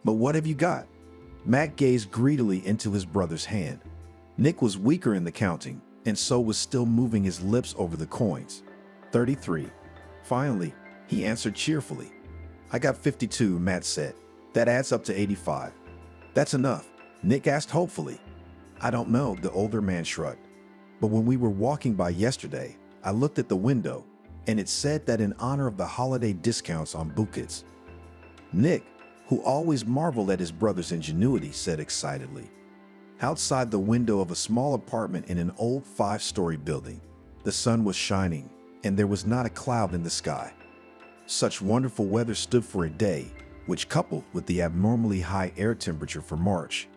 But what have you got? Matt gazed greedily into his brother's hand. Nick was weaker in the counting, and so was still moving his lips over the coins. 33. Finally, he answered cheerfully. I got 52, Matt said. That adds up to 85. That's enough, Nick asked hopefully. I don't know, the older man shrugged. But when we were walking by yesterday, I looked at the window, and it said that in honor of the holiday discounts on bouquets. Nick, who always marveled at his brother's ingenuity, said excitedly. Outside the window of a small apartment in an old 5-story building, the sun was shining, and there was not a cloud in the sky. Such wonderful weather stood for a day, which, coupled with the abnormally high air temperature for March,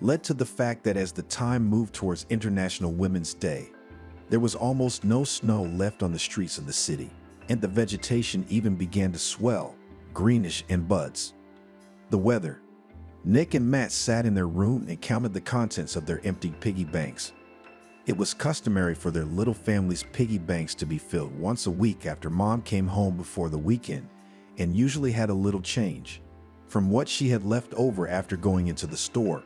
led to the fact that as the time moved towards International Women's Day, there was almost no snow left on the streets of the city, and the vegetation even began to swell, greenish in buds. The weather. Nick and Matt sat in their room and counted the contents of their emptied piggy banks. It was customary for their little family's piggy banks to be filled once a week after Mom came home before the weekend, and usually had a little change from what she had left over after going into the store.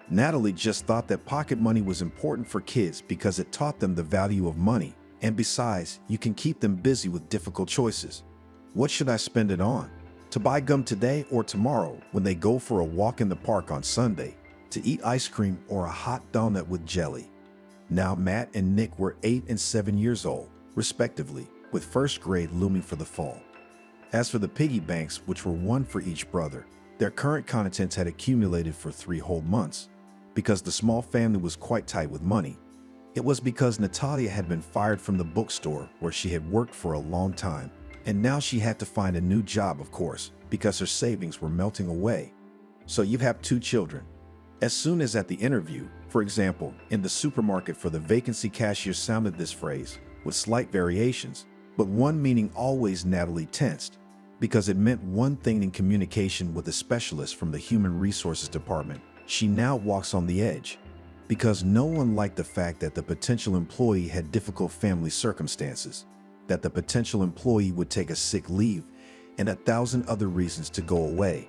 Natalie just thought that pocket money was important for kids because it taught them the value of money, and besides, you can keep them busy with difficult choices. What should I spend it on? To buy gum today or tomorrow when they go for a walk in the park on Sunday, to eat ice cream or a hot donut with jelly. Now Matt and Nick were 8 and 7 years old, respectively, with first grade looming for the fall. As for the piggy banks, which were one for each brother, their current contents had accumulated for 3 whole months. Because the small family was quite tight with money, it was because Natalia had been fired from the bookstore where she had worked for a long time, and now she had to find a new job, of course, because her savings were melting away. So you have 2 children. As soon as at the interview, for example, in the supermarket for the vacancy, cashier sounded this phrase, with slight variations, but one meaning always, Natalie tensed, because it meant one thing in communication with a specialist from the Human Resources Department. She now walks on the edge, because no one liked the fact that the potential employee had difficult family circumstances, that the potential employee would take a sick leave, and 1,000 other reasons to go away.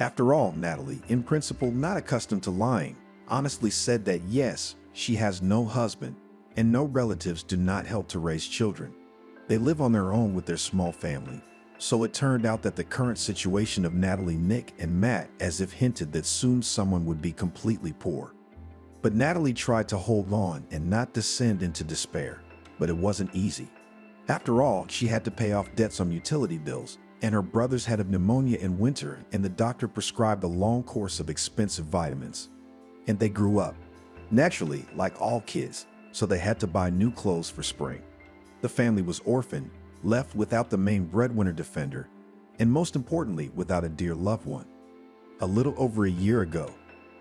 After all, Natalie, in principle not accustomed to lying, honestly said that yes, she has no husband, and no relatives do not help to raise children. They live on their own with their small family. So it turned out that the current situation of Natalie, Nick, and Matt as if hinted that soon someone would be completely poor. But Natalie tried to hold on and not descend into despair, but it wasn't easy. After all, she had to pay off debts on utility bills, and her brothers had a pneumonia in winter, and the doctor prescribed a long course of expensive vitamins. And they grew up, naturally, like all kids, so they had to buy new clothes for spring. The family was orphaned, left without the main breadwinner defender, and most importantly, without a dear loved one. A little over a year ago,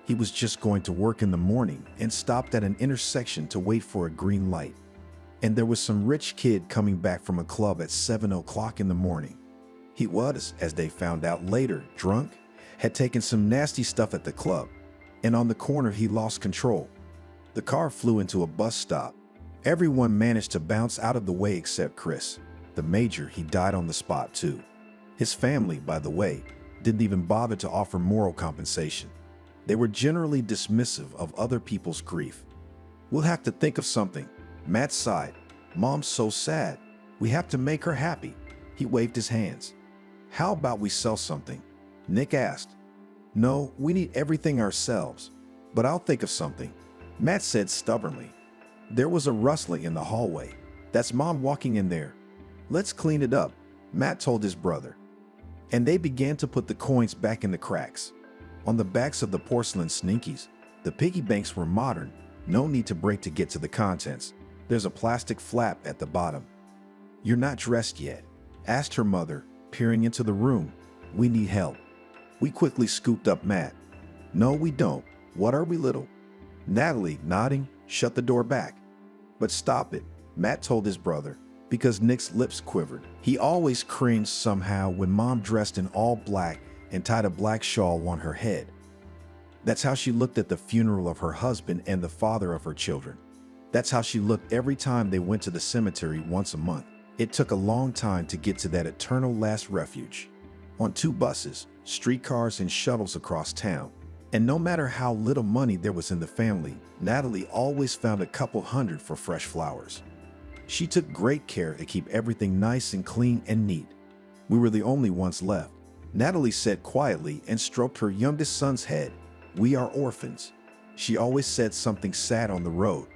he was just going to work in the morning and stopped at an intersection to wait for a green light. And there was some rich kid coming back from a club at 7 o'clock in the morning. He was, as they found out later, drunk, had taken some nasty stuff at the club, and on the corner he lost control. The car flew into a bus stop. Everyone managed to bounce out of the way except Chris. The major, he died on the spot too. His family, by the way, didn't even bother to offer moral compensation. They were generally dismissive of other people's grief. We'll have to think of something. Matt sighed. Mom's so sad. We have to make her happy. He waved his hands. How about we sell something? Nick asked. No, we need everything ourselves. But I'll think of something, Matt said stubbornly. There was a rustling in the hallway. That's Mom walking in there. Let's clean it up, Matt told his brother. And they began to put the coins back in the cracks. On the backs of the porcelain sninkies, the piggy banks were modern. No need to break to get to the contents. There's a plastic flap at the bottom. You're not dressed yet, asked her mother, peering into the room. We need help. We quickly scooped up Matt. No, we don't. What are we, little? Natalie, nodding, shut the door back. But stop it, Matt told his brother, because Nick's lips quivered. He always cringed somehow when Mom dressed in all black and tied a black shawl on her head. That's how she looked at the funeral of her husband and the father of her children. That's how she looked every time they went to the cemetery once a month. It took a long time to get to that eternal last refuge. On 2 buses, streetcars, and shuttles across town. And no matter how little money there was in the family, Natalie always found a couple hundred for fresh flowers. She took great care to keep everything nice and clean and neat. We were the only ones left. Natalie said quietly and stroked her youngest son's head. "We are orphans." She always said something sad on the road.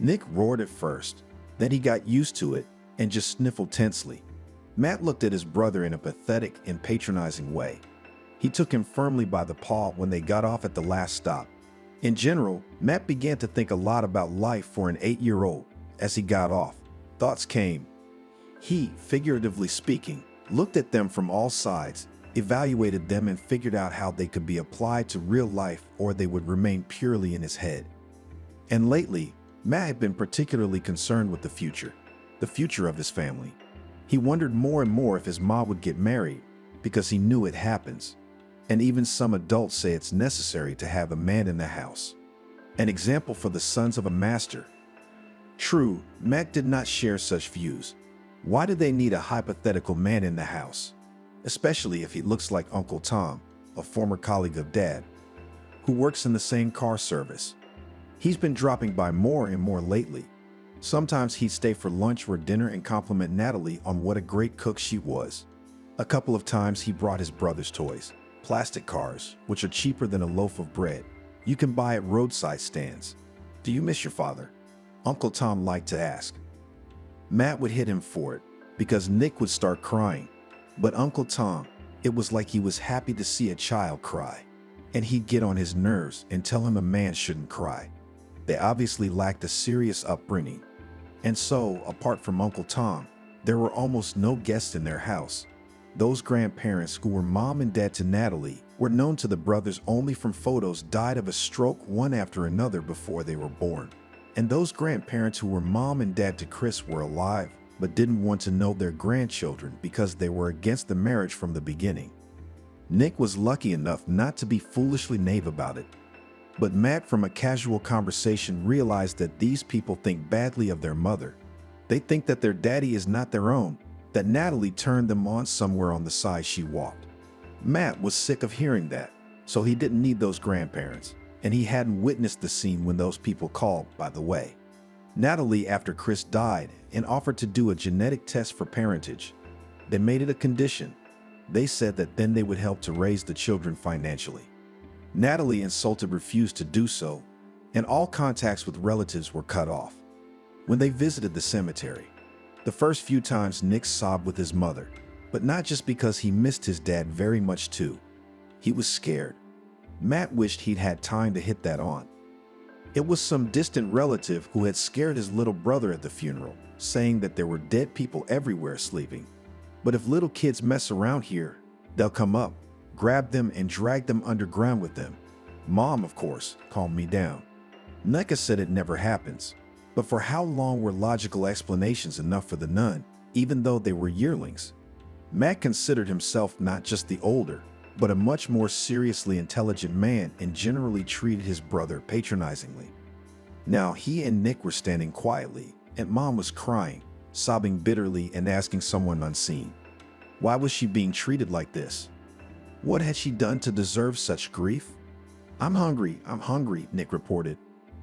Nick roared at first. Then he got used to it and just sniffled tensely. Matt looked at his brother in a pathetic and patronizing way. He took him firmly by the paw when they got off at the last stop. In general, Matt began to think a lot about life for an 8-year-old. As he got off, thoughts came. He, figuratively speaking, looked at them from all sides, evaluated them, and figured out how they could be applied to real life or they would remain purely in his head. And lately, Matt had been particularly concerned with the future of his family. He wondered more and more if his mom would get married, because he knew it happens. And even some adults say it's necessary to have a man in the house. An example for the sons of a master. True, Matt did not share such views. Why do they need a hypothetical man in the house? Especially if he looks like Uncle Tom, a former colleague of Dad, who works in the same car service. He's been dropping by more and more lately. Sometimes he'd stay for lunch or dinner and compliment Natalie on what a great cook she was. A couple of times he brought his brother's toys, plastic cars, which are cheaper than a loaf of bread. You can buy at roadside stands. "Do you miss your father?" Uncle Tom liked to ask. Matt would hit him for it, because Nick would start crying. But Uncle Tom, it was like he was happy to see a child cry. And he'd get on his nerves and tell him a man shouldn't cry. They obviously lacked a serious upbringing. And so, apart from Uncle Tom, there were almost no guests in their house. Those grandparents who were mom and dad to Natalie were known to the brothers only from photos, died of a stroke one after another before they were born. And those grandparents who were mom and dad to Chris were alive, but didn't want to know their grandchildren because they were against the marriage from the beginning. Nick was lucky enough not to be foolishly naive about it. But Matt, from a casual conversation, realized that these people think badly of their mother. They think that their daddy is not their own, that Natalie turned them on somewhere on the side she walked. Matt was sick of hearing that, so he didn't need those grandparents, and he hadn't witnessed the scene when those people called, by the way. Natalie, after Chris died, and offered to do a genetic test for parentage. They made it a condition. They said that then they would help to raise the children financially. Natalie, insulted, refused to do so, and all contacts with relatives were cut off. When they visited the cemetery, the first few times Nick sobbed with his mother, but not just because he missed his dad very much too. He was scared. Matt wished he'd had time to hit that on. It was some distant relative who had scared his little brother at the funeral, saying that there were dead people everywhere sleeping. But if little kids mess around here, they'll come up, grab them, and drag them underground with them. Mom, of course, calmed me down. Nneka said it never happens. But for how long were logical explanations enough for the nun, even though they were yearlings? Matt considered himself not just the older, but a much more seriously intelligent man, and generally treated his brother patronizingly. Now he and Nick were standing quietly, and Mom was crying, sobbing bitterly, and asking someone unseen, why was she being treated like this? What had she done to deserve such grief? I'm hungry, Nick reported.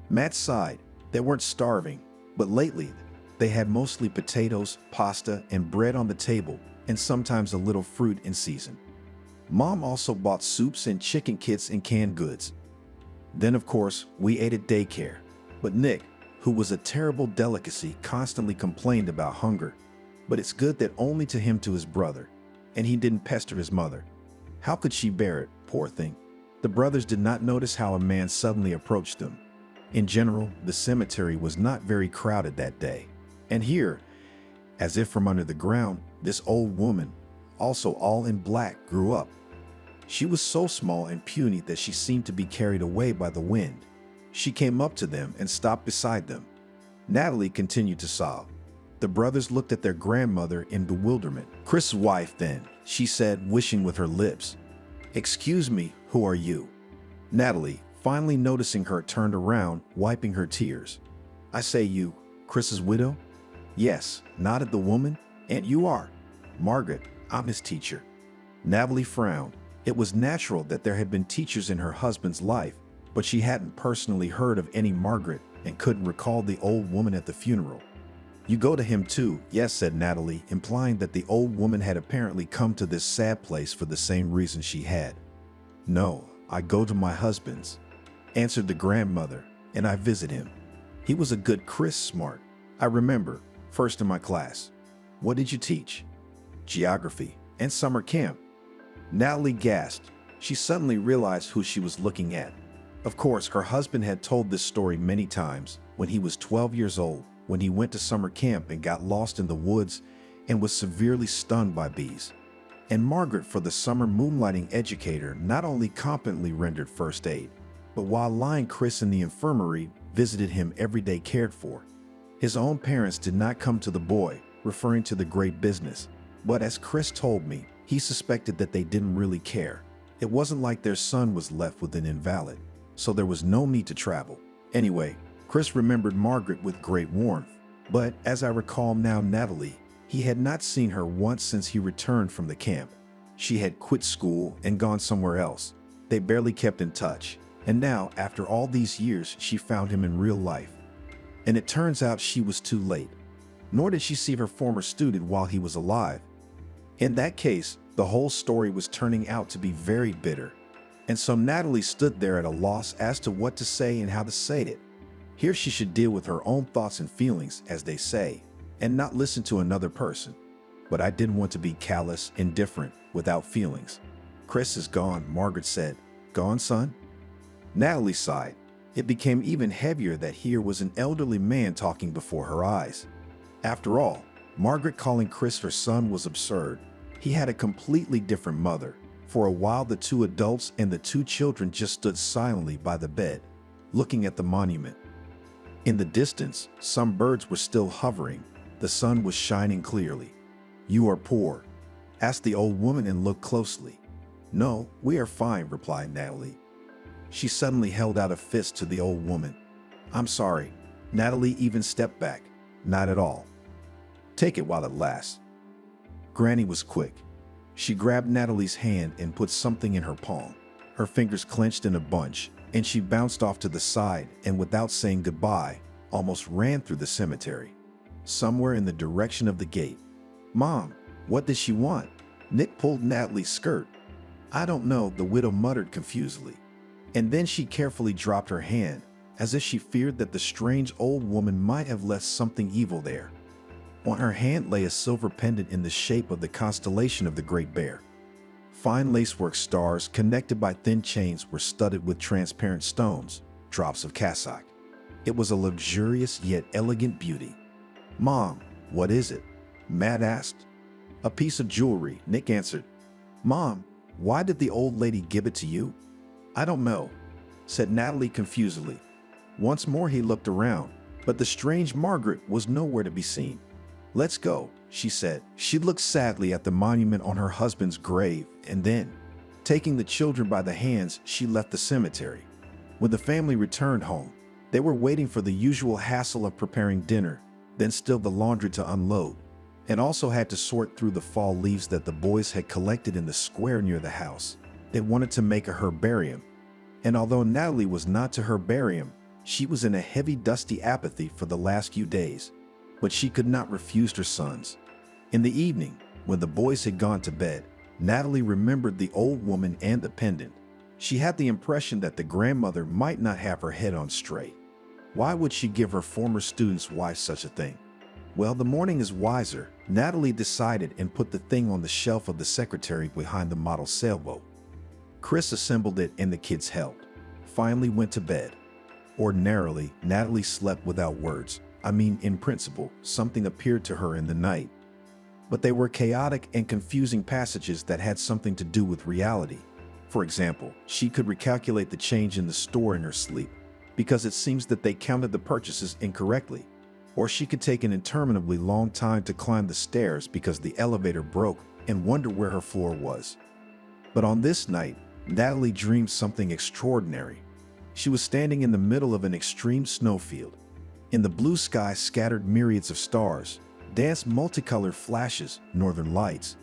Matt sighed. They weren't starving, but lately they had mostly potatoes, pasta, and bread on the table, and sometimes a little fruit in season. Mom also bought soups and chicken kits and canned goods. Then, of course, we ate at daycare. But Nick, who was a terrible delicacy, constantly complained about hunger. But it's good that only to him, to his brother, and he didn't pester his mother. How could she bear it, poor thing? The brothers did not notice how a man suddenly approached them. In general, the cemetery was not very crowded that day. And here, as if from under the ground, this old woman, also all in black, grew up. She was so small and puny that she seemed to be carried away by the wind. She came up to them and stopped beside them. Natalie continued to sob. The brothers looked at their grandmother in bewilderment. Chris's wife then, she said, wishing with her lips, "Excuse me, who are you?" Natalie, finally noticing her, turned around, wiping her tears. "I say, you, Chris's widow?" "Yes," nodded the woman. "And you are?" "Margaret, I'm his teacher." Natalie frowned. It was natural that there had been teachers in her husband's life, but she hadn't personally heard of any Margaret and couldn't recall the old woman at the funeral. "You go to him too?" "Yes," said Natalie, implying that the old woman had apparently come to this sad place for the same reason she had. "No, I go to my husband's," answered the grandmother, "and I visit him. He was a good Chris, smart. I remember, first in my class." "What did you teach?" "Geography and summer camp." Natalie gasped. She suddenly realized who she was looking at. Of course, her husband had told this story many times when he was 12 years old, when he went to summer camp and got lost in the woods and was severely stung by bees. And Margaret, for the summer moonlighting educator, not only competently rendered first aid, but while lying Chris in the infirmary, visited him every day cared for. His own parents did not come to the boy, referring to the great business, but as Chris told me, he suspected that they didn't really care. It wasn't like their son was left with an invalid, so there was no need to travel. Anyway, Chris remembered Margaret with great warmth, but as I recall now, Natalie, he had not seen her once since he returned from the camp. She had quit school and gone somewhere else. They barely kept in touch, and now, after all these years, she found him in real life. And it turns out she was too late. Nor did she see her former student while he was alive. In that case, the whole story was turning out to be very bitter. And so Natalie stood there at a loss as to what to say and how to say it. Here she should deal with her own thoughts and feelings, as they say, and not listen to another person. But I didn't want to be callous, indifferent, without feelings. "Chris is gone," Margaret said. "Gone, son?" Natalie sighed. It became even heavier that here was an elderly man talking before her eyes. After all, Margaret calling Chris her son was absurd. He had a completely different mother. For a while, the two adults and the two children just stood silently by the bed, looking at the monument. In the distance, some birds were still hovering. The sun was shining clearly. "You are poor?" asked the old woman, and looked closely. "No, we are fine," replied Natalie. She suddenly held out a fist to the old woman. "I'm sorry." Natalie even stepped back. "Not at all. Take it while it lasts." Granny was quick. She grabbed Natalie's hand and put something in her palm. Her fingers clenched in a bunch, and she bounced off to the side and, without saying goodbye, almost ran through the cemetery, somewhere in the direction of the gate. "Mom, what does she want?" Nick pulled Natalie's skirt. "I don't know," the widow muttered confusedly. And then she carefully dropped her hand, as if she feared that the strange old woman might have left something evil there. On her hand lay a silver pendant in the shape of the constellation of the Great Bear. Fine lacework stars connected by thin chains were studded with transparent stones, drops of cassock. It was a luxurious yet elegant beauty. "Mom, what is it?" Matt asked. "A piece of jewelry," Nick answered. "Mom, why did the old lady give it to you?" "I don't know," said Natalie confusedly. Once more he looked around, but the strange Margaret was nowhere to be seen. "Let's go," she said. She looked sadly at the monument on her husband's grave, and then, taking the children by the hands, she left the cemetery. When the family returned home, they were waiting for the usual hassle of preparing dinner, then still the laundry to unload, and also had to sort through the fall leaves that the boys had collected in the square near the house. They wanted to make a herbarium, and although Natalie was not to herbarium, she was in a heavy, dusty apathy for the last few days. But she could not refuse her sons. In the evening, when the boys had gone to bed, Natalie remembered the old woman and the pendant. She had the impression that the grandmother might not have her head on straight. Why would she give her former student's wife such a thing? Well, the morning is wiser, Natalie decided, and put the thing on the shelf of the secretary behind the model sailboat. Chris assembled it and the kids helped. Finally went to bed. Ordinarily, Natalie slept without words. In principle, something appeared to her in the night. But they were chaotic and confusing passages that had something to do with reality. For example, she could recalculate the change in the store in her sleep, because it seems that they counted the purchases incorrectly. Or she could take an interminably long time to climb the stairs because the elevator broke and wonder where her floor was. But on this night, Natalie dreamed something extraordinary. She was standing in the middle of an extreme snowfield. In the blue sky scattered myriads of stars, danced multicolored flashes, northern lights.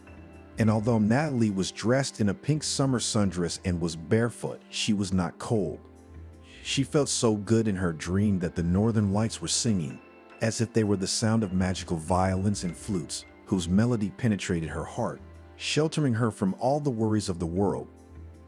And although Natalie was dressed in a pink summer sundress and was barefoot, she was not cold. She felt so good in her dream that the northern lights were singing, as if they were the sound of magical violins and flutes, whose melody penetrated her heart, sheltering her from all the worries of the world.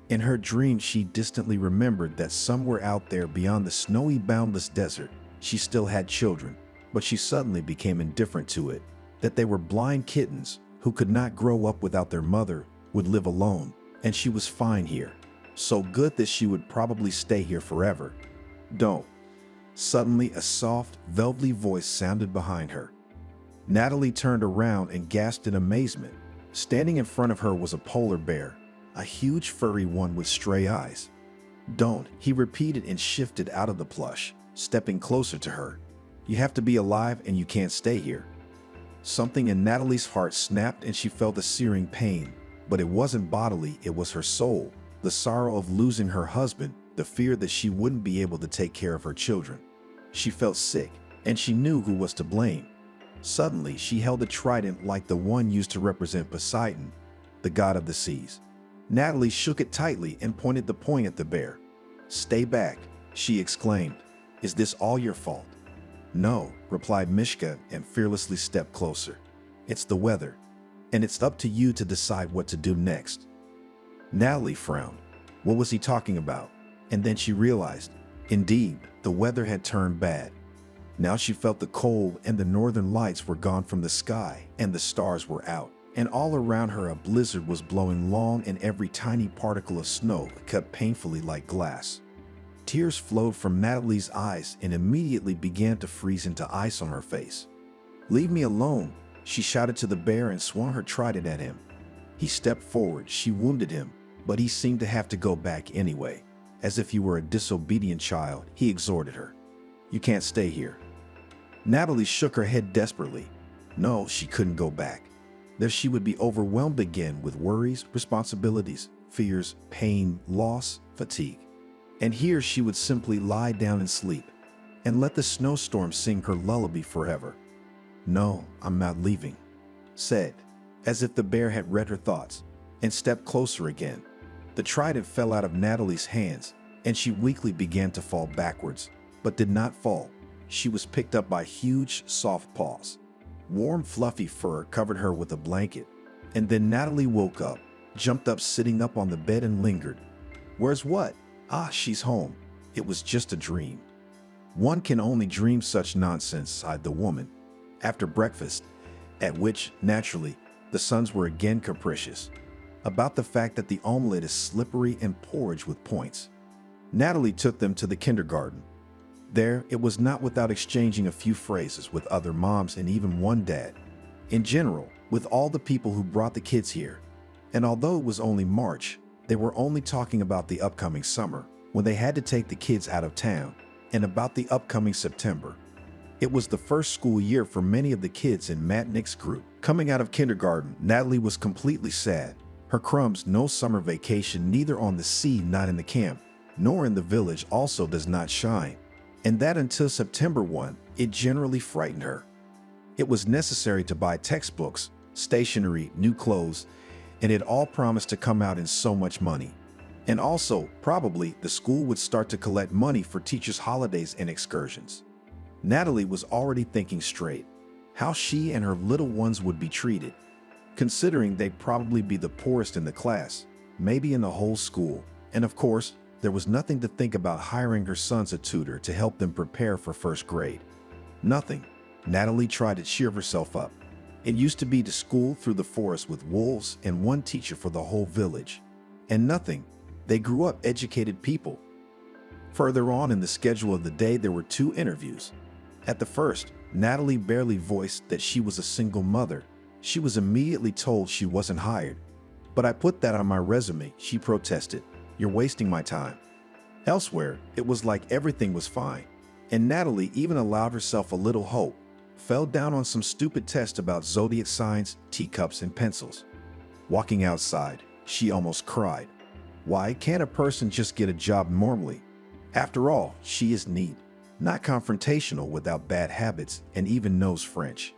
In her dream, she distantly remembered that somewhere out there beyond the snowy, boundless desert, she still had children, but she suddenly became indifferent to it, that they were blind kittens who could not grow up without their mother, would live alone, and she was fine here. So good that she would probably stay here forever. Don't. Suddenly, a soft, velvety voice sounded behind her. Natalie turned around and gasped in amazement. Standing in front of her was a polar bear, a huge furry one with stray eyes. Don't, he repeated and shifted out of the plush, stepping closer to her. You have to be alive and you can't stay here. Something in Natalie's heart snapped and she felt a searing pain, but it wasn't bodily, it was her soul, the sorrow of losing her husband, the fear that she wouldn't be able to take care of her children. She felt sick, and she knew who was to blame. Suddenly, she held a trident like the one used to represent Poseidon, the god of the seas. Natalie shook it tightly and pointed the point at the bear. "Stay back," she exclaimed. "Is this all your fault?" "No," replied Mishka and fearlessly stepped closer. "It's the weather, and it's up to you to decide what to do next." Natalie frowned. What was he talking about? And then she realized, indeed, the weather had turned bad. Now she felt the cold and the northern lights were gone from the sky and the stars were out. And all around her a blizzard was blowing long and every tiny particle of snow cut painfully like glass. Tears flowed from Natalie's eyes and immediately began to freeze into ice on her face. "Leave me alone," she shouted to the bear and swung her trident at him. He stepped forward, she wounded him, but he seemed to have to go back anyway. As if he were a disobedient child, he exhorted her. "You can't stay here." Natalie shook her head desperately. No, she couldn't go back. There she would be overwhelmed again with worries, responsibilities, fears, pain, loss, fatigue. And here she would simply lie down and sleep, and let the snowstorm sing her lullaby forever. "No, I'm not leaving," said, as if the bear had read her thoughts, and stepped closer again. The trident fell out of Natalie's hands, and she weakly began to fall backwards, but did not fall. She was picked up by huge, soft paws. Warm, fluffy fur covered her with a blanket, and then Natalie woke up, jumped up sitting up on the bed and lingered. "Where's what?" "Ah, she's home. It was just a dream." "One can only dream such nonsense," sighed the woman. After breakfast, at which, naturally, the sons were again capricious, about the fact that the omelet is slippery and porridge with points. Natalie took them to the kindergarten. There, it was not without exchanging a few phrases with other moms and even one dad. In general, with all the people who brought the kids here. And although it was only March, they were only talking about the upcoming summer, when they had to take the kids out of town, and about the upcoming September. It was the first school year for many of the kids in Matt Nick's group. Coming out of kindergarten, Natalie was completely sad. Her crumbs, no summer vacation, neither on the sea, not in the camp, nor in the village, also does not shine. And that until September 1, it generally frightened her. It was necessary to buy textbooks, stationery, new clothes, and it all promised to come out in so much money. And also, probably, the school would start to collect money for teachers' holidays and excursions. Natalie was already thinking straight, how she and her little ones would be treated, considering they'd probably be the poorest in the class, maybe in the whole school. And of course, there was nothing to think about hiring her sons a tutor to help them prepare for first grade. Nothing. Natalie tried to cheer herself up. It used to be to school through the forest with wolves and one teacher for the whole village. And nothing. They grew up educated people. Further on in the schedule of the day, there were 2 interviews. At the first, Natalie barely voiced that she was a single mother. She was immediately told she wasn't hired. "But I put that on my resume," she protested. "You're wasting my time." Elsewhere, it was like everything was fine. And Natalie even allowed herself a little hope, fell down on some stupid test about zodiac signs, teacups, and pencils. Walking outside, she almost cried. Why can't a person just get a job normally? After all, she is neat, not confrontational, without bad habits, and even knows French.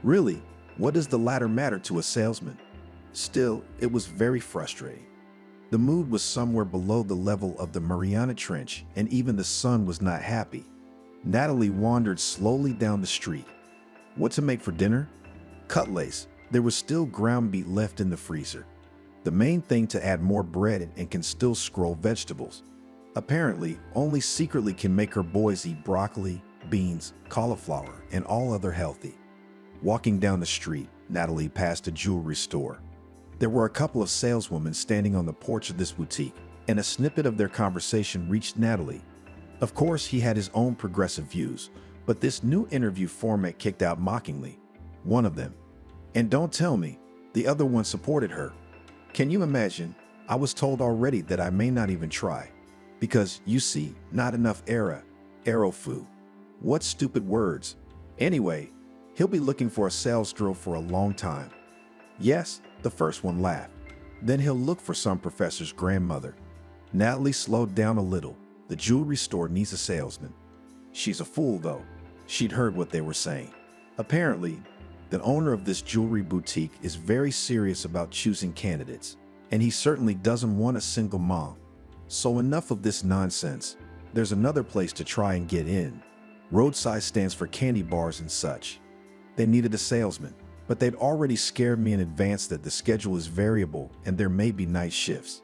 Really, what does the latter matter to a salesman? Still, it was very frustrating. The mood was somewhere below the level of the Mariana Trench, and even the sun was not happy. Natalie wandered slowly down the street. What to make for dinner? Cutlets. There was still ground beef left in the freezer. The main thing to add more bread and can still scroll vegetables. Apparently, only secretly can make her boys eat broccoli, beans, cauliflower, and all other healthy. Walking down the street, Natalie passed a jewelry store. There were a couple of saleswomen standing on the porch of this boutique, and a snippet of their conversation reached Natalie. Of course, he had his own progressive views, but this new interview format kicked out mockingly. One of them. And don't tell me, the other one supported her. Can you imagine? I was told already that I may not even try. Because, you see, not enough arrow-fu. What stupid words. Anyway, he'll be looking for a sales girl for a long time. Yes, the first one laughed. Then he'll look for some professor's grandmother. Natalie slowed down a little. The jewelry store needs a salesman. She's a fool, though. She'd heard what they were saying. Apparently, the owner of this jewelry boutique is very serious about choosing candidates, and he certainly doesn't want a single mom. So enough of this nonsense. There's another place to try and get in. Roadside stands for candy bars and such. They needed a salesman, but they'd already scared me in advance that the schedule is variable and there may be night shifts.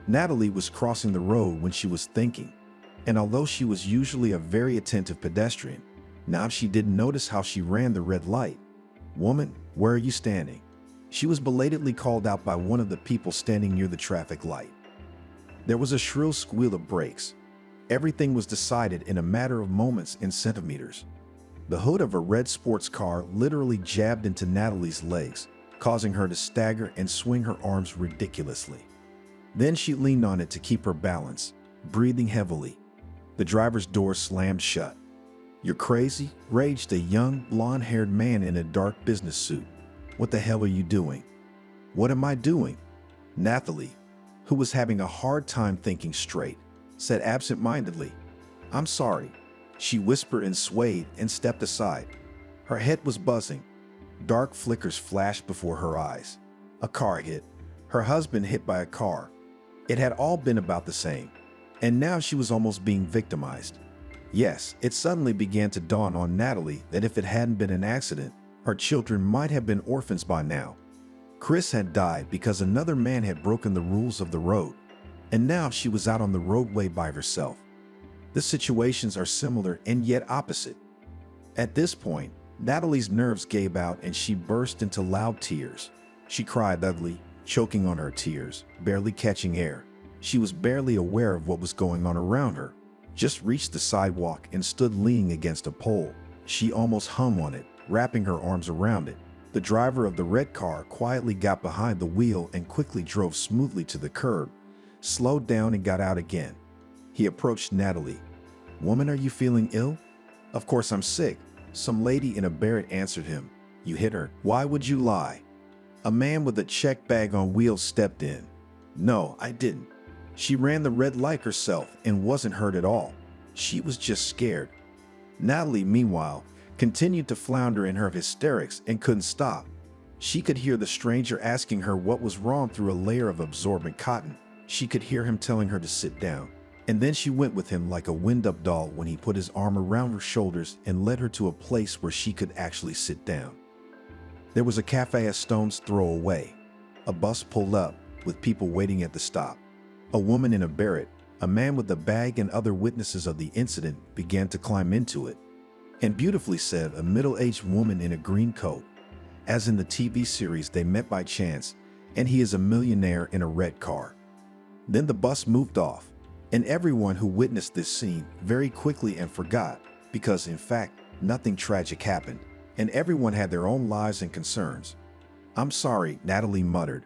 Natalie was crossing the road when she was thinking, and although she was usually a very attentive pedestrian, now she didn't notice how she ran the red light. "Woman, where are you standing?" She was belatedly called out by one of the people standing near the traffic light. There was a shrill squeal of brakes. Everything was decided in a matter of moments and centimeters. The hood of a red sports car literally jabbed into Natalie's legs, causing her to stagger and swing her arms ridiculously. Then she leaned on it to keep her balance, breathing heavily. The driver's door slammed shut. "You're crazy?" raged a young, blonde-haired man in a dark business suit. "What the hell are you doing?" "What am I doing?" Natalie, who was having a hard time thinking straight, said absent-mindedly, "I'm sorry." She whispered and swayed and stepped aside. Her head was buzzing. Dark flickers flashed before her eyes. A car hit. Her husband hit by a car. It had all been about the same. And now she was almost being victimized. Yes, it suddenly began to dawn on Natalie that if it hadn't been an accident, her children might have been orphans by now. Chris had died because another man had broken the rules of the road, and now she was out on the roadway by herself. The situations are similar and yet opposite. At this point, Natalie's nerves gave out and she burst into loud tears. She cried ugly, choking on her tears, barely catching air. She was barely aware of what was going on around her. Just reached the sidewalk and stood leaning against a pole. She almost hung on it, wrapping her arms around it. The driver of the red car quietly got behind the wheel and quickly drove smoothly to the curb, slowed down and got out again. He approached Natalie. "Woman, are you feeling ill?" "Of course I'm sick." Some lady in a beret answered him. "You hit her." "Why would you lie?" A man with a check bag on wheels stepped in. "No, I didn't. She ran the red light herself and wasn't hurt at all. She was just scared." Natalie, meanwhile, continued to flounder in her hysterics and couldn't stop. She could hear the stranger asking her what was wrong through a layer of absorbent cotton. She could hear him telling her to sit down. And then she went with him like a wind-up doll when he put his arm around her shoulders and led her to a place where she could actually sit down. There was a cafe a stone's throw away. A bus pulled up, with people waiting at the stop. A woman in a beret, a man with a bag and other witnesses of the incident began to climb into it. And beautifully said, a middle-aged woman in a green coat. As in the TV series They Met by Chance, and he is a millionaire in a red car. Then the bus moved off, and everyone who witnessed this scene very quickly and forgot, because in fact, nothing tragic happened, and everyone had their own lives and concerns. "I'm sorry," Natalie muttered.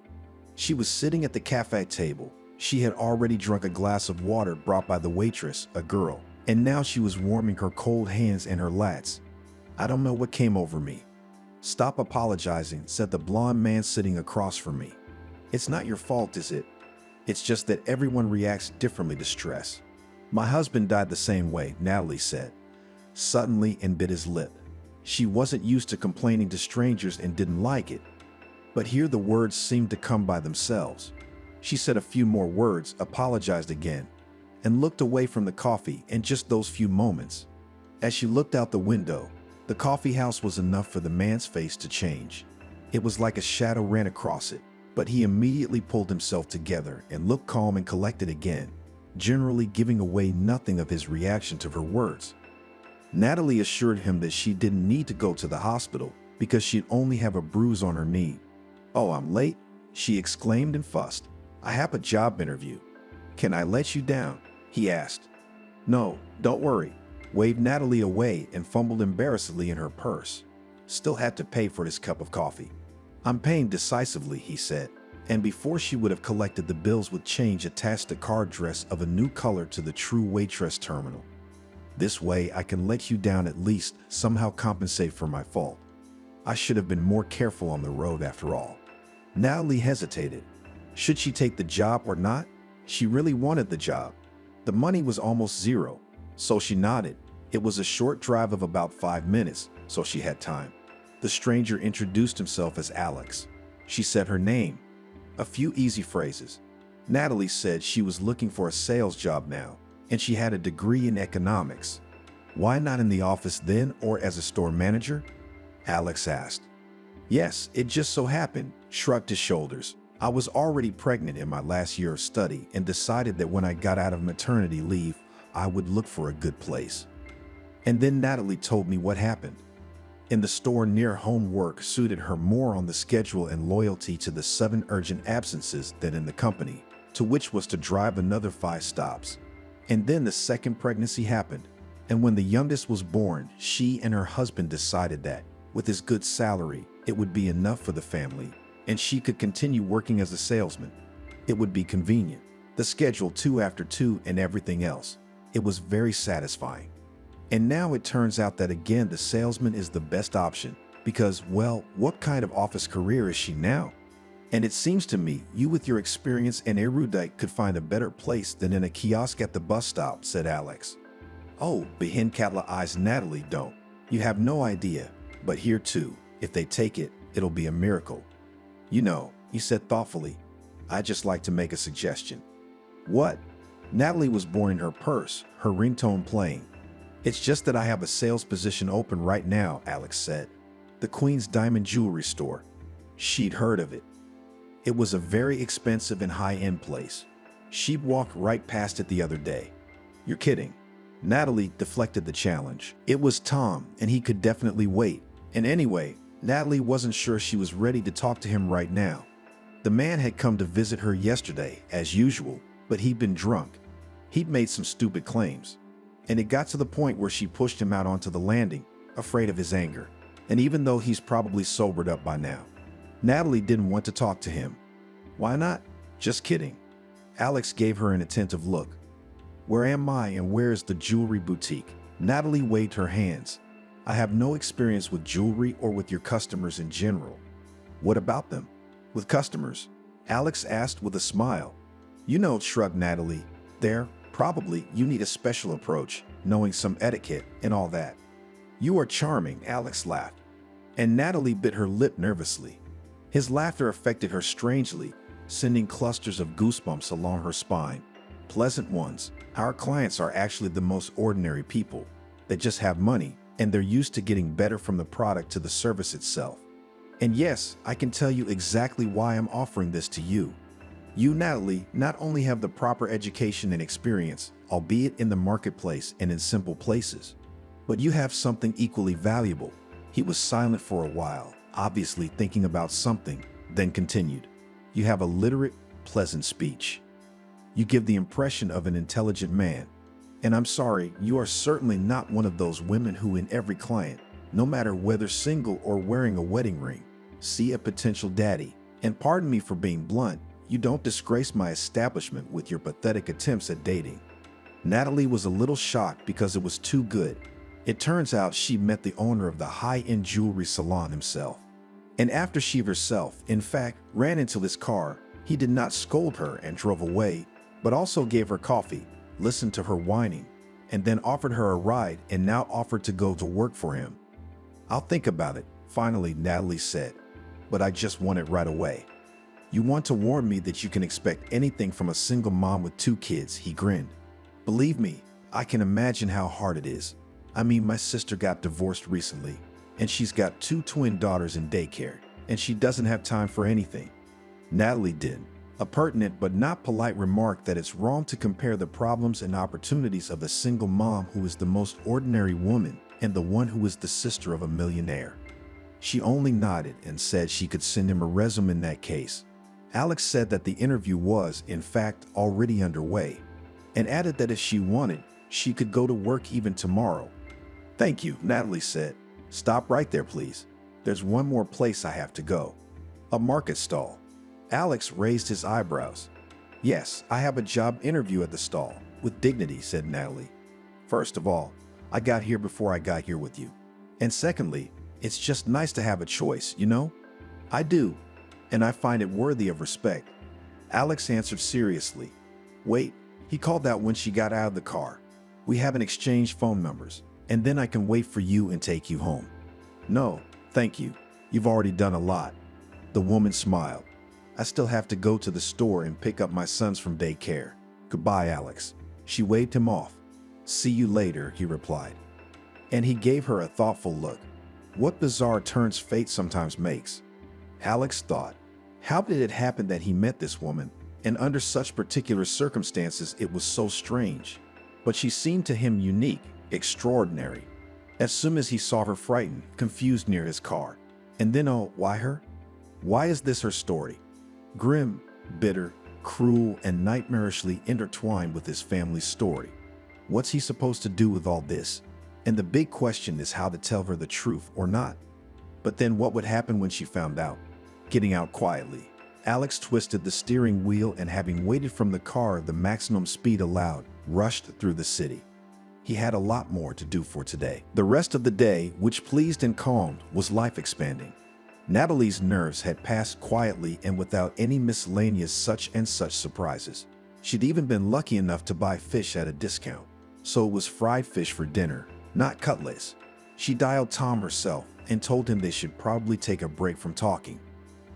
She was sitting at the cafe table. She had already drunk a glass of water brought by the waitress, a girl, and now she was warming her cold hands and her lats. "I don't know what came over me." "Stop apologizing," said the blonde man sitting across from me. "It's not your fault, is it? It's just that everyone reacts differently to stress." "My husband died the same way," Natalie said, suddenly, and bit his lip. She wasn't used to complaining to strangers and didn't like it. But here the words seemed to come by themselves. She said a few more words, apologized again, and looked away from the coffee in just those few moments. As she looked out the window, the coffee house was enough for the man's face to change. It was like a shadow ran across it, but he immediately pulled himself together and looked calm and collected again, generally giving away nothing of his reaction to her words. Natalie assured him that she didn't need to go to the hospital because she'd only have a bruise on her knee. "Oh, I'm late," she exclaimed and fussed. "I have a job interview. Can I let you down?" he asked. "No, don't worry," waved Natalie away and fumbled embarrassedly in her purse. Still had to pay for his cup of coffee. "I'm paying decisively," he said, and before she would have collected the bills with change, attached a card dress of a new color to the true waitress terminal. "This way I can let you down, at least somehow compensate for my fault. I should have been more careful on the road after all." Natalie hesitated. Should she take the job or not? She really wanted the job. The money was almost zero, so she nodded. It was a short drive of about 5 minutes, so she had time. The stranger introduced himself as Alex. She said her name. A few easy phrases. Natalie said she was looking for a sales job now, and she had a degree in economics. "Why not in the office then, or as a store manager?" Alex asked. "Yes, it just so happened," shrugged his shoulders. "I was already pregnant in my last year of study and decided that when I got out of maternity leave, I would look for a good place." And then Natalie told me what happened. In the store near home, work suited her more on the schedule and loyalty to the 7 urgent absences than in the company, to which was to drive another 5 stops. And then the second pregnancy happened, and when the youngest was born, she and her husband decided that, with his good salary, it would be enough for the family, and she could continue working as a salesman. It would be convenient. The schedule 2 after 2 and everything else. It was very satisfying. And now it turns out that again the salesman is the best option because, well, what kind of office career is she now? And it seems to me you with your experience and erudite could find a better place than in a kiosk at the bus stop, said Alex. "Oh, behind Katla eyes Natalie don't. You have no idea. But here too, if they take it, it'll be a miracle. You know," he said thoughtfully, "I'd just like to make a suggestion." "What?" Natalie was born in her purse, her ringtone playing. "It's just that I have a sales position open right now," Alex said. "The Queen's Diamond Jewelry Store." She'd heard of it. It was a very expensive and high-end place. She'd walked right past it the other day. "You're kidding." Natalie deflected the challenge. It was Tom, and he could definitely wait. And anyway, Natalie wasn't sure she was ready to talk to him right now. The man had come to visit her yesterday, as usual, but he'd been drunk. He'd made some stupid claims. And it got to the point where she pushed him out onto the landing, afraid of his anger. And even though he's probably sobered up by now, Natalie didn't want to talk to him. "Why not?" "Just kidding." Alex gave her an attentive look. "Where am I and where is the jewelry boutique?" Natalie waved her hands. "I have no experience with jewelry or with your customers in general." "What about them?" "With customers?" Alex asked with a smile. "You know," shrugged Natalie, "there, probably you need a special approach, knowing some etiquette and all that." "You are charming," Alex laughed. And Natalie bit her lip nervously. His laughter affected her strangely, sending clusters of goosebumps along her spine. Pleasant ones. Our clients are actually the most ordinary people. They just have money, and they're used to getting better from the product to the service itself. And yes, I can tell you exactly why I'm offering this to you. You, Natalie, not only have the proper education and experience, albeit in the marketplace and in simple places, but you have something equally valuable. He was silent for a while, obviously thinking about something, then continued. You have a literate, pleasant speech. You give the impression of an intelligent man. And I'm sorry, you are certainly not one of those women who in every client, no matter whether single or wearing a wedding ring, see a potential daddy. And pardon me for being blunt, you don't disgrace my establishment with your pathetic attempts at dating. Natalie was a little shocked because it was too good. It turns out she met the owner of the high-end jewelry salon himself. And after she herself, in fact, ran into his car, he did not scold her and drove away, but also gave her coffee, listened to her whining, and then offered her a ride and now offered to go to work for him. "I'll think about it," finally Natalie said. but I just want it right away. You want to warn me that you can expect anything from a single mom with 2 kids, he grinned. Believe me, I can imagine how hard it is. I mean, my sister got divorced recently, and she's got 2 twin daughters in daycare, and she doesn't have time for anything. Natalie did a pertinent but not polite remark that it's wrong to compare the problems and opportunities of a single mom who is the most ordinary woman and the one who is the sister of a millionaire. She only nodded and said she could send him a resume in that case. Alex said that the interview was, in fact, already underway, and added that if she wanted, she could go to work even tomorrow. Thank you, Natalie said. Stop right there, please. There's one more place I have to go. A market stall. Alex raised his eyebrows. Yes, I have a job interview at the stall, with dignity, said Natalie. First of all, I got here before I got here with you. And secondly, it's just nice to have a choice, you know? I do, and I find it worthy of respect. Alex answered seriously. Wait, he called out when she got out of the car. We haven't exchanged phone numbers, and then I can wait for you and take you home. No, thank you. You've already done a lot. The woman smiled. I still have to go to the store and pick up my sons from daycare. Goodbye, Alex. She waved him off. See you later, he replied. And he gave her a thoughtful look. What bizarre turns fate sometimes makes. Alex thought, how did it happen that he met this woman, and under such particular circumstances it was so strange? But she seemed to him unique, extraordinary. As soon as he saw her frightened, confused near his car. And then, oh, why her? Why is this her story? Grim, bitter, cruel, and nightmarishly intertwined with his family's story. What's he supposed to do with all this? And the big question is how to tell her the truth or not. But then what would happen when she found out? Getting out quietly, Alex twisted the steering wheel and, having waited from the car the maximum speed allowed, rushed through the city. He had a lot more to do for today. The rest of the day, which pleased and calmed, was life-expanding. Natalie's nerves had passed quietly and without any miscellaneous such and such surprises. She'd even been lucky enough to buy fish at a discount, so it was fried fish for dinner, not cutlets. She dialed Tom herself and told him they should probably take a break from talking.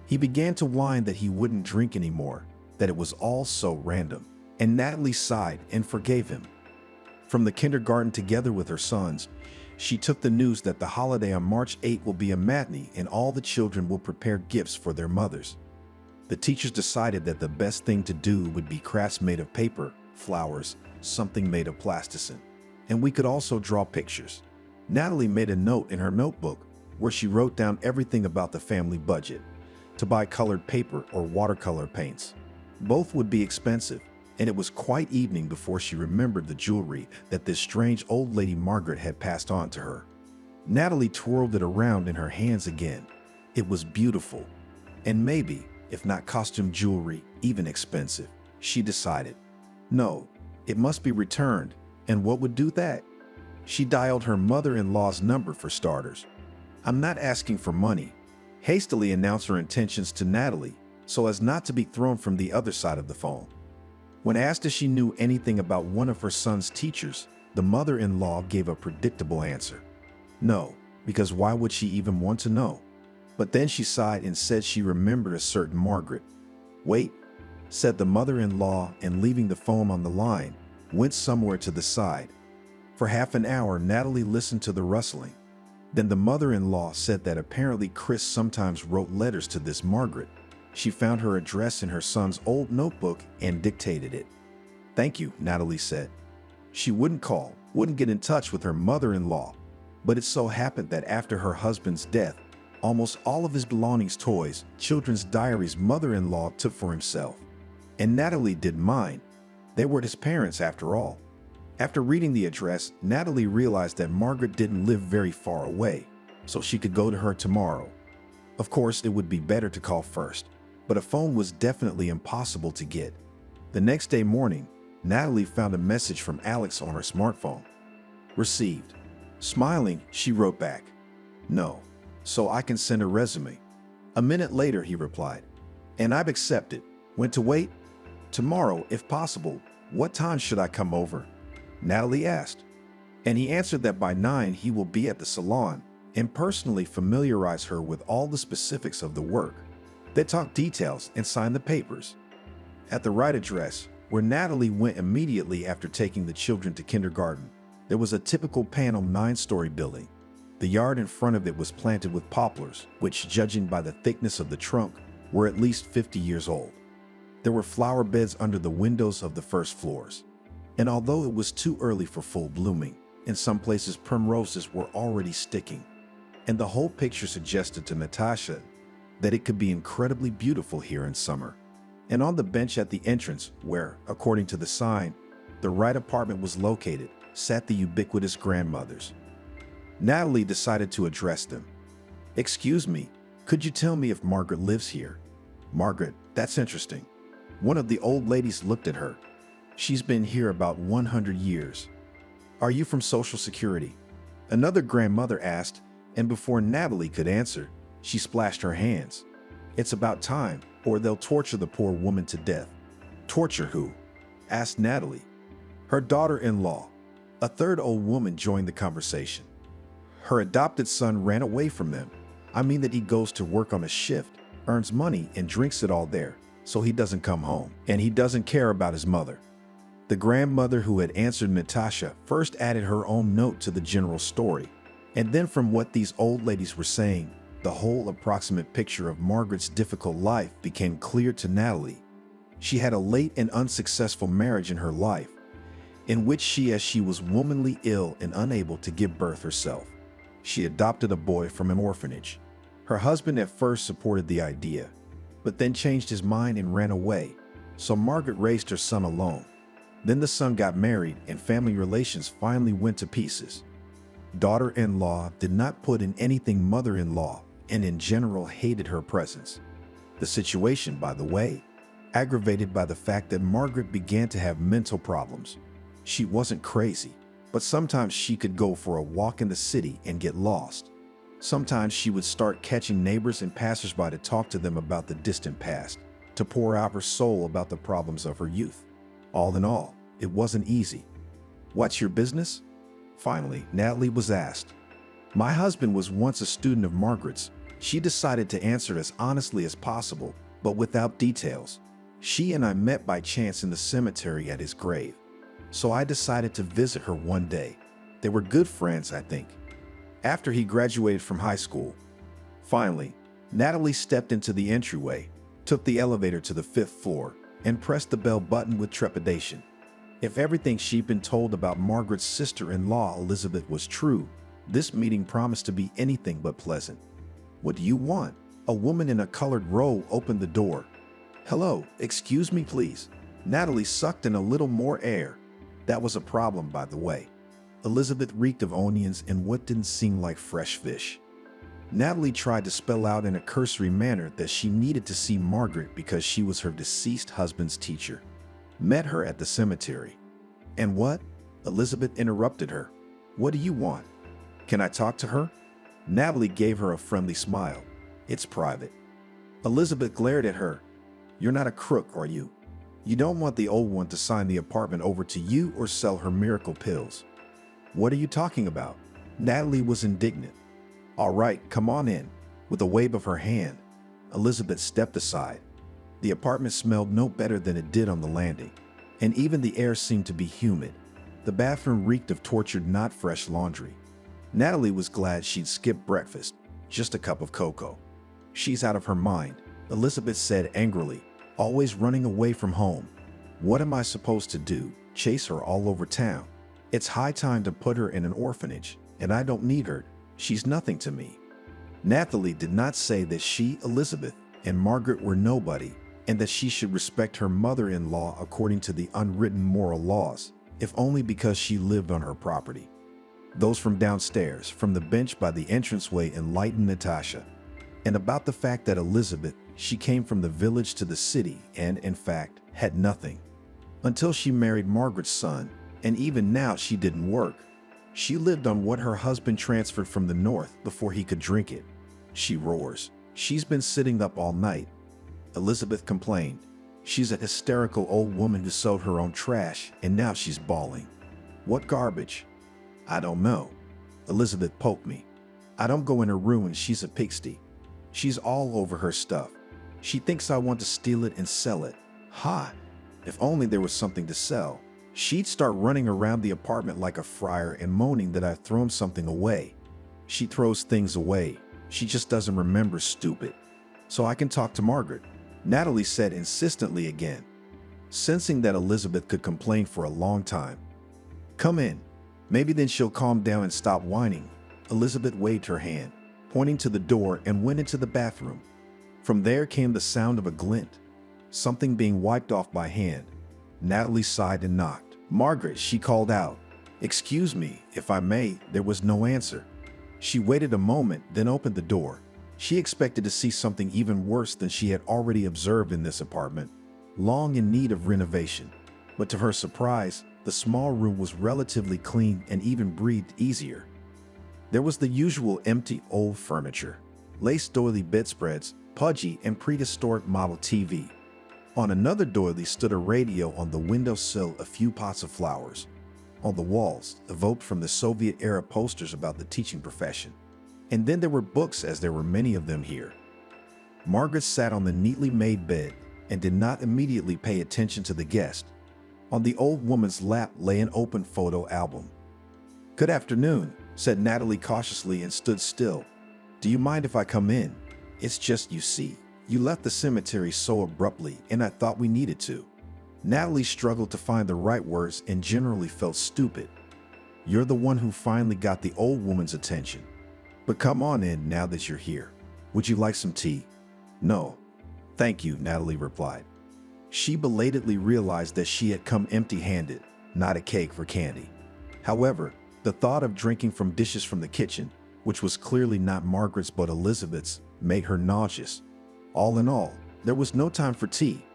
He began to whine that he wouldn't drink anymore, that it was all so random, and Natalie sighed and forgave him. From the kindergarten together with her sons, she took the news that the holiday on March 8 will be a matinee and all the children will prepare gifts for their mothers. The teachers decided that the best thing to do would be crafts made of paper, flowers, something made of plasticine, and we could also draw pictures. Natalie made a note in her notebook where she wrote down everything about the family budget, to buy colored paper or watercolor paints. Both would be expensive, and it was quite evening before she remembered the jewelry that this strange old lady Margaret had passed on to her. Natalie twirled it around in her hands again. It was beautiful, and maybe, if not costume jewelry, even expensive. She decided, no, it must be returned, and what would do that? She dialed her mother-in-law's number for starters. I'm not asking for money, hastily announced her intentions to Natalie so as not to be thrown from the other side of the phone. When asked if she knew anything about one of her son's teachers, the mother-in-law gave a predictable answer. No, because why would she even want to know? But then she sighed and said she remembered a certain Margaret. Wait, said the mother-in-law, and leaving the phone on the line, went somewhere to the side. For half an hour, Natalie listened to the rustling. Then the mother-in-law said that apparently Chris sometimes wrote letters to this Margaret. She found her address in her son's old notebook and dictated it. Thank you, Natalie said. She wouldn't call, wouldn't get in touch with her mother-in-law, but it so happened that after her husband's death, almost all of his belongings, toys, children's diaries, mother-in-law took for himself. And Natalie didn't mind. They were his parents after all. After reading the address, Natalie realized that Margaret didn't live very far away, so she could go to her tomorrow. Of course, it would be better to call first, but a phone was definitely impossible to get. The next day morning, Natalie found a message from Alex on her smartphone. Received. Smiling, she wrote back, no, so I can send a resume. A minute later, he replied, and I've accepted. When to wait? Tomorrow, if possible. What time should I come over? Natalie asked. And he answered that by 9 he will be at the salon, and personally familiarize her with all the specifics of the work. They talked details and signed the papers. At the right address, where Natalie went immediately after taking the children to kindergarten, there was a typical panel 9-story building. The yard in front of it was planted with poplars, which, judging by the thickness of the trunk, were at least 50 years old. There were flower beds under the windows of the first floors. And although it was too early for full blooming, in some places primroses were already sticking. And the whole picture suggested to Natasha that it could be incredibly beautiful here in summer. And on the bench at the entrance, where, according to the sign, the right apartment was located, sat the ubiquitous grandmothers. Natalie decided to address them. "Excuse me, could you tell me if Margaret lives here?" "Margaret, that's interesting." One of the old ladies looked at her. "She's been here about 100 years. Are you from Social Security?" Another grandmother asked, and before Natalie could answer, she splashed her hands. "It's about time, or they'll torture the poor woman to death." "Torture who?" asked Natalie. "Her daughter-in-law." A third old woman joined the conversation. "Her adopted son ran away from them. I mean that he goes to work on a shift, earns money, and drinks it all there, so he doesn't come home, and he doesn't care about his mother." The grandmother who had answered Natasha first added her own note to the general story, and then from what these old ladies were saying, the whole approximate picture of Margaret's difficult life became clear to Natalie. She had a late and unsuccessful marriage in her life, in which she was womanly ill and unable to give birth herself. She adopted a boy from an orphanage. Her husband at first supported the idea, but then changed his mind and ran away, so Margaret raised her son alone. Then the son got married and family relations finally went to pieces. Daughter-in-law did not put in anything mother-in-law and in general hated her presence. The situation, by the way, aggravated by the fact that Margaret began to have mental problems. She wasn't crazy, but sometimes she could go for a walk in the city and get lost. Sometimes she would start catching neighbors and passersby to talk to them about the distant past, to pour out her soul about the problems of her youth. All in all, it wasn't easy. "What's your business?" Finally, Natalie was asked. "My husband was once a student of Margaret's." She decided to answer as honestly as possible, but without details. "She and I met by chance in the cemetery at his grave. So I decided to visit her one day. They were good friends, I think. After he graduated from high school." Finally, Natalie stepped into the entryway, took the elevator to the 5th floor, and pressed the bell button with trepidation. If everything she'd been told about Margaret's sister-in-law Elizabeth was true, this meeting promised to be anything but pleasant. "What do you want?" A woman in a colored robe opened the door. "Hello, excuse me please." Natalie sucked in a little more air. That was a problem, by the way. Elizabeth reeked of onions and what didn't seem like fresh fish. Natalie tried to spell out in a cursory manner that she needed to see Margaret because she was her deceased husband's teacher. Met her at the cemetery. "And what?" Elizabeth interrupted her. "What do you want?" "Can I talk to her?" Natalie gave her a friendly smile. "It's private." Elizabeth glared at her. "You're not a crook, are you? You don't want the old one to sign the apartment over to you or sell her miracle pills." "What are you talking about?" Natalie was indignant. "All right, come on in." With a wave of her hand, Elizabeth stepped aside. The apartment smelled no better than it did on the landing, and even the air seemed to be humid. The bathroom reeked of tortured, not fresh laundry. Natalie was glad she'd skipped breakfast, just a cup of cocoa. "She's out of her mind," Elizabeth said angrily, "always running away from home. What am I supposed to do, chase her all over town? It's high time to put her in an orphanage, and I don't need her. She's nothing to me." Natalie did not say that she, Elizabeth, and Margaret were nobody, and that she should respect her mother-in-law according to the unwritten moral laws, if only because she lived on her property. Those from downstairs, from the bench by the entranceway, enlightened Natasha. And about the fact that Elizabeth, she came from the village to the city and, in fact, had nothing. Until she married Margaret's son, and even now she didn't work. She lived on what her husband transferred from the north before he could drink it. She roars. "She's been sitting up all night." Elizabeth complained. "She's a hysterical old woman who sold her own trash, and now she's bawling." "What garbage?" "I don't know." Elizabeth poked me. I don't go in her room and she's a pigsty. She's all over her stuff. She thinks I want to steal it and sell it. Ha! If only there was something to sell. She'd start running around the apartment like a friar and moaning that I've thrown something away. She throws things away. She just doesn't remember, stupid. So I can talk to Margaret, Natalie said insistently again, sensing that Elizabeth could complain for a long time. Come in. Maybe then she'll calm down and stop whining. Elizabeth waved her hand, pointing to the door, and went into the bathroom. From there came the sound of a glint, something being wiped off by hand. Natalie sighed and knocked. Margaret, she called out. Excuse me, if I may. There was no answer. She waited a moment, then opened the door. She expected to see something even worse than she had already observed in this apartment, long in need of renovation. But to her surprise, the small room was relatively clean and even breathed easier. There was the usual empty old furniture, lace doily bedspreads, pudgy and prehistoric model TV. On another doily stood a radio, on the windowsill a few pots of flowers. On the walls, evoked from the Soviet-era posters about the teaching profession. And then there were books, as there were many of them here. Margaret sat on the neatly made bed and did not immediately pay attention to the guest. On the old woman's lap lay an open photo album. Good afternoon, said Natalie cautiously and stood still. Do you mind if I come in? It's just, you see, you left the cemetery so abruptly and I thought we needed to. Natalie struggled to find the right words and generally felt stupid. You're the one who finally got the old woman's attention. But come on in now that you're here. Would you like some tea? No. Thank you, Natalie replied. She belatedly realized that she had come empty-handed, not a cake for candy. However, the thought of drinking from dishes from the kitchen, which was clearly not Margaret's but Elizabeth's, made her nauseous. All in all, there was no time for tea.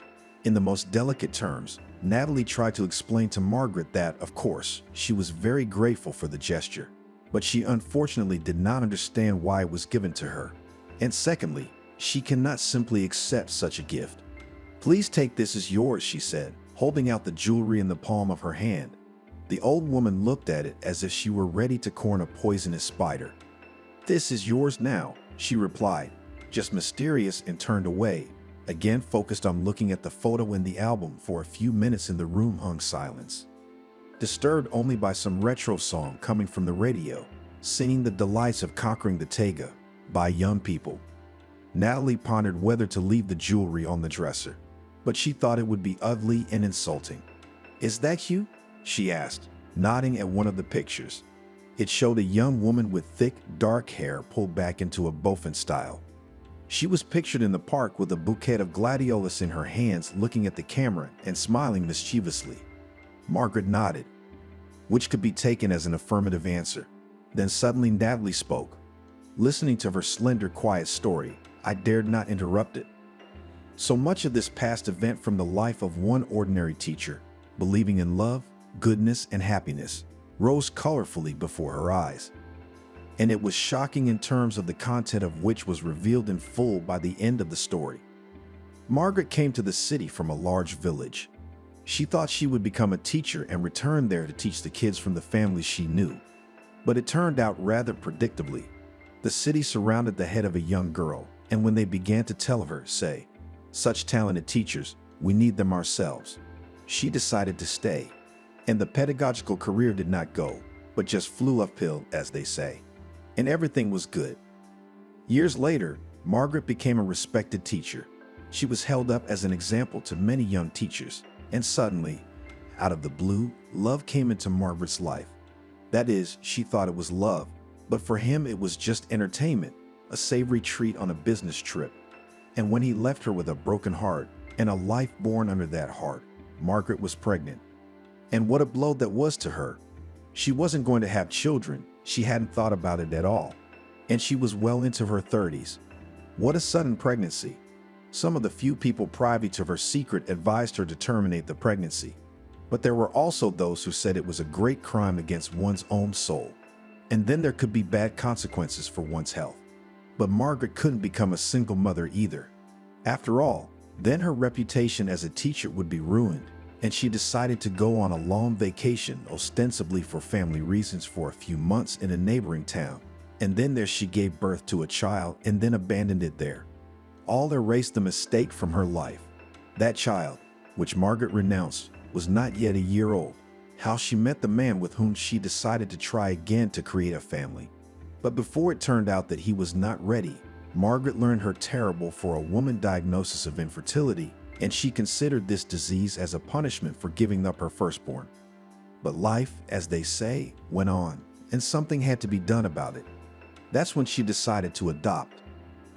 In the most delicate terms, Natalie tried to explain to Margaret that, of course, she was very grateful for the gesture, but she unfortunately did not understand why it was given to her. And secondly, she cannot simply accept such a gift. Please take this as yours, she said, holding out the jewelry in the palm of her hand. The old woman looked at it as if she were ready to corn a poisonous spider. This is yours now, she replied, just mysterious, and turned away, again focused on looking at the photo in the album. For a few minutes in the room hung silence, disturbed only by some retro song coming from the radio, singing the delights of conquering the taiga by young people. Natalie pondered whether to leave the jewelry on the dresser, but she thought it would be ugly and insulting. Is that you? She asked, nodding at one of the pictures. It showed a young woman with thick, dark hair pulled back into a boffin style. She was pictured in the park with a bouquet of gladiolus in her hands, looking at the camera and smiling mischievously. Margaret nodded, which could be taken as an affirmative answer. Then suddenly Natalie spoke. Listening to her slender, quiet story, I dared not interrupt it. So much of this past event from the life of one ordinary teacher, believing in love, goodness, and happiness, rose colorfully before her eyes. And it was shocking in terms of the content of which was revealed in full by the end of the story. Margaret came to the city from a large village. She thought she would become a teacher and return there to teach the kids from the families she knew. But it turned out rather predictably. The city surrounded the head of a young girl, and when they began to tell her, say, such talented teachers, we need them ourselves, she decided to stay. And the pedagogical career did not go, but just flew uphill, as they say. And everything was good. Years later, Margaret became a respected teacher. She was held up as an example to many young teachers. And suddenly, out of the blue, love came into Margaret's life. That is, she thought it was love, but for him it was just entertainment, a savory treat on a business trip. And when he left her with a broken heart and a life born under that heart, Margaret was pregnant. And what a blow that was to her. She wasn't going to have children. She hadn't thought about it at all. And she was well into her 30s. What a sudden pregnancy. Some of the few people privy to her secret advised her to terminate the pregnancy. But there were also those who said it was a great crime against one's own soul. And then there could be bad consequences for one's health. But Margaret couldn't become a single mother either. After all, then her reputation as a teacher would be ruined, and she decided to go on a long vacation, ostensibly for family reasons, for a few months in a neighboring town. And then there she gave birth to a child and then abandoned it there. All erased the mistake from her life. That child, which Margaret renounced, was not yet a year old. How she met the man with whom she decided to try again to create a family. But before it turned out that he was not ready, Margaret learned her terrible for a woman diagnosis of infertility, and she considered this disease as a punishment for giving up her firstborn. But life, as they say, went on, and something had to be done about it. That's when she decided to adopt.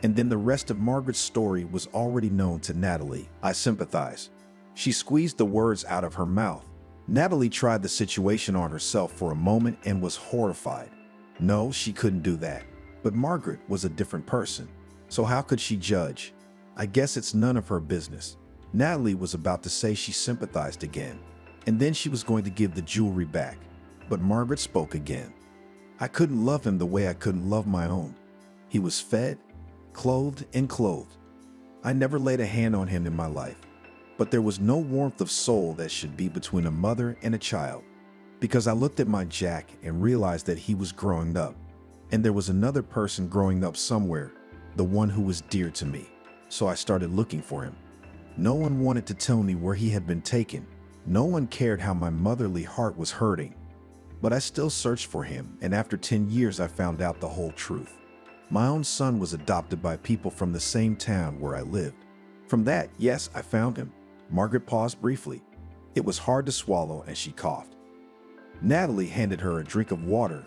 And then the rest of Margaret's story was already known to Natalie. I sympathize. She squeezed the words out of her mouth. Natalie tried the situation on herself for a moment and was horrified. No, she couldn't do that. But Margaret was a different person. So how could she judge? I guess it's none of her business. Natalie was about to say she sympathized again, and then she was going to give the jewelry back. But Margaret spoke again. I couldn't love him the way I couldn't love my own. He was fed, clothed, and clothed. I never laid a hand on him in my life. But there was no warmth of soul that should be between a mother and a child. Because I looked at my Jack and realized that he was growing up. And there was another person growing up somewhere, the one who was dear to me. So I started looking for him. No one wanted to tell me where he had been taken. No one cared how my motherly heart was hurting. But I still searched for him, and after 10 years I found out the whole truth. My own son was adopted by people from the same town where I lived. From that, yes, I found him. Margaret paused briefly. It was hard to swallow, and she coughed. Natalie handed her a drink of water,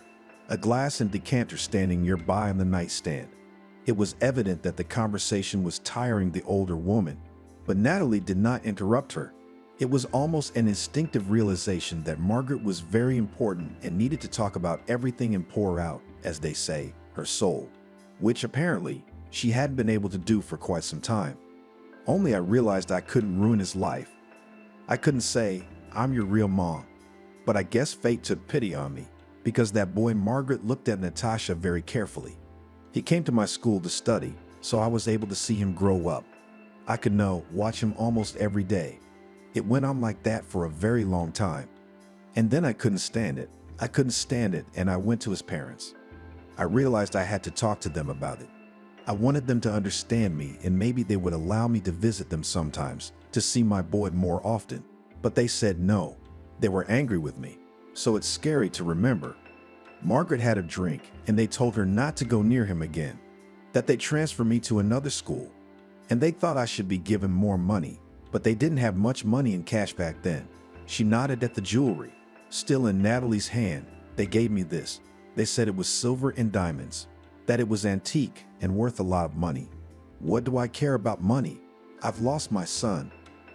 a glass and decanter standing nearby on the nightstand. It was evident that the conversation was tiring the older woman, but Natalie did not interrupt her. It was almost an instinctive realization that Margaret was very important and needed to talk about everything and pour out, as they say, her soul, which apparently she hadn't been able to do for quite some time. Only I realized I couldn't ruin his life. I couldn't say, "I'm your real mom." But I guess fate took pity on me, because that boy Margaret looked at Natasha very carefully. He came to my school to study, so I was able to see him grow up. I could watch him almost every day. It went on like that for a very long time. And then I couldn't stand it. I couldn't stand it, and I went to his parents. I realized I had to talk to them about it. I wanted them to understand me, and maybe they would allow me to visit them sometimes, to see my boy more often. But they said no. They were angry with me. So it's scary to remember. Margaret had a drink, and they told her not to go near him again, that they transferred me to another school. And they thought I should be given more money, but they didn't have much money in cash back then. She nodded at the jewelry. Still in Natalie's hand, they gave me this. They said it was silver and diamonds, that it was antique and worth a lot of money. What do I care about money? I've lost my son.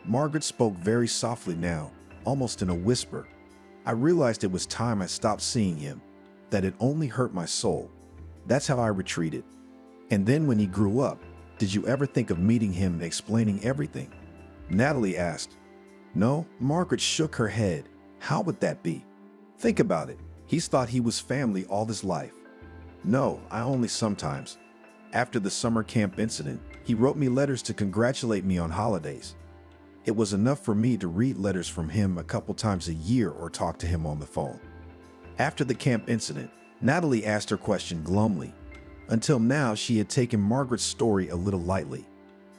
Margaret spoke very softly now, almost in a whisper. I realized it was time I stopped seeing him, that it only hurt my soul. That's how I retreated. And then when he grew up, did you ever think of meeting him and explaining everything? Natalie asked. No, Margaret shook her head. How would that be? Think about it. He's thought he was family all his life. No, I only sometimes. After the summer camp incident, he wrote me letters to congratulate me on holidays. It was enough for me to read letters from him a couple times a year or talk to him on the phone. After the camp incident, Natalie asked her question glumly. Until now, she had taken Margaret's story a little lightly.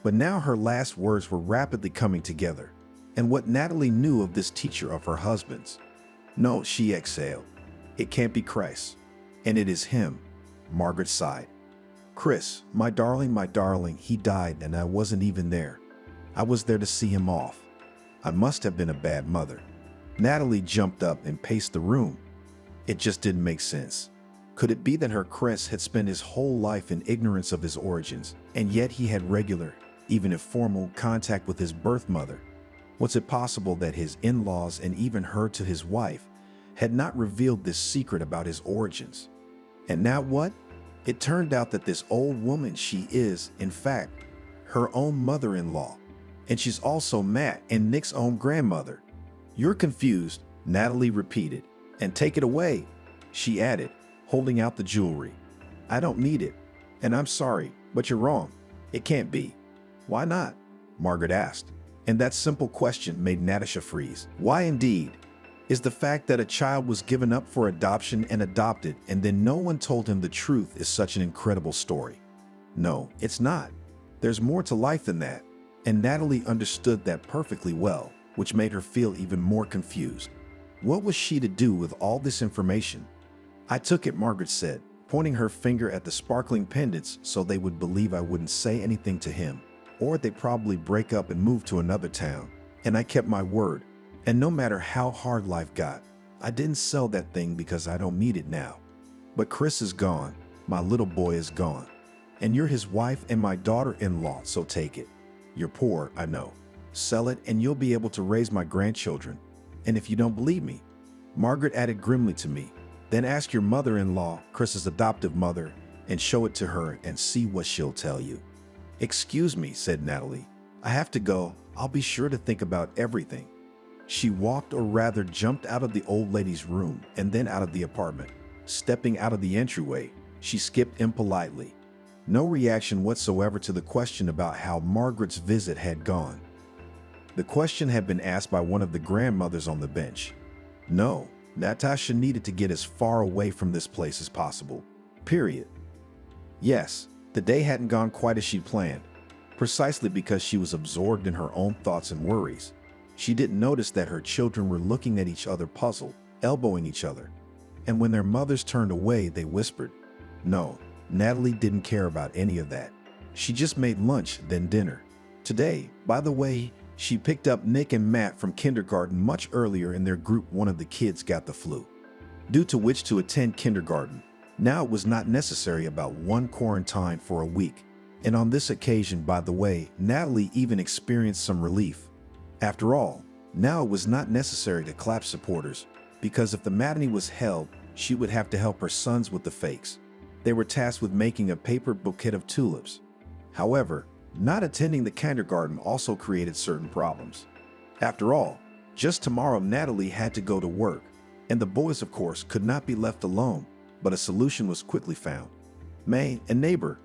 But now her last words were rapidly coming together, and what Natalie knew of this teacher of her husband's. No, she exhaled. It can't be Chris. And it is him. Margaret sighed. Chris, my darling, he died and I wasn't even there. I was there to see him off. I must have been a bad mother. Natalie jumped up and paced the room. It just didn't make sense. Could it be that her Chris had spent his whole life in ignorance of his origins, and yet he had regular, even if formal, contact with his birth mother? Was it possible that his in-laws and even her to his wife had not revealed this secret about his origins? And now what? It turned out that this old woman, she is, in fact, her own mother-in-law. And she's also Matt and Nick's own grandmother. You're confused, Natalie repeated. And take it away, she added, holding out the jewelry. I don't need it. And I'm sorry, but you're wrong. It can't be. Why not? Margaret asked. And that simple question made Natasha freeze. Why indeed? Is the fact that a child was given up for adoption and adopted and then no one told him the truth is such an incredible story. No, it's not. There's more to life than that. And Natalie understood that perfectly well, which made her feel even more confused. What was she to do with all this information? I took it, Margaret said, pointing her finger at the sparkling pendants so they would believe I wouldn't say anything to him, or they'd probably break up and move to another town. And I kept my word. And no matter how hard life got, I didn't sell that thing because I don't need it now. But Chris is gone. My little boy is gone. And you're his wife and my daughter-in-law, so take it. You're poor, I know. Sell it and you'll be able to raise my grandchildren. And if you don't believe me, Margaret added grimly to me, then ask your mother-in-law, Chris's adoptive mother, and show it to her and see what she'll tell you. Excuse me, said Natalie. I have to go. I'll be sure to think about everything. She walked, or rather jumped, out of the old lady's room and then out of the apartment. Stepping out of the entryway, she skipped impolitely. No reaction whatsoever to the question about how Margaret's visit had gone. The question had been asked by one of the grandmothers on the bench. No, Natasha needed to get as far away from this place as possible. Period. Yes, the day hadn't gone quite as she planned, precisely because she was absorbed in her own thoughts and worries. She didn't notice that her children were looking at each other puzzled, elbowing each other. And when their mothers turned away, they whispered. No, Natalie didn't care about any of that. She just made lunch, then dinner. Today, by the way, she picked up Nick and Matt from kindergarten much earlier. In their group, one of the kids got the flu, due to which to attend kindergarten. Now it was not necessary about one quarantine for a week. And on this occasion, by the way, Natalie even experienced some relief. After all, now it was not necessary to clap supporters, because if the matinee was held, she would have to help her sons with the fakes. They were tasked with making a paper bouquet of tulips. However, not attending the kindergarten also created certain problems. After all, just tomorrow Natalie had to go to work, and the boys, of course, could not be left alone, but a solution was quickly found. May, a neighbor,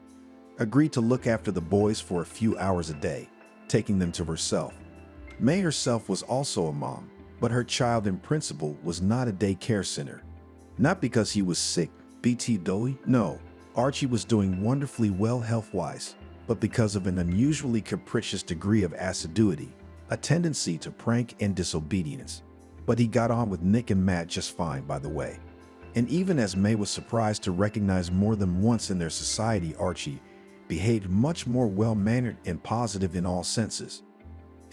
agreed to look after the boys for a few hours a day, taking them to herself. May herself was also a mom, but her child in principle was not a daycare center. Not because he was sick, BT doughy, no, Archie was doing wonderfully well health-wise, but because of an unusually capricious degree of assiduity, a tendency to prank and disobedience. But he got on with Nick and Matt just fine, by the way. And even as May was surprised to recognize more than once in their society, Archie behaved much more well-mannered and positive in all senses.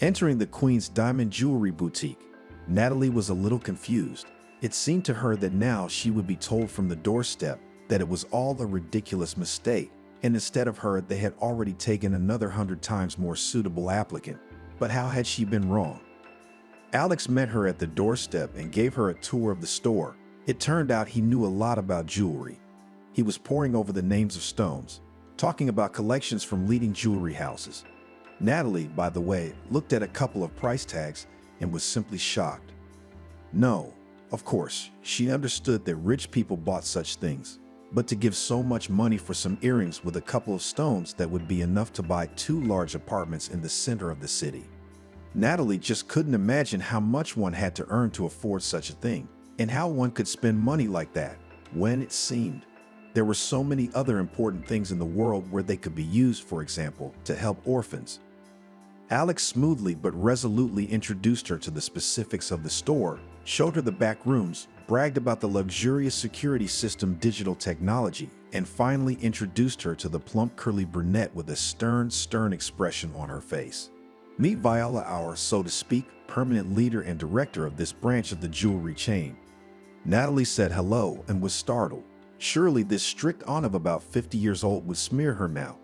Entering the Queen's diamond jewelry boutique, Natalie was a little confused. It seemed to her that now she would be told from the doorstep that it was all a ridiculous mistake, and instead of her, they had already taken another 100 times more suitable applicant. But how had she been wrong? Alex met her at the doorstep and gave her a tour of the store. It turned out he knew a lot about jewelry. He was poring over the names of stones, talking about collections from leading jewelry houses. Natalie, by the way, looked at a couple of price tags and was simply shocked. No, of course, she understood that rich people bought such things, but to give so much money for some earrings with a couple of stones that would be enough to buy 2 large apartments in the center of the city. Natalie just couldn't imagine how much one had to earn to afford such a thing, and how one could spend money like that, when it seemed there were so many other important things in the world where they could be used, for example, to help orphans. Alex smoothly but resolutely introduced her to the specifics of the store, showed her the back rooms, bragged about the luxurious security system, digital technology, and finally introduced her to the plump curly brunette with a stern expression on her face. Meet Viola, our, so to speak, permanent leader and director of this branch of the jewelry chain. Natalie said hello and was startled. Surely this strict aunt of about 50 years old would smear her now.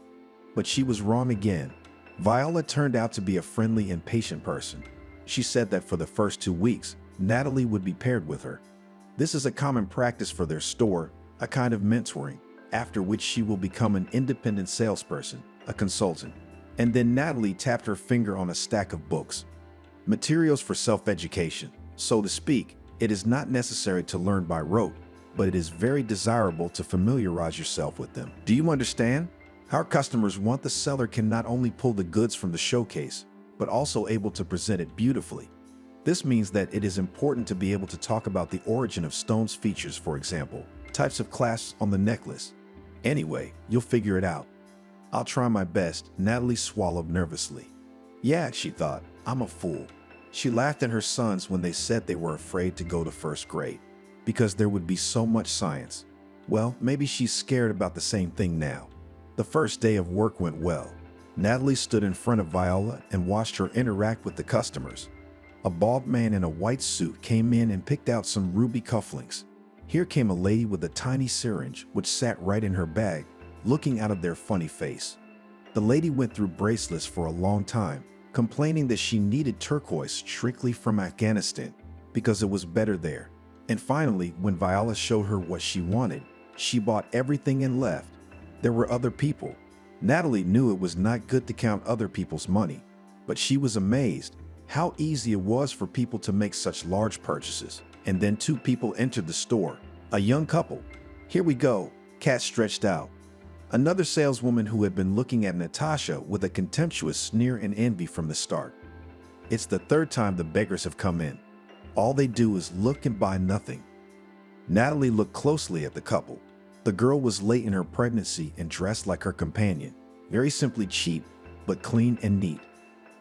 But she was wrong again. Viola turned out to be a friendly and patient person. She said that for the first 2 weeks, Natalie would be paired with her. This is a common practice for their store, a kind of mentoring, after which she will become an independent salesperson, a consultant. And then Natalie tapped her finger on a stack of books. Materials for self-education, so to speak. It is not necessary to learn by rote, but it is very desirable to familiarize yourself with them. Do you understand? Our customers want the seller can not only pull the goods from the showcase, but also able to present it beautifully. This means that it is important to be able to talk about the origin of stones features, for example, types of clasps on the necklace. Anyway, you'll figure it out. I'll try my best, Natalie swallowed nervously. Yeah, she thought, I'm a fool. She laughed at her sons when they said they were afraid to go to first grade because there would be so much science. Well, maybe she's scared about the same thing now. The first day of work went well. Natalie stood in front of Viola and watched her interact with the customers. A bald man in a white suit came in and picked out some ruby cufflinks. Here came a lady with a tiny syringe, which sat right in her bag, looking out of their funny face. The lady went through bracelets for a long time, complaining that she needed turquoise strictly from Afghanistan because it was better there. And finally, when Viola showed her what she wanted, she bought everything and left. There were other people. Natalie knew it was not good to count other people's money, but she was amazed how easy it was for people to make such large purchases. And then two people entered the store, a young couple. Here we go, Kat stretched out. Another saleswoman who had been looking at Natasha with a contemptuous sneer and envy from the start. It's the third time the beggars have come in. All they do is look and buy nothing. Natalie looked closely at the couple. The girl was late in her pregnancy and dressed like her companion. Very simply cheap, but clean and neat.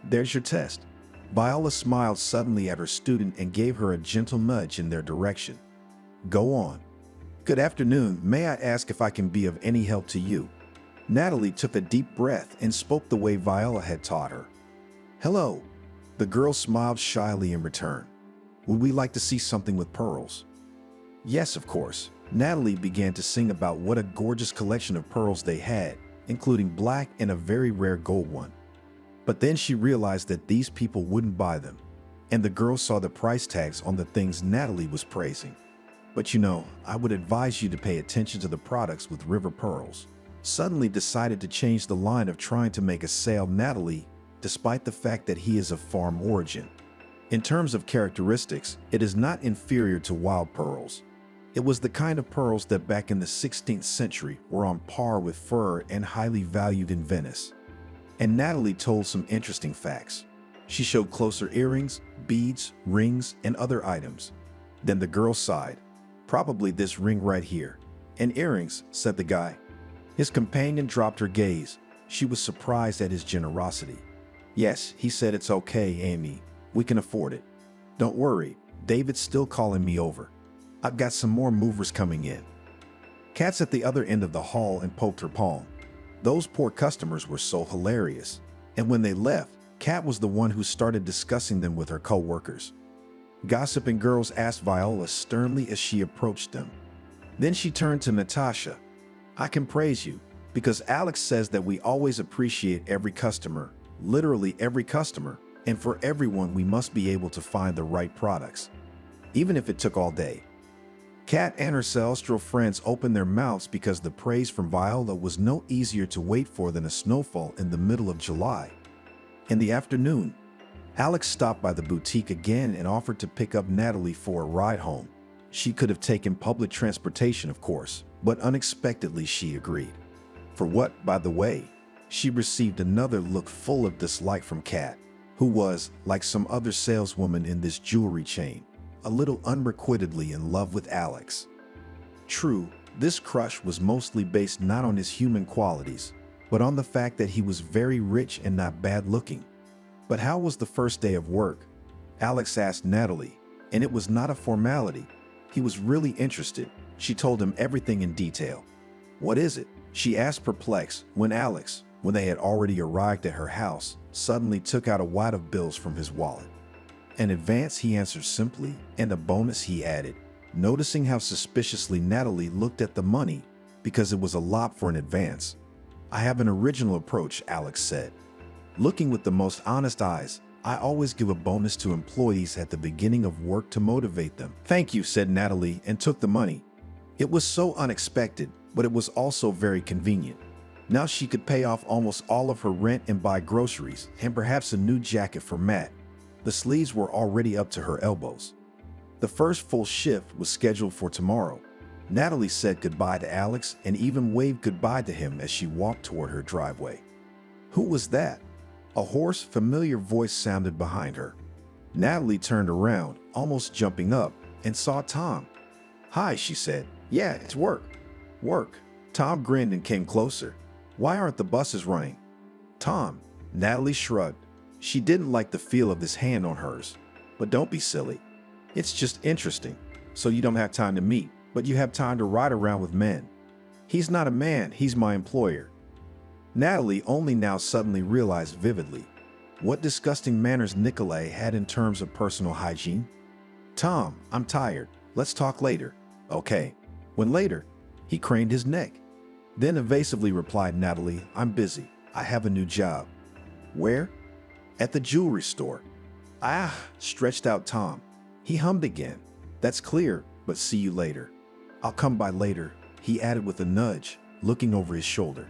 There's your test. Viola smiled suddenly at her student and gave her a gentle nudge in their direction. Go on. Good afternoon. May I ask if I can be of any help to you? Natalie took a deep breath and spoke the way Viola had taught her. Hello. The girl smiled shyly in return. Would we like to see something with pearls? Yes, of course. Natalie began to sing about what a gorgeous collection of pearls they had, including black and a very rare gold one. But then she realized that these people wouldn't buy them, and the girl saw the price tags on the things Natalie was praising. But you know, I would advise you to pay attention to the products with river pearls. Suddenly decided to change the line of trying to make a sale Natalie, despite the fact that he is of farm origin. In terms of characteristics, it is not inferior to wild pearls. It was the kind of pearls that back in the 16th century were on par with fur and highly valued in Venice. And Natalie told some interesting facts. She showed closer earrings, beads, rings, and other items. Then the girl sighed. Probably this ring right here. And earrings, said the guy. His companion dropped her gaze. She was surprised at his generosity. Yes, he said, it's okay, Amy. We can afford it. Don't worry, David's still calling me over. I've got some more movers coming in. Kat's at the other end of the hall and poked her palm. Those poor customers were so hilarious. And when they left, Kat was the one who started discussing them with her co-workers. Gossiping girls asked Viola sternly as she approached them. Then she turned to Natasha. I can praise you, because Alex says that we always appreciate every customer, literally every customer, and for everyone we must be able to find the right products, even if it took all day. Kat and her celestial friends opened their mouths because the praise from Viola was no easier to wait for than a snowfall in the middle of July. In the afternoon, Alex stopped by the boutique again and offered to pick up Natalie for a ride home. She could have taken public transportation, of course, but unexpectedly she agreed. For what, by the way? She received another look full of dislike from Kat, who was, like some other saleswoman in this jewelry chain, a little unrequitedly in love with Alex. True, this crush was mostly based not on his human qualities, but on the fact that he was very rich and not bad looking. But how was the first day of work? Alex asked Natalie, and it was not a formality. He was really interested. She told him everything in detail. What is it? She asked, perplexed, when Alex, when they had already arrived at her house, suddenly took out a wad of bills from his wallet. An advance, he answered simply, and a bonus, he added, noticing how suspiciously Natalie looked at the money because it was a lot for an advance. I have an original approach, Alex said. Looking with the most honest eyes, I always give a bonus to employees at the beginning of work to motivate them. Thank you, said Natalie, and took the money. It was so unexpected, but it was also very convenient. Now she could pay off almost all of her rent and buy groceries and perhaps a new jacket for Matt. The sleeves were already up to her elbows. The first full shift was scheduled for tomorrow. Natalie said goodbye to Alex and even waved goodbye to him as she walked toward her driveway. Who was that? A hoarse, familiar voice sounded behind her. Natalie turned around, almost jumping up, and saw Tom. "Hi," she said. "Yeah, it's work." "Work." Tom grinned and came closer. "Why aren't the buses running?" "Tom." Natalie shrugged. She didn't like the feel of his hand on hers. "But don't be silly. It's just interesting. So you don't have time to meet, but you have time to ride around with men." "He's not a man, he's my employer." Natalie only now suddenly realized vividly what disgusting manners Nikolai had in terms of personal hygiene. "Tom, I'm tired. Let's talk later." "Okay." When later, he craned his neck. Then evasively replied Natalie, "I'm busy. I have a new job." "Where?" "At the jewelry store." "Ah," stretched out Tom. He hummed again. "That's clear, but see you later." "I'll come by later," he added with a nudge, looking over his shoulder.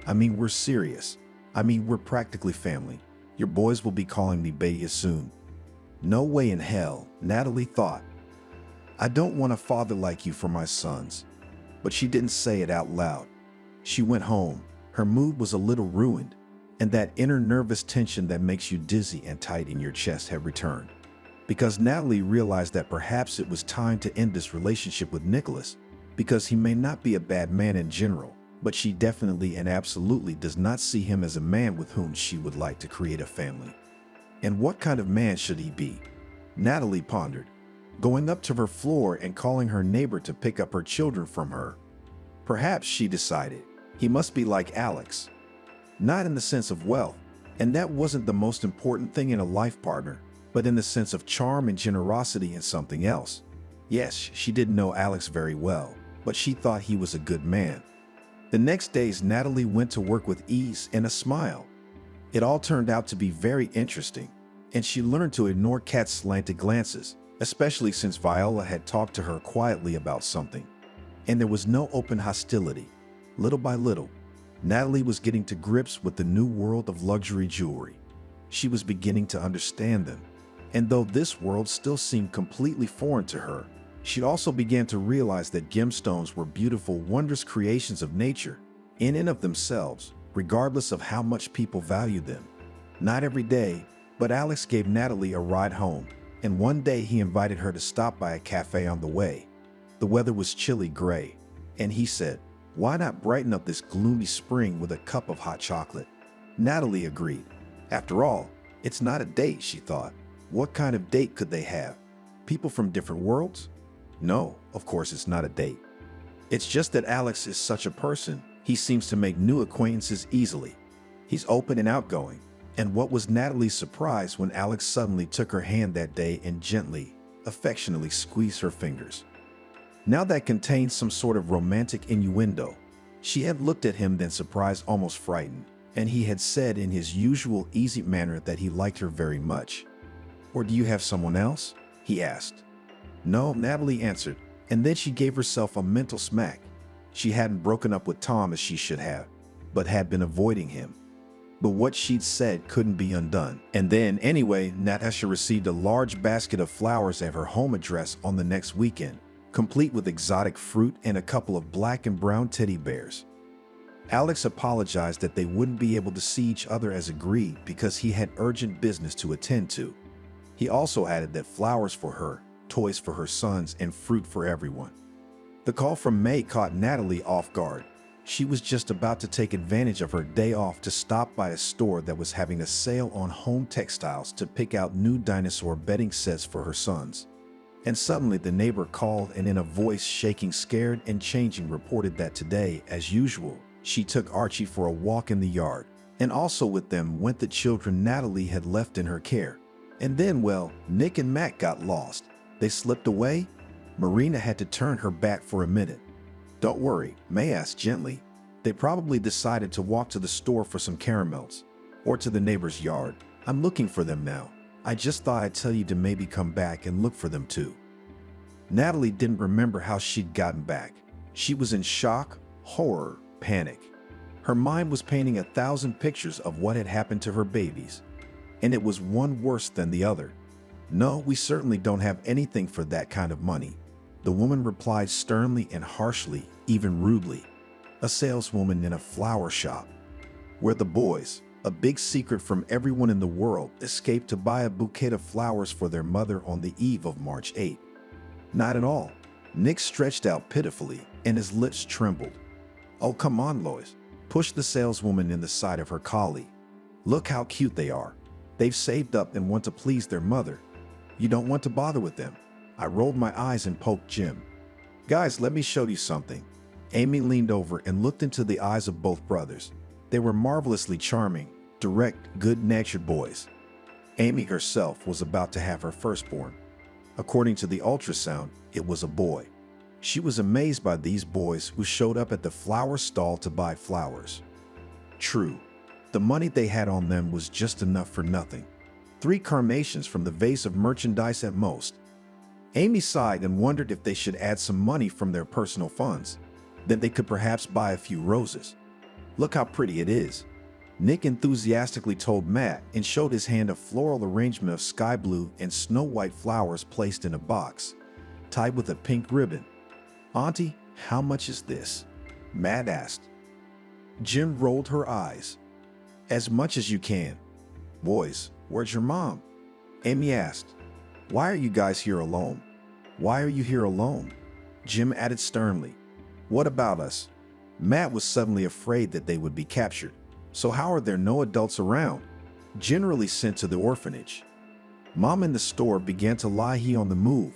"I mean, we're serious. I mean, we're practically family. Your boys will be calling me Baya soon." No way in hell, Natalie thought. "I don't want a father like you for my sons." But she didn't say it out loud. She went home. Her mood was a little ruined, and that inner nervous tension that makes you dizzy and tight in your chest had returned. Because Natalie realized that perhaps it was time to end this relationship with Nicholas, because he may not be a bad man in general, but she definitely and absolutely does not see him as a man with whom she would like to create a family. And what kind of man should he be? Natalie pondered, going up to her floor and calling her neighbor to pick up her children from her. Perhaps, she decided, he must be like Alex. Not in the sense of wealth, and that wasn't the most important thing in a life partner, but in the sense of charm and generosity and something else. Yes, she didn't know Alex very well, but she thought he was a good man. The next days, Natalie went to work with ease and a smile. It all turned out to be very interesting, and she learned to ignore Kat's slanted glances, especially since Viola had talked to her quietly about something. And there was no open hostility. Little by little, Natalie was getting to grips with the new world of luxury jewelry. She was beginning to understand them. And though this world still seemed completely foreign to her, she also began to realize that gemstones were beautiful, wondrous creations of nature, in and of themselves, regardless of how much people valued them. Not every day, but Alex gave Natalie a ride home, and one day he invited her to stop by a cafe on the way. The weather was chilly gray, and he said, "Why not brighten up this gloomy spring with a cup of hot chocolate?" Natalie agreed. After all, it's not a date, she thought. What kind of date could they have? People from different worlds? No, of course it's not a date. It's just that Alex is such a person. He seems to make new acquaintances easily. He's open and outgoing. And what was Natalie's surprise when Alex suddenly took her hand that day and gently, affectionately squeezed her fingers. Now that contained some sort of romantic innuendo. She had looked at him, then surprised, almost frightened, and he had said in his usual easy manner that he liked her very much. "Or do you have someone else?" he asked. "No," Natalie answered, and then she gave herself a mental smack. She hadn't broken up with Tom as she should have, but had been avoiding him. But what she'd said couldn't be undone. And then, anyway, Natasha received a large basket of flowers at her home address on the next weekend, complete with exotic fruit and a couple of black and brown teddy bears. Alex apologized that they wouldn't be able to see each other as agreed because he had urgent business to attend to. He also added that flowers for her, toys for her sons, and fruit for everyone. The call from May caught Natalie off guard. She was just about to take advantage of her day off to stop by a store that was having a sale on home textiles to pick out new dinosaur bedding sets for her sons. And suddenly the neighbor called and in a voice shaking, scared and changing, reported that today, as usual, she took Archie for a walk in the yard. And also with them went the children Natalie had left in her care. And then, well, Nick and Matt got lost. They slipped away. Marina had to turn her back for a minute. "Don't worry," May asked gently. "They probably decided to walk to the store for some caramels, or to the neighbor's yard. I'm looking for them now. I just thought I'd tell you to maybe come back and look for them too." Natalie didn't remember how she'd gotten back. She was in shock, horror, panic. Her mind was painting 1,000 pictures of what had happened to her babies, and it was one worse than the other. "No, we certainly don't have anything for that kind of money," the woman replied sternly and harshly, even rudely. A saleswoman in a flower shop. "Where are the boys?" A big secret from everyone in the world escaped to buy a bouquet of flowers for their mother on the eve of March 8th. Not at all. Nick stretched out pitifully and his lips trembled. Oh, come on, Lois. Pushed the saleswoman in the side of her collie. Look how cute they are. They've saved up and want to please their mother. You don't want to bother with them. I rolled my eyes and poked Jim. Guys, let me show you something. Amy leaned over and looked into the eyes of both brothers. They were marvelously charming, direct, good-natured boys. Amy herself was about to have her firstborn. According to the ultrasound, it was a boy. She was amazed by these boys who showed up at the flower stall to buy flowers. True, the money they had on them was just enough for nothing. 3 carnations from the vase of merchandise at most. Amy sighed and wondered if they should add some money from their personal funds. Then they could perhaps buy a few roses. Look how pretty it is. Nick enthusiastically told Matt and showed his hand a floral arrangement of sky blue and snow white flowers placed in a box, tied with a pink ribbon. Auntie, how much is this? Matt asked. Jim rolled her eyes. As much as you can. Boys, where's your mom? Amy asked. Why are you guys here alone? Why are you here alone? Jim added sternly. What about us? Matt was suddenly afraid that they would be captured. So how are there no adults around? Generally sent to the orphanage. Mom in the store began to lie he on the move,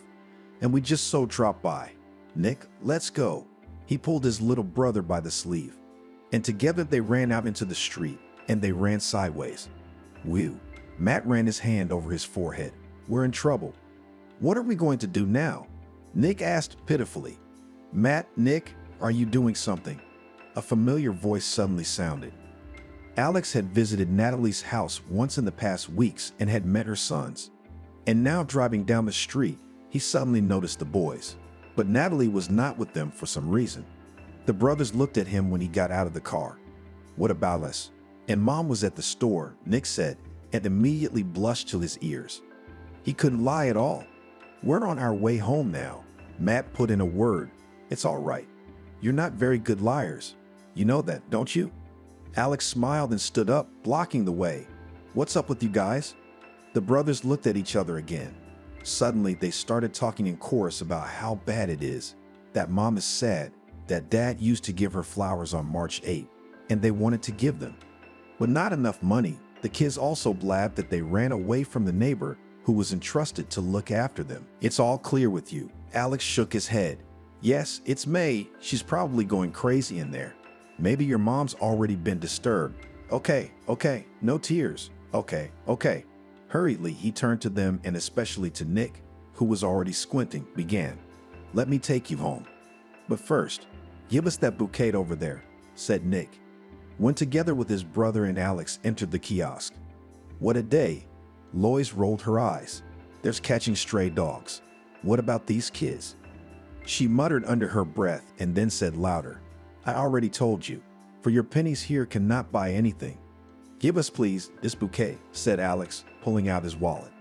and we just so dropped by. Nick, let's go. He pulled his little brother by the sleeve, and together they ran out into the street, and they ran sideways. Whew. Matt ran his hand over his forehead. We're in trouble. What are we going to do now? Nick asked pitifully. Matt, Nick, are you doing something? A familiar voice suddenly sounded. Alex had visited Natalie's house once in the past weeks and had met her sons. And now driving down the street, he suddenly noticed the boys. But Natalie was not with them for some reason. The brothers looked at him when he got out of the car. What about us? And Mom was at the store, Nick said, and immediately blushed to his ears. He couldn't lie at all. We're on our way home now. Matt put in a word. It's all right. You're not very good liars. You know that, don't you? Alex smiled and stood up, blocking the way. What's up with you guys? The brothers looked at each other again. Suddenly, they started talking in chorus about how bad it is, that Mom is sad, that Dad used to give her flowers on March 8th, and they wanted to give them. But not enough money. The kids also blabbed that they ran away from the neighbor who was entrusted to look after them. It's all clear with you. Alex shook his head. Yes, it's May. She's probably going crazy in there. Maybe your mom's already been disturbed. Okay, no tears. Okay. Hurriedly, he turned to them and especially to Nick, who was already squinting, began. Let me take you home. But first, give us that bouquet over there, said Nick. When together with his brother and Alex entered the kiosk. What a day. Lois rolled her eyes. There's catching stray dogs. What about these kids? She muttered under her breath and then said louder. I already told you, for your pennies here cannot buy anything. Give us, please, this bouquet, said Alex, pulling out his wallet.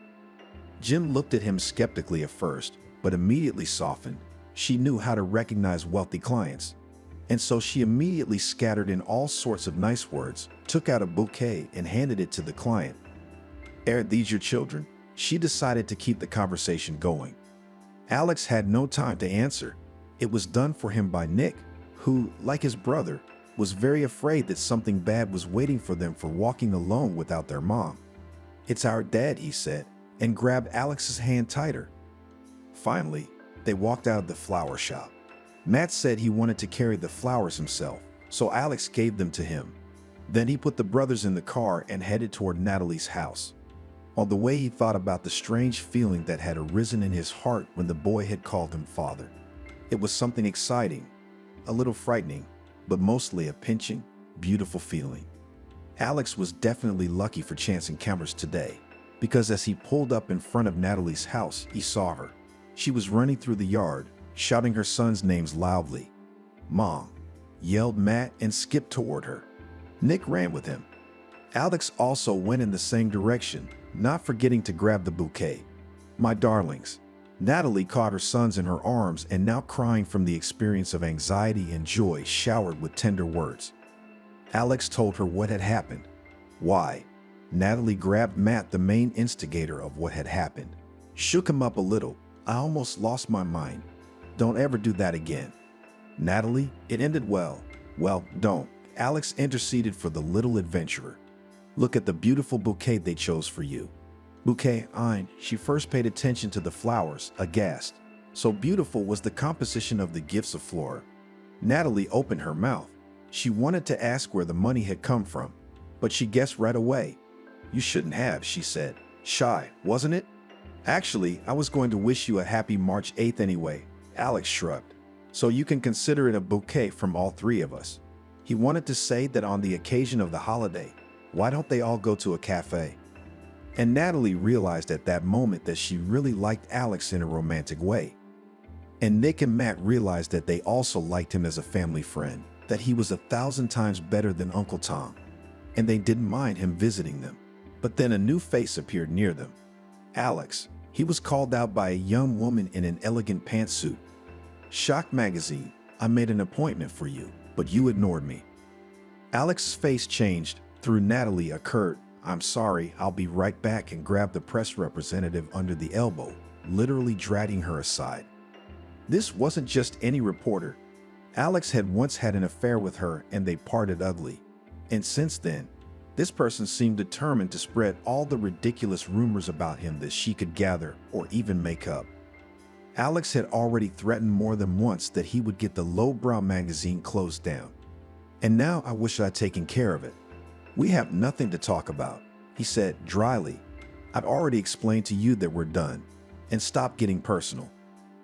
Jim looked at him skeptically at first, but immediately softened. She knew how to recognize wealthy clients, and so she immediately scattered in all sorts of nice words, took out a bouquet and handed it to the client. Are these your children? She decided to keep the conversation going. Alex had no time to answer. It was done for him by Nick, who, like his brother, was very afraid that something bad was waiting for them for walking alone without their mom. It's our dad, he said, and grabbed Alex's hand tighter. Finally, they walked out of the flower shop. Matt said he wanted to carry the flowers himself, so Alex gave them to him. Then he put the brothers in the car and headed toward Natalie's house. On the way, he thought about the strange feeling that had arisen in his heart when the boy had called him father. It was something exciting, a little frightening, but mostly a pinching, beautiful feeling. Alex was definitely lucky for chance encounters today, because as he pulled up in front of Natalie's house, he saw her. She was running through the yard, shouting her son's names loudly. Mom, yelled Matt and skipped toward her. Nick ran with him. Alex also went in the same direction, not forgetting to grab the bouquet. My darlings. Natalie caught her sons in her arms and now crying from the experience of anxiety and joy showered with tender words. Alex told her what had happened. Why? Natalie grabbed Matt, the main instigator of what had happened, shook him up a little. I almost lost my mind. Don't ever do that again. Natalie, it ended well. Well, don't. Alex interceded for the little adventurer. Look at the beautiful bouquet they chose for you. Bouquet, Ein. She first paid attention to the flowers, aghast. So beautiful was the composition of the gifts of Flora. Natalie opened her mouth. She wanted to ask where the money had come from, but she guessed right away. You shouldn't have, she said. Shy, wasn't it? Actually, I was going to wish you a happy March 8th anyway, Alex shrugged. So you can consider it a bouquet from all three of us. He wanted to say that on the occasion of the holiday, why don't they all go to a cafe? And Natalie realized at that moment that she really liked Alex in a romantic way. And Nick and Matt realized that they also liked him as a family friend, that he was 1,000 times better than Uncle Tom. And they didn't mind him visiting them. But then a new face appeared near them. Alex. He was called out by a young woman in an elegant pantsuit. Shock magazine, I made an appointment for you, but you ignored me. Alex's face changed. Through Natalie a curt, I'm sorry, I'll be right back, and grabbed the press representative under the elbow, literally dragging her aside. This wasn't just any reporter. Alex had once had an affair with her and they parted ugly. And since then, this person seemed determined to spread all the ridiculous rumors about him that she could gather or even make up. Alex had already threatened more than once that he would get the lowbrow magazine closed down. And now I wish I'd taken care of it. We have nothing to talk about, he said dryly. I've already explained to you that we're done. And stop getting personal.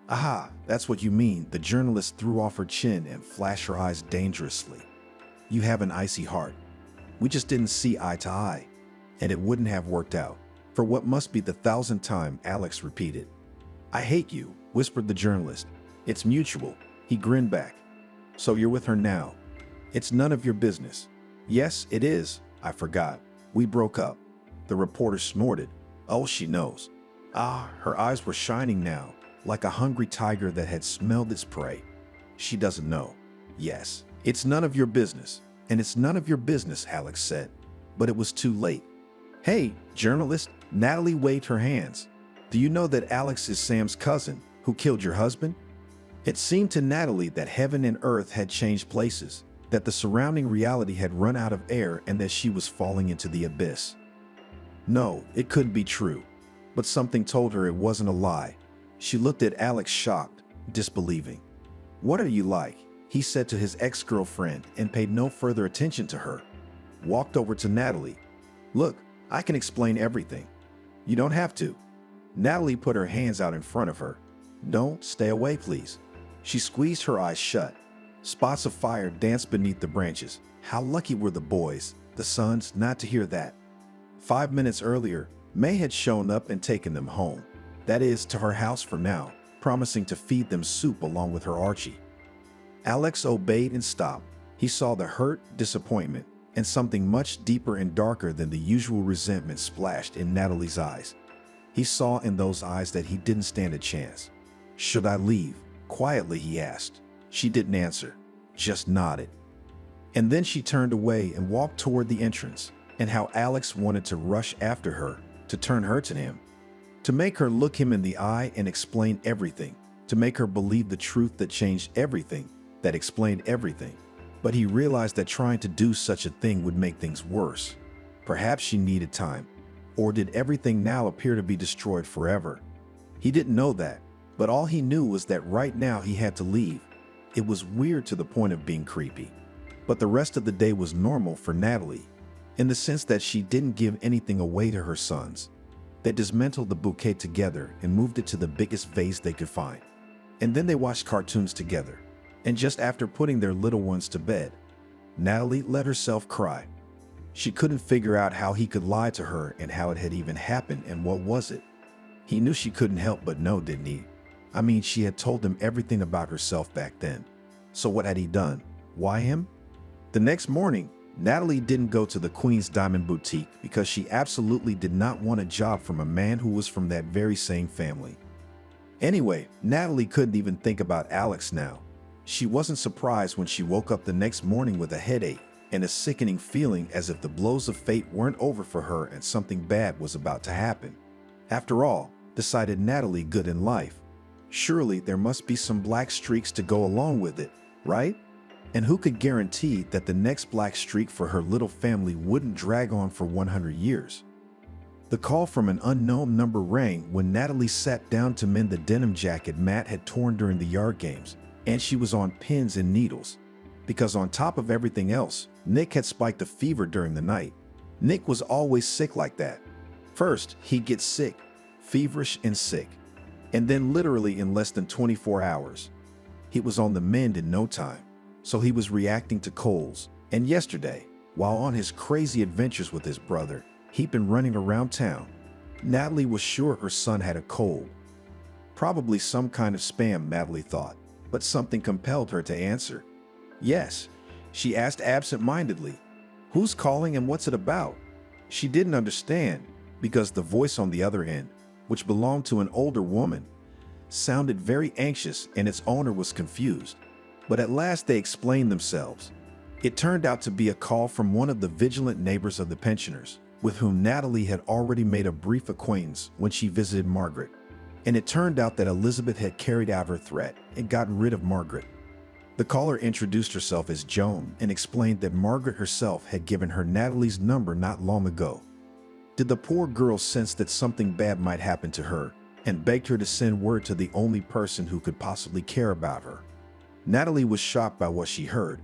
Aha, that's what you mean, the journalist threw off her chin and flashed her eyes dangerously. You have an icy heart. We just didn't see eye to eye, and it wouldn't have worked out. For what must be the 1,000th time, Alex repeated. I hate you, whispered the journalist. It's mutual. He grinned back. So you're with her now. It's none of your business. Yes, it is. I forgot. We broke up. The reporter snorted. Oh, she knows. Ah, her eyes were shining now, like a hungry tiger that had smelled its prey. She doesn't know. Yes, it's none of your business. And it's none of your business, Alex said. But it was too late. Hey, journalist, Natalie waved her hands. Do you know that Alex is Sam's cousin, who killed your husband? It seemed to Natalie that heaven and earth had changed places, that the surrounding reality had run out of air and that she was falling into the abyss. No, it couldn't be true. But something told her it wasn't a lie. She looked at Alex shocked, disbelieving. What are you like? He said to his ex-girlfriend and paid no further attention to her. Walked over to Natalie. Look, I can explain everything. You don't have to. Natalie put her hands out in front of her. Don't, stay away, please. She squeezed her eyes shut. Spots of fire danced beneath the branches. How lucky were the boys, the sons, not to hear that. 5 minutes earlier, May had shown up and taken them home. That is, to her house for now, promising to feed them soup along with her Archie. Alex obeyed and stopped. He saw the hurt, disappointment, and something much deeper and darker than the usual resentment splashed in Natalie's eyes. He saw in those eyes that he didn't stand a chance. Should I leave? Quietly he asked. She didn't answer, just nodded. And then she turned away and walked toward the entrance, and how Alex wanted to rush after her, to turn her to him, to make her look him in the eye and explain everything, to make her believe the truth that changed everything, that explained everything. But he realized that trying to do such a thing would make things worse. Perhaps she needed time. Or did everything now appear to be destroyed forever? He didn't know that, but all he knew was that right now he had to leave. It was weird to the point of being creepy. But the rest of the day was normal for Natalie, in the sense that she didn't give anything away to her sons. They dismantled the bouquet together and moved it to the biggest vase they could find. And then they watched cartoons together. And just after putting their little ones to bed, Natalie let herself cry. She couldn't figure out how he could lie to her and how it had even happened and what was it. He knew she couldn't help but know, didn't he? I mean, she had told him everything about herself back then. So what had he done? Why him? The next morning, Natalie didn't go to the Queen's Diamond Boutique because she absolutely did not want a job from a man who was from that very same family. Anyway, Natalie couldn't even think about Alex now. She wasn't surprised when she woke up the next morning with a headache, and a sickening feeling as if the blows of fate weren't over for her and something bad was about to happen. After all, decided Natalie good in life, surely there must be some black streaks to go along with it, right? And who could guarantee that the next black streak for her little family wouldn't drag on for 100 years? The call from an unknown number rang when Natalie sat down to mend the denim jacket Matt had torn during the yard games, and she was on pins and needles. Because on top of everything else, Nick had spiked a fever during the night. Nick was always sick like that. First, he'd get sick, feverish and sick, and then literally in less than 24 hours. He was on the mend in no time, so he was reacting to colds. And yesterday, while on his crazy adventures with his brother, he'd been running around town. Natalie was sure her son had a cold. Probably some kind of spam, Natalie thought, but something compelled her to answer. Yes, she asked absent-mindedly. Who's calling and what's it about? She didn't understand because the voice on the other end, which belonged to an older woman, sounded very anxious and its owner was confused. But at last they explained themselves. It turned out to be a call from one of the vigilant neighbors of the pensioners, with whom Natalie had already made a brief acquaintance when she visited Margaret. And it turned out that Elizabeth had carried out her threat and gotten rid of Margaret. The caller introduced herself as Joan and explained that Margaret herself had given her Natalie's number not long ago. Did the poor girl sense that something bad might happen to her and begged her to send word to the only person who could possibly care about her? Natalie was shocked by what she heard.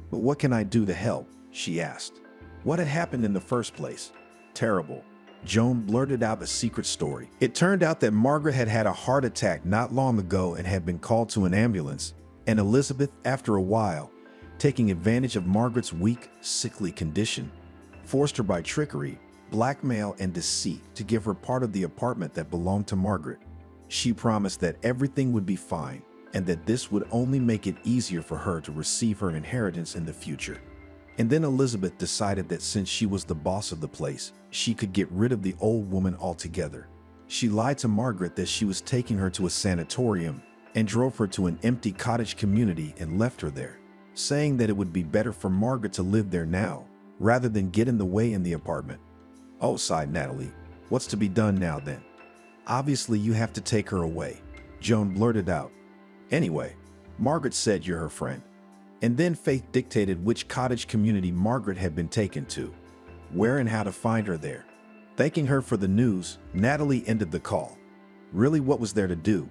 But what can I do to help? She asked. What had happened in the first place? Terrible. Joan blurted out a secret story. It turned out that Margaret had had a heart attack not long ago and had been called to an ambulance, and Elizabeth, after a while, taking advantage of Margaret's weak, sickly condition, forced her by trickery, blackmail, and deceit to give her part of the apartment that belonged to Margaret. She promised that everything would be fine and that this would only make it easier for her to receive her inheritance in the future. And then Elizabeth decided that since she was the boss of the place, she could get rid of the old woman altogether. She lied to Margaret that she was taking her to a sanatorium and drove her to an empty cottage community and left her there, saying that it would be better for Margaret to live there now, rather than get in the way in the apartment. Oh, sighed Natalie. What's to be done now then? Obviously you have to take her away, Joan blurted out. Anyway, Margaret said you're her friend. And then Faith dictated which cottage community Margaret had been taken to, where and how to find her there. Thanking her for the news, Natalie ended the call. Really, what was there to do?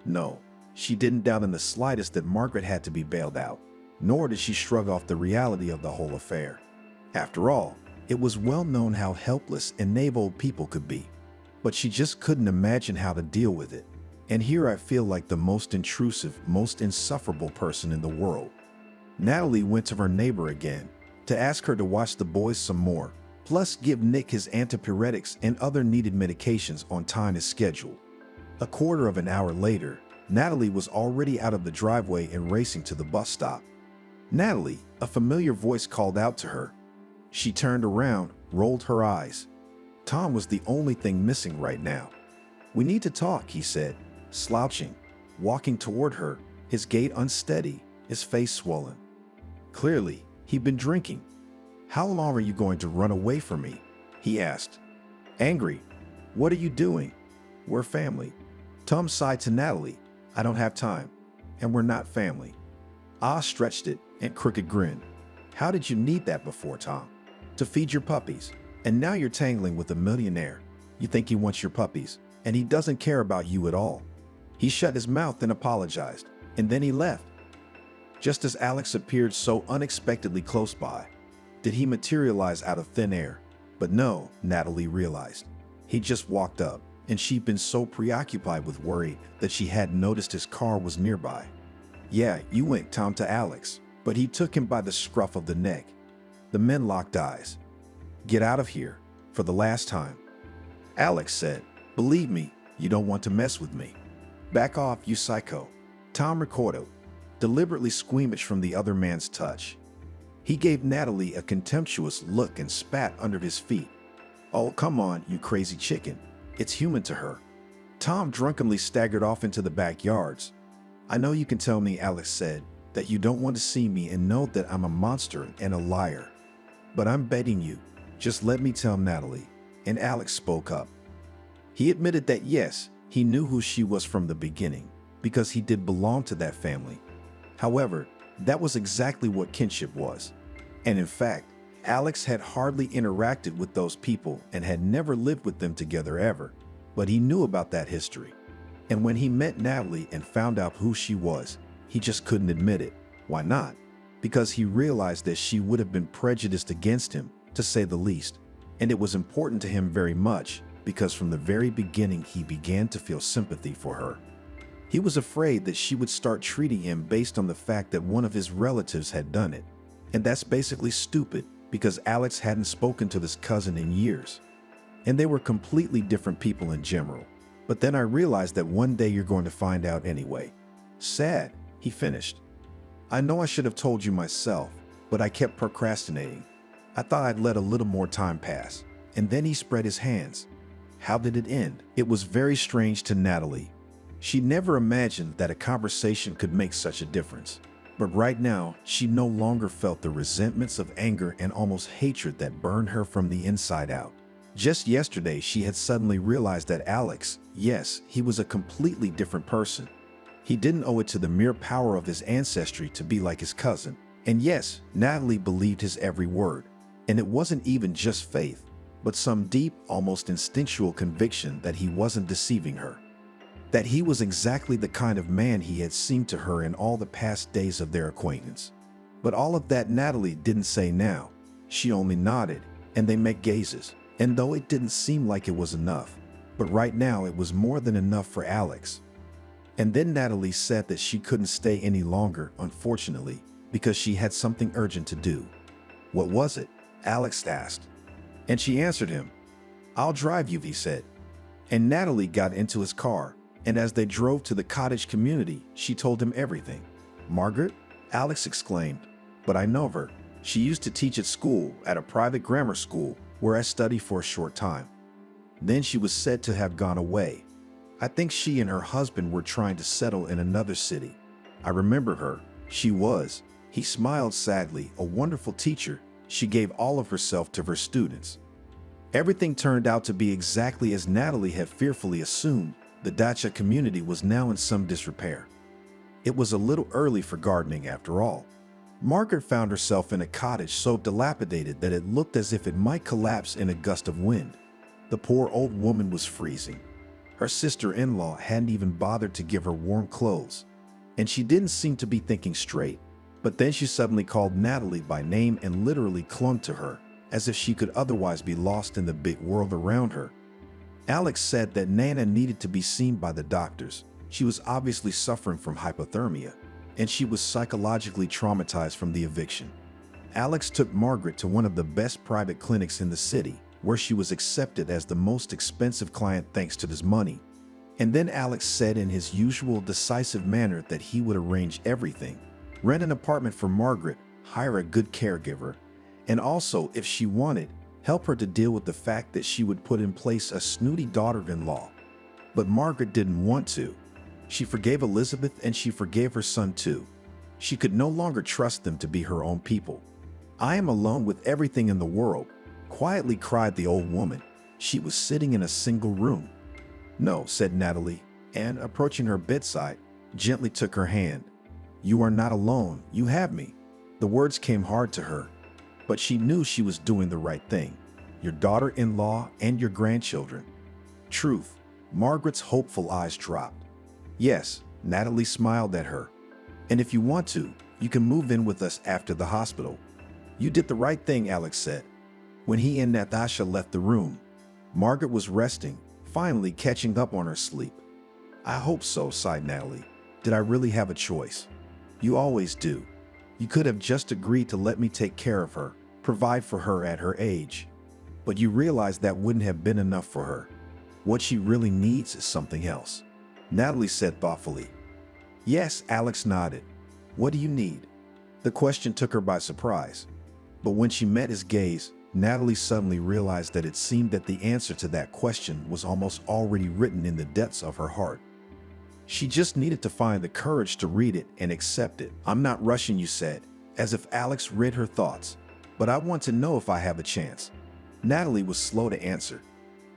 No, she didn't doubt in the slightest that Margaret had to be bailed out, nor did she shrug off the reality of the whole affair. After all, it was well known how helpless and naive old people could be, but she just couldn't imagine how to deal with it. And here I feel like the most intrusive, most insufferable person in the world. Natalie went to her neighbor again to ask her to watch the boys some more, plus give Nick his antipyretics and other needed medications on time as scheduled. A quarter of an hour later, Natalie was already out of the driveway and racing to the bus stop. Natalie, a familiar voice called out to her. She turned around, rolled her eyes. Tom was the only thing missing right now. We need to talk, he said, slouching, walking toward her, his gait unsteady, his face swollen. Clearly, he'd been drinking. How long are you going to run away from me? He asked. Angry. What are you doing? We're family. Tom sighed to Natalie. I don't have time, and we're not family. Ah stretched it and crooked grinned. How did you need that before, Tom? To feed your puppies, and now you're tangling with a millionaire. You think he wants your puppies, and he doesn't care about you at all. He shut his mouth and apologized, and then he left. Just as Alex appeared so unexpectedly close by, did he materialize out of thin air? But no, Natalie realized. He just walked up, and she'd been so preoccupied with worry that she hadn't noticed his car was nearby. Yeah, you went, Tom, to Alex, but he took him by the scruff of the neck. The men locked eyes. Get out of here, for the last time. Alex said, believe me, you don't want to mess with me. Back off, you psycho. Tom recoiled, deliberately squeamish from the other man's touch. He gave Natalie a contemptuous look and spat under his feet. Oh, come on, you crazy chicken. It's human to her. Tom drunkenly staggered off into the backyards. I know you can tell me, Alex said, that you don't want to see me and know that I'm a monster and a liar. But I'm begging you, just let me tell Natalie." And Alex spoke up. He admitted that yes, he knew who she was from the beginning, because he did belong to that family. However, that was exactly what kinship was. And in fact, Alex had hardly interacted with those people and had never lived with them together ever, but he knew about that history. And when he met Natalie and found out who she was, he just couldn't admit it. Why not? Because he realized that she would have been prejudiced against him, to say the least. And it was important to him very much, because from the very beginning he began to feel sympathy for her. He was afraid that she would start treating him based on the fact that one of his relatives had done it. And that's basically stupid, because Alex hadn't spoken to this cousin in years. And they were completely different people in general. But then I realized that one day you're going to find out anyway. Sad, he finished. I know I should have told you myself, but I kept procrastinating. I thought I'd let a little more time pass. And then he spread his hands. How did it end? It was very strange to Natalie. She never imagined that a conversation could make such a difference. But right now, she no longer felt the resentments of anger and almost hatred that burned her from the inside out. Just yesterday, she had suddenly realized that Alex, yes, he was a completely different person. He didn't owe it to the mere power of his ancestry to be like his cousin. And yes, Natalie believed his every word. And it wasn't even just faith, but some deep, almost instinctual conviction that he wasn't deceiving her. That he was exactly the kind of man he had seemed to her in all the past days of their acquaintance. But all of that Natalie didn't say now. She only nodded, and they met gazes. And though it didn't seem like it was enough, but right now it was more than enough for Alex. And then Natalie said that she couldn't stay any longer, unfortunately, because she had something urgent to do. What was it? Alex asked. And she answered him. I'll drive you, he said. And Natalie got into his car, and as they drove to the cottage community, she told him everything. Margaret? Alex exclaimed. But I know her. She used to teach at school, at a private grammar school, where I studied for a short time. Then she was said to have gone away. I think she and her husband were trying to settle in another city. I remember her. She was, he smiled sadly, a wonderful teacher. She gave all of herself to her students. Everything turned out to be exactly as Natalie had fearfully assumed. The dacha community was now in some disrepair. It was a little early for gardening after all. Margaret found herself in a cottage so dilapidated that it looked as if it might collapse in a gust of wind. The poor old woman was freezing. Her sister-in-law hadn't even bothered to give her warm clothes, and she didn't seem to be thinking straight. But then she suddenly called Natalie by name and literally clung to her, as if she could otherwise be lost in the big world around her. Alex said that Nana needed to be seen by the doctors. She was obviously suffering from hypothermia, and she was psychologically traumatized from the eviction. Alex took Margaret to one of the best private clinics in the city, where she was accepted as the most expensive client thanks to his money. And then Alex said in his usual decisive manner that he would arrange everything. Rent an apartment for Margaret, hire a good caregiver, and also, if she wanted, help her to deal with the fact that she would put in place a snooty daughter-in-law. But Margaret didn't want to. She forgave Elizabeth and she forgave her son too. She could no longer trust them to be her own people. I am alone with everything in the world, quietly cried the old woman. She was sitting in a single room. No, said Natalie, and approaching her bedside, gently took her hand. You are not alone, you have me. The words came hard to her, but she knew she was doing the right thing. Your daughter-in-law and your grandchildren. Truth. Margaret's hopeful eyes dropped. Yes, Natalie smiled at her. And if you want to, you can move in with us after the hospital. You did the right thing, Alex said. When he and Natasha left the room, Margaret was resting, finally catching up on her sleep. I hope so, sighed Natalie. Did I really have a choice? You always do. You could have just agreed to let me take care of her, provide for her at her age. But you realized that wouldn't have been enough for her. What she really needs is something else. Natalie said thoughtfully. Yes, Alex nodded. What do you need? The question took her by surprise. But when she met his gaze, Natalie suddenly realized that it seemed that the answer to that question was almost already written in the depths of her heart. She just needed to find the courage to read it and accept it. "I'm not rushing," you said, as if Alex read her thoughts. "But I want to know if I have a chance." Natalie was slow to answer,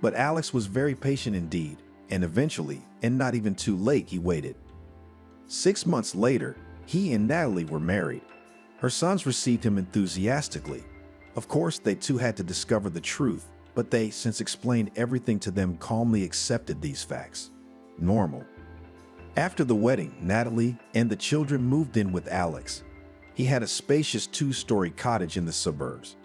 but Alex was very patient indeed, and eventually, and not even too late, he waited. 6 months later, he and Natalie were married. Her sons received him enthusiastically. Of course, they too had to discover the truth, but they, since explained everything to them, calmly accepted these facts. Normal. After the wedding, Natalie and the children moved in with Alex. He had a spacious 2-story cottage in the suburbs,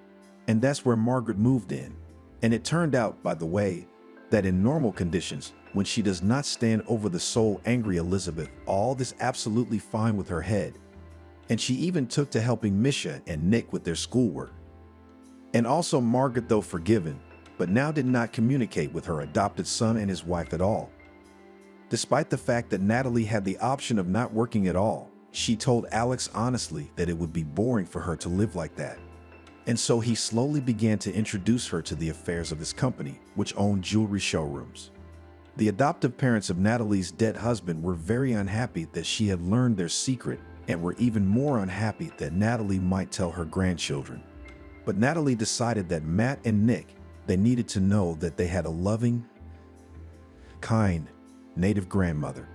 and that's where Margaret moved in. And it turned out, by the way, that in normal conditions, when she does not stand over the soul-angry Elizabeth, all is absolutely fine with her head. And she even took to helping Misha and Nick with their schoolwork. And also Margaret, though forgiven, but now did not communicate with her adopted son and his wife at all. Despite the fact that Natalie had the option of not working at all, she told Alex honestly that it would be boring for her to live like that. And so he slowly began to introduce her to the affairs of his company, which owned jewelry showrooms. The adoptive parents of Natalie's dead husband were very unhappy that she had learned their secret, and were even more unhappy that Natalie might tell her grandchildren. But Natalie decided that Matt and Nick, they needed to know that they had a loving, kind, native grandmother.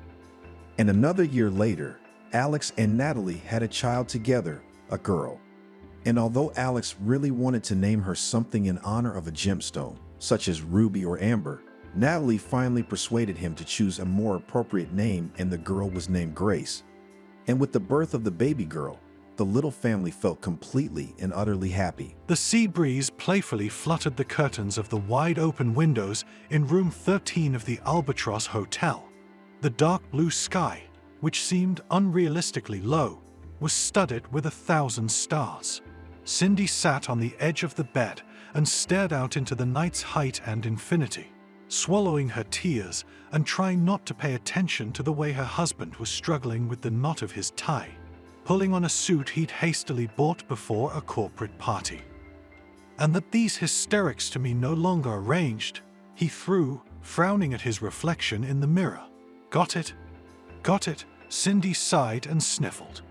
And another year later, Alex and Natalie had a child together, a girl. And although Alex really wanted to name her something in honor of a gemstone, such as ruby or amber, Natalie finally persuaded him to choose a more appropriate name, and the girl was named Grace. And with the birth of the baby girl, the little family felt completely and utterly happy. The sea breeze playfully fluttered the curtains of the wide-open windows in room 13 of the Albatross Hotel. The dark blue sky, which seemed unrealistically low, was studded with 1,000 stars. Cindy sat on the edge of the bed and stared out into the night's height and infinity, swallowing her tears and trying not to pay attention to the way her husband was struggling with the knot of his tie, pulling on a suit he'd hastily bought before a corporate party. "And that these hysterics to me no longer arranged," he threw, frowning at his reflection in the mirror. "Got it? Got it?" Cindy sighed and sniffled.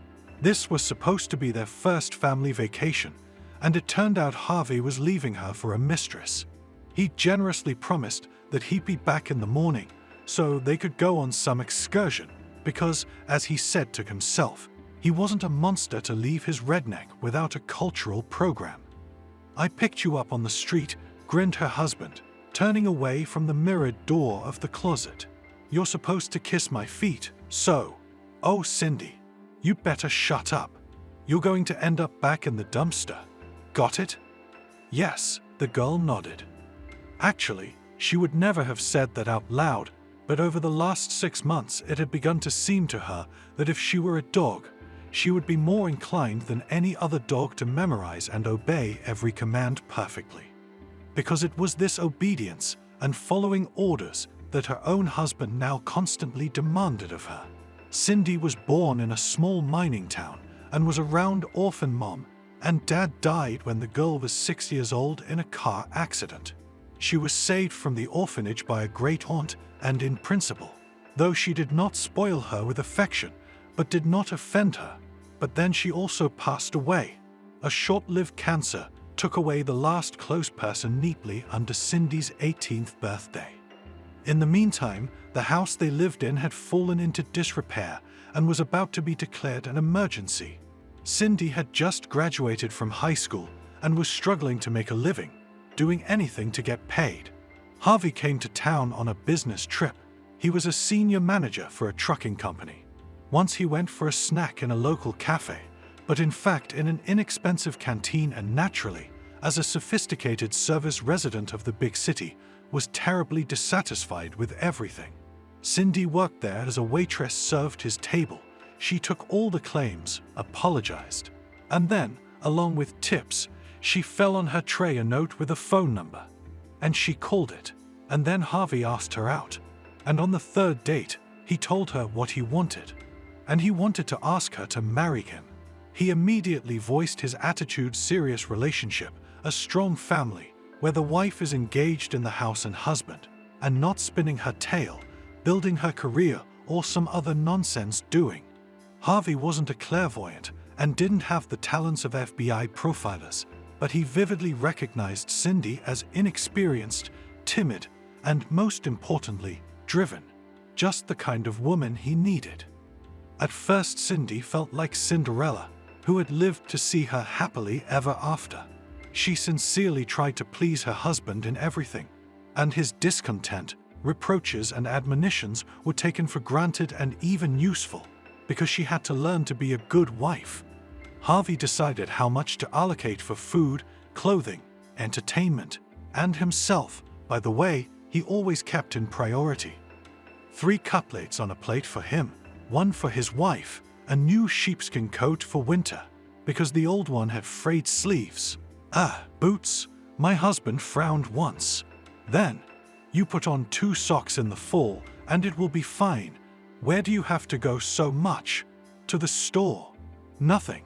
This was supposed to be their first family vacation, and it turned out Harvey was leaving her for a mistress. He generously promised that he'd be back in the morning so they could go on some excursion because, as he said to himself, he wasn't a monster to leave his redneck without a cultural program. "I picked you up on the street," grinned her husband, turning away from the mirrored door of the closet. "You're supposed to kiss my feet, so..." "Oh, Cindy, you better shut up. You're going to end up back in the dumpster. Got it?" "Yes," the girl nodded. Actually, she would never have said that out loud, but over the last 6 months it had begun to seem to her that if she were a dog, she would be more inclined than any other dog to memorize and obey every command perfectly. Because it was this obedience and following orders that her own husband now constantly demanded of her. Cindy was born in a small mining town and was around orphan mom, and dad died when the girl was 6 years old in a car accident. She was saved from the orphanage by a great aunt, and in principle, though she did not spoil her with affection, but did not offend her. But then she also passed away. A short-lived cancer took away the last close person neatly under Cindy's 18th birthday. In the meantime, the house they lived in had fallen into disrepair and was about to be declared an emergency. Cindy had just graduated from high school and was struggling to make a living, doing anything to get paid. Harvey came to town on a business trip. He was a senior manager for a trucking company. Once he went for a snack in a local cafe, but in fact in an inexpensive canteen, and naturally, as a sophisticated service resident of the big city, was terribly dissatisfied with everything. Cindy worked there as a waitress, served his table. She took all the claims, apologized, and then, along with tips, she fell on her tray a note with a phone number. And she called it, and then Harvey asked her out. And on the third date, he told her what he wanted. And he wanted to ask her to marry him. He immediately voiced his attitude: serious relationship, a strong family, where the wife is engaged in the house and husband, and not spinning her tale, building her career, or some other nonsense doing. Harvey wasn't a clairvoyant and didn't have the talents of FBI profilers, but he vividly recognized Cindy as inexperienced, timid, and most importantly, driven. Just the kind of woman he needed. At first, Cindy felt like Cinderella, who had lived to see her happily ever after. She sincerely tried to please her husband in everything, and his discontent, reproaches, and admonitions were taken for granted and even useful, because she had to learn to be a good wife. Harvey decided how much to allocate for food, clothing, entertainment, and himself. By the way, he always kept in priority. 3 cutlates on a plate for him, 1 for his wife, a new sheepskin coat for winter, because the old one had frayed sleeves. Boots. My husband frowned once. Then, you put on 2 socks in the fall and it will be fine. Where do you have to go so much? To the store. Nothing.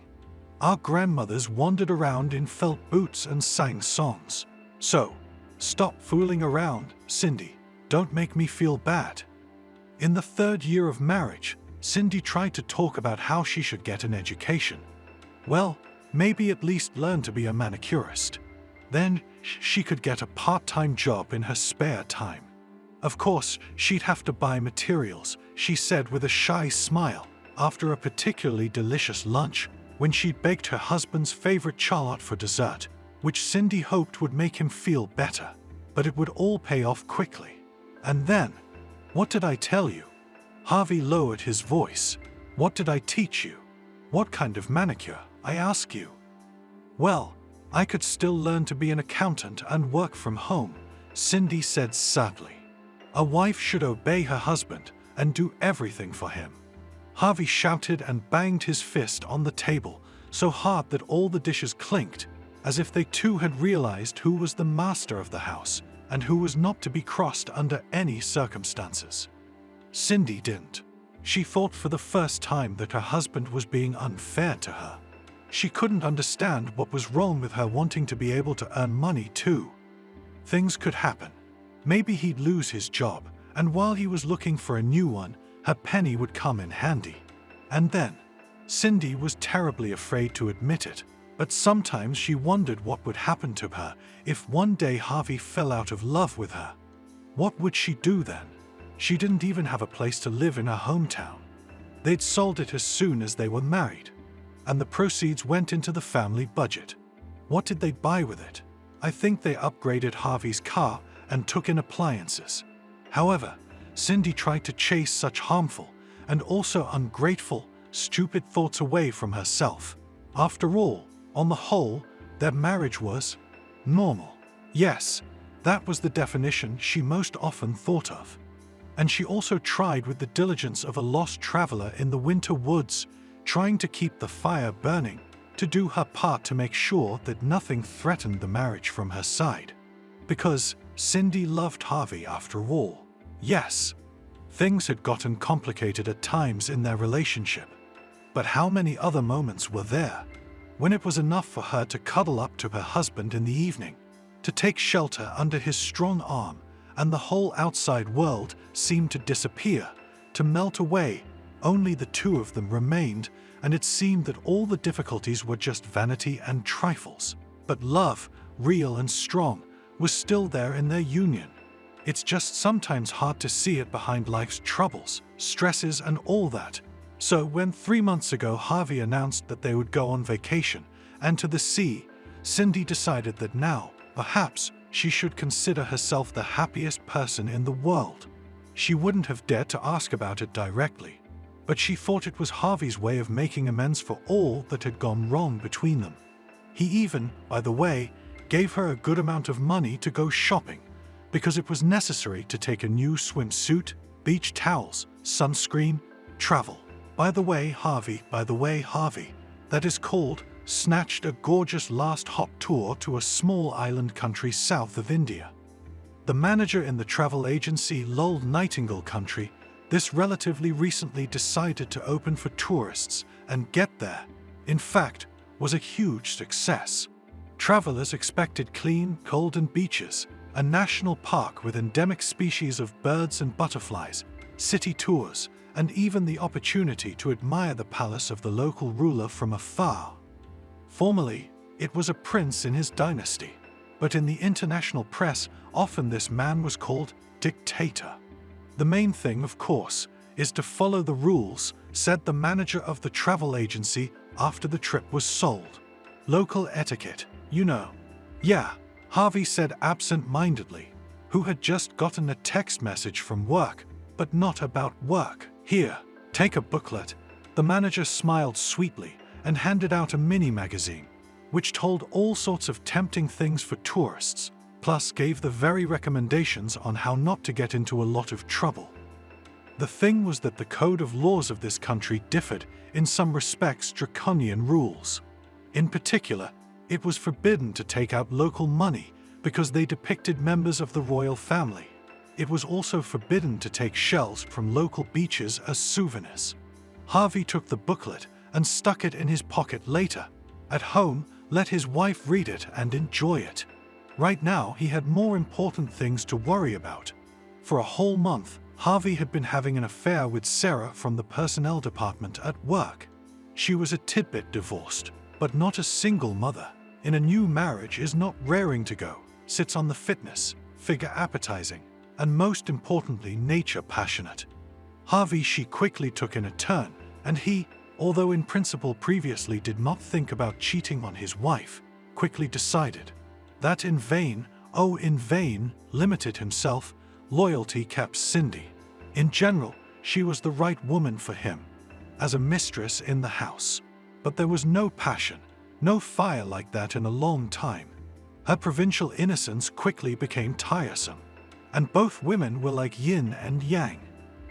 Our grandmothers wandered around in felt boots and sang songs. So, stop fooling around, Cindy. Don't make me feel bad. In the 3rd year of marriage, Cindy tried to talk about how she should get an education. Well, maybe at least learn to be a manicurist. Then she could get a part-time job in her spare time. Of course, she'd have to buy materials, she said with a shy smile, after a particularly delicious lunch, when she'd baked her husband's favorite charlotte for dessert, which Cindy hoped would make him feel better. But it would all pay off quickly. And then, what did I tell you? Harvey lowered his voice. What did I teach you? What kind of manicure, I ask you? Well, I could still learn to be an accountant and work from home, Cindy said sadly. A wife should obey her husband and do everything for him. Harvey shouted and banged his fist on the table so hard that all the dishes clinked, as if they too had realized who was the master of the house and who was not to be crossed under any circumstances. Cindy didn't. She thought for the first time that her husband was being unfair to her. She couldn't understand what was wrong with her wanting to be able to earn money too. Things could happen. Maybe he'd lose his job, and while he was looking for a new one, her penny would come in handy. And then, Cindy was terribly afraid to admit it, but sometimes she wondered what would happen to her if one day Harvey fell out of love with her. What would she do then? She didn't even have a place to live in her hometown. They'd sold it as soon as they were married, and the proceeds went into the family budget. What did they buy with it? I think they upgraded Harvey's car and took in appliances. However, Cindy tried to chase such harmful and also ungrateful, stupid thoughts away from herself. After all, on the whole, their marriage was normal. Yes, that was the definition she most often thought of. And she also tried with the diligence of a lost traveler in the winter woods, trying to keep the fire burning, to do her part to make sure that nothing threatened the marriage from her side. Because Cindy loved Harvey after all. Yes, things had gotten complicated at times in their relationship. But how many other moments were there when it was enough for her to cuddle up to her husband in the evening, to take shelter under his strong arm, and the whole outside world seemed to disappear, to melt away. Only the two of them remained, and it seemed that all the difficulties were just vanity and trifles. But love, real and strong, was still there in their union. It's just sometimes hard to see it behind life's troubles, stresses, and all that. So when 3 months ago Harvey announced that they would go on vacation and to the sea, Cindy decided that now, perhaps, she should consider herself the happiest person in the world. She wouldn't have dared to ask about it directly, but she thought it was Harvey's way of making amends for all that had gone wrong between them. He even, by the way, gave her a good amount of money to go shopping, because it was necessary to take a new swimsuit, beach towels, sunscreen, travel. By the way, Harvey, that is called, snatched a gorgeous last hop tour to a small island country south of India. The manager in the travel agency lulled Nightingale Country. This relatively recently decided to open for tourists and get there, in fact, was a huge success. Travelers expected clean, golden beaches, a national park with endemic species of birds and butterflies, city tours, and even the opportunity to admire the palace of the local ruler from afar. Formerly, it was a prince in his dynasty, but in the international press, often this man was called dictator. The main thing, of course, is to follow the rules, said the manager of the travel agency after the trip was sold. Local etiquette, you know. Yeah, Harvey said absent-mindedly, who had just gotten a text message from work, but not about work. Here, take a booklet. The manager smiled sweetly and handed out a mini magazine, which told all sorts of tempting things for tourists, plus gave the very recommendations on how not to get into a lot of trouble. The thing was that the code of laws of this country differed in some respects draconian rules. In particular, it was forbidden to take out local money because they depicted members of the royal family. It was also forbidden to take shells from local beaches as souvenirs. Harvey took the booklet and stuck it in his pocket later. At home, let his wife read it and enjoy it. Right now, he had more important things to worry about. For a whole month, Harvey had been having an affair with Sarah from the personnel department at work. She was a tidbit divorced, but not a single mother. In a new marriage is not raring to go, sits on the fitness, figure appetizing, and most importantly, nature passionate. Harvey she quickly took in a turn, and he, although in principle previously did not think about cheating on his wife, quickly decided that in vain, limited himself, loyalty kept Cindy. In general, she was the right woman for him, as a mistress in the house. But there was no passion, no fire like that in a long time. Her provincial innocence quickly became tiresome, and both women were like yin and yang.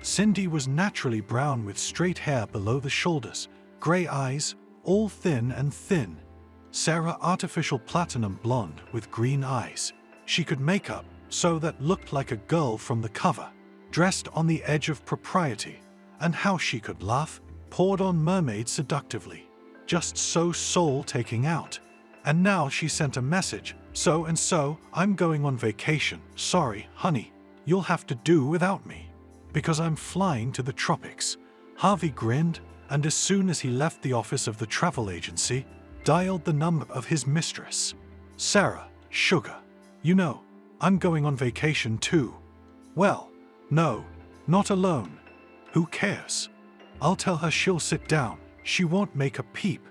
Cindy was naturally brown with straight hair below the shoulders, gray eyes, all thin and thin. Sarah artificial platinum blonde with green eyes. She could make up so that looked like a girl from the cover, dressed on the edge of propriety, and how she could laugh, poured on mermaid seductively, just so soul-taking out. And now she sent a message, so and so, I'm going on vacation, sorry, honey, you'll have to do without me, because I'm flying to the tropics. Harvey grinned, and as soon as he left the office of the travel agency, dialed the number of his mistress. Sarah, sugar, you know, I'm going on vacation too. Well, no, not alone. Who cares? I'll tell her she'll sit down, she won't make a peep.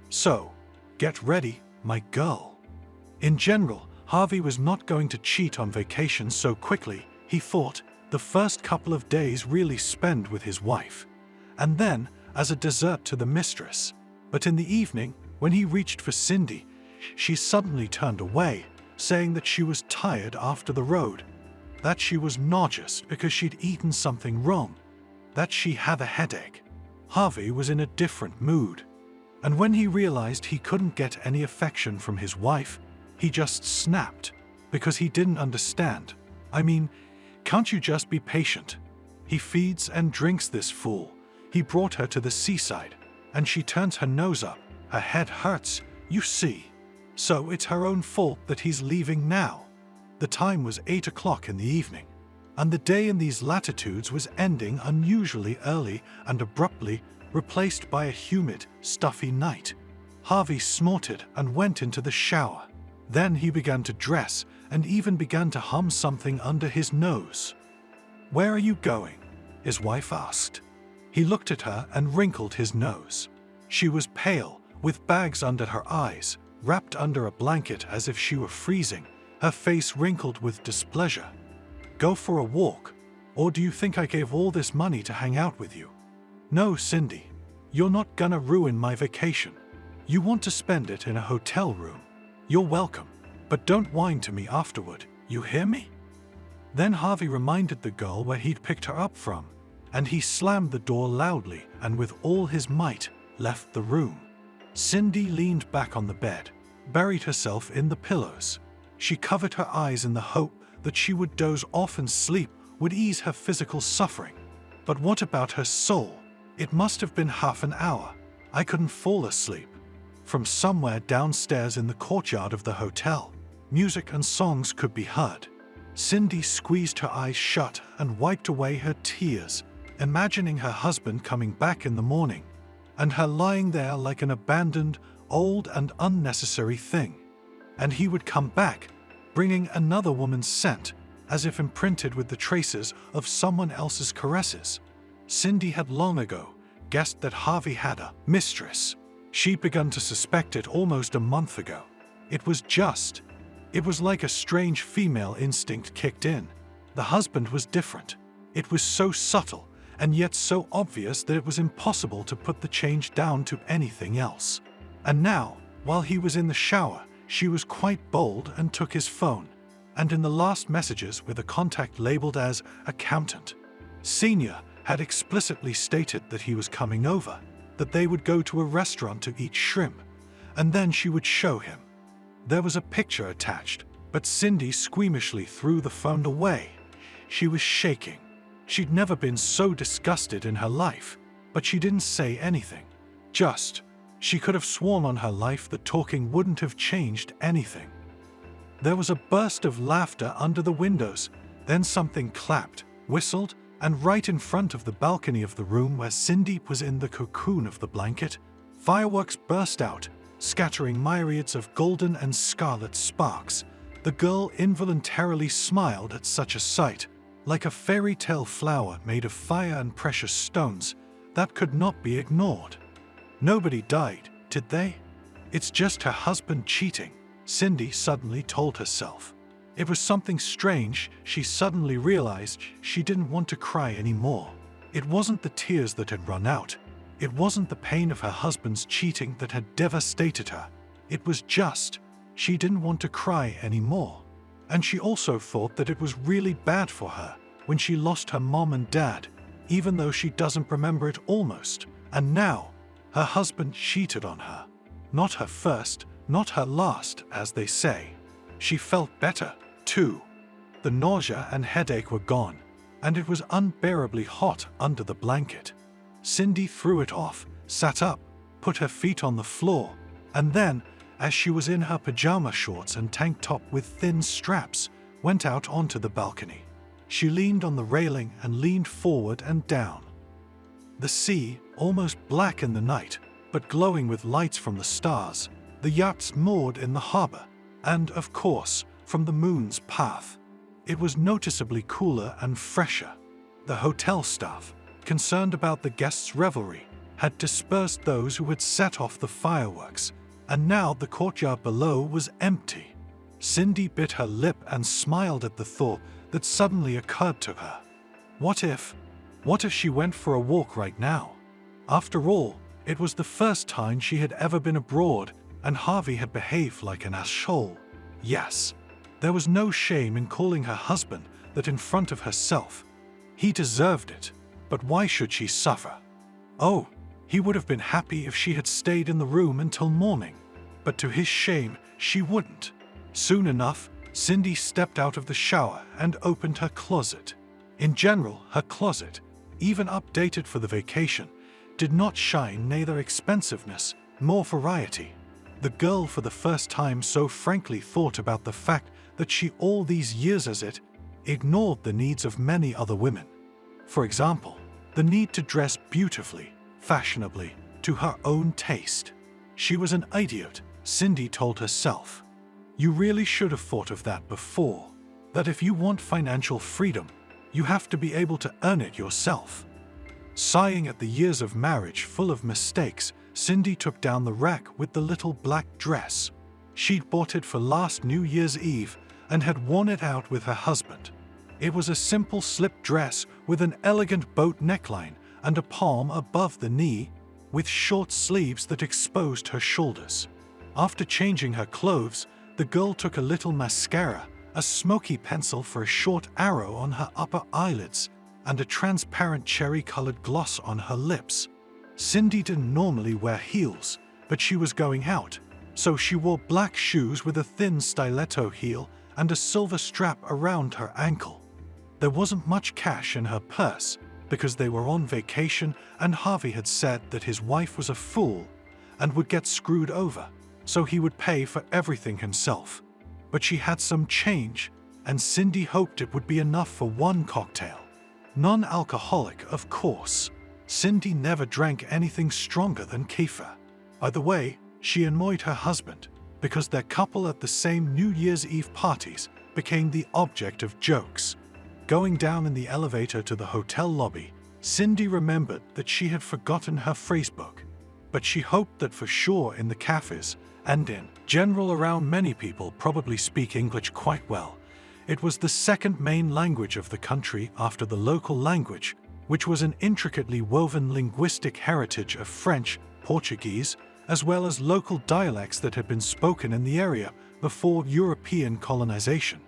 So, get ready, my girl. In general, Harvey was not going to cheat on vacation so quickly, he thought, the first couple of days really spent with his wife, and then as a dessert to the mistress. But in the evening, when he reached for Cindy, she suddenly turned away, saying that she was tired after the road, that she was nauseous because she'd eaten something wrong, that she had a headache. Harvey was in a different mood, and when he realized he couldn't get any affection from his wife, he just snapped, because he didn't understand. I mean, can't you just be patient? He feeds and drinks this fool. He brought her to the seaside, and she turns her nose up. Her head hurts, you see. So it's her own fault that he's leaving now. The time was 8 o'clock in the evening, and the day in these latitudes was ending unusually early and abruptly, replaced by a humid, stuffy night. Harvey snorted and went into the shower. Then he began to dress and even began to hum something under his nose. "Where are you going?" his wife asked. He looked at her and wrinkled his nose. She was pale, with bags under her eyes, wrapped under a blanket as if she were freezing, her face wrinkled with displeasure. "Go for a walk? Or do you think I gave all this money to hang out with you? No, Cindy, you're not gonna ruin my vacation. You want to spend it in a hotel room. You're welcome, but don't whine to me afterward, you hear me?" Then Harvey reminded the girl where he'd picked her up from, and he slammed the door loudly and with all his might left the room. Cindy leaned back on the bed, buried herself in the pillows. She covered her eyes in the hope that she would doze off and sleep would ease her physical suffering. But what about her soul? It must have been half an hour. I couldn't fall asleep. From somewhere downstairs in the courtyard of the hotel, music and songs could be heard. Cindy squeezed her eyes shut and wiped away her tears, imagining her husband coming back in the morning, and her lying there like an abandoned, old and unnecessary thing. And he would come back, bringing another woman's scent, as if imprinted with the traces of someone else's caresses. Cindy had long ago guessed that Harvey had a mistress. She'd begun to suspect it almost a month ago. It was like a strange female instinct kicked in. The husband was different. It was so subtle and yet so obvious that it was impossible to put the change down to anything else. And now, while he was in the shower, she was quite bold and took his phone, and in the last messages with a contact labeled as accountant, Senior had explicitly stated that he was coming over, that they would go to a restaurant to eat shrimp, and then she would show him. There was a picture attached, but Cindy squeamishly threw the phone away. She was shaking. She'd never been so disgusted in her life, but she didn't say anything. She could have sworn on her life that talking wouldn't have changed anything. There was a burst of laughter under the windows, then something clapped, whistled, and right in front of the balcony of the room where Cindy was in the cocoon of the blanket, fireworks burst out, scattering myriads of golden and scarlet sparks. The girl involuntarily smiled at such a sight, like a fairy tale flower made of fire and precious stones that could not be ignored. Nobody died, did they? It's just her husband cheating, Cindy suddenly told herself. It was something strange. She suddenly realized she didn't want to cry anymore. It wasn't the tears that had run out. It wasn't the pain of her husband's cheating that had devastated her. It was just, she didn't want to cry anymore. And she also thought that it was really bad for her when she lost her mom and dad, even though she doesn't remember it almost. And now, her husband cheated on her. Not her first, not her last, as they say. She felt better, too. The nausea and headache were gone, and it was unbearably hot under the blanket. Cindy threw it off, sat up, put her feet on the floor, and then, as she was in her pajama shorts and tank top with thin straps, went out onto the balcony. She leaned on the railing and leaned forward and down. The sea, almost black in the night, but glowing with lights from the stars, the yachts moored in the harbor, and, of course, from the moon's path. It was noticeably cooler and fresher. The hotel staff, concerned about the guests' revelry, had dispersed those who had set off the fireworks, and now the courtyard below was empty. Cindy bit her lip and smiled at the thought that suddenly occurred to her. What if she went for a walk right now? After all, it was the first time she had ever been abroad, and Harvey had behaved like an asshole. Yes, there was no shame in calling her husband that in front of herself. He deserved it, but why should she suffer? Oh, he would have been happy if she had stayed in the room until morning, but to his shame, she wouldn't. Soon enough, Cindy stepped out of the shower and opened her closet. In general, her closet, even updated for the vacation, did not shine neither expensiveness nor variety. The girl for the first time so frankly thought about the fact that she all these years as it ignored the needs of many other women. For example, the need to dress beautifully, fashionably, to her own taste. She was an idiot, Cindy told herself. You really should have thought of that before. That if you want financial freedom, you have to be able to earn it yourself. Sighing at the years of marriage full of mistakes, Cindy took down the rack with the little black dress. She'd bought it for last New Year's Eve and had worn it out with her husband. It was a simple slip dress with an elegant boat neckline and a palm above the knee, with short sleeves that exposed her shoulders. After changing her clothes, the girl took a little mascara, a smoky pencil for a short arrow on her upper eyelids, and a transparent cherry-colored gloss on her lips. Cindy didn't normally wear heels, but she was going out, so she wore black shoes with a thin stiletto heel and a silver strap around her ankle. There wasn't much cash in her purse because they were on vacation and Harvey had said that his wife was a fool and would get screwed over, so he would pay for everything himself. But she had some change, and Cindy hoped it would be enough for one cocktail. Non-alcoholic, of course. Cindy never drank anything stronger than kefir. By the way, she annoyed her husband because their couple at the same New Year's Eve parties became the object of jokes. Going down in the elevator to the hotel lobby, Cindy remembered that she had forgotten her phrasebook, but she hoped that for sure in the cafes and in general around many people probably speak English quite well. It was the second main language of the country after the local language, which was an intricately woven linguistic heritage of French, Portuguese, as well as local dialects that had been spoken in the area before European colonization.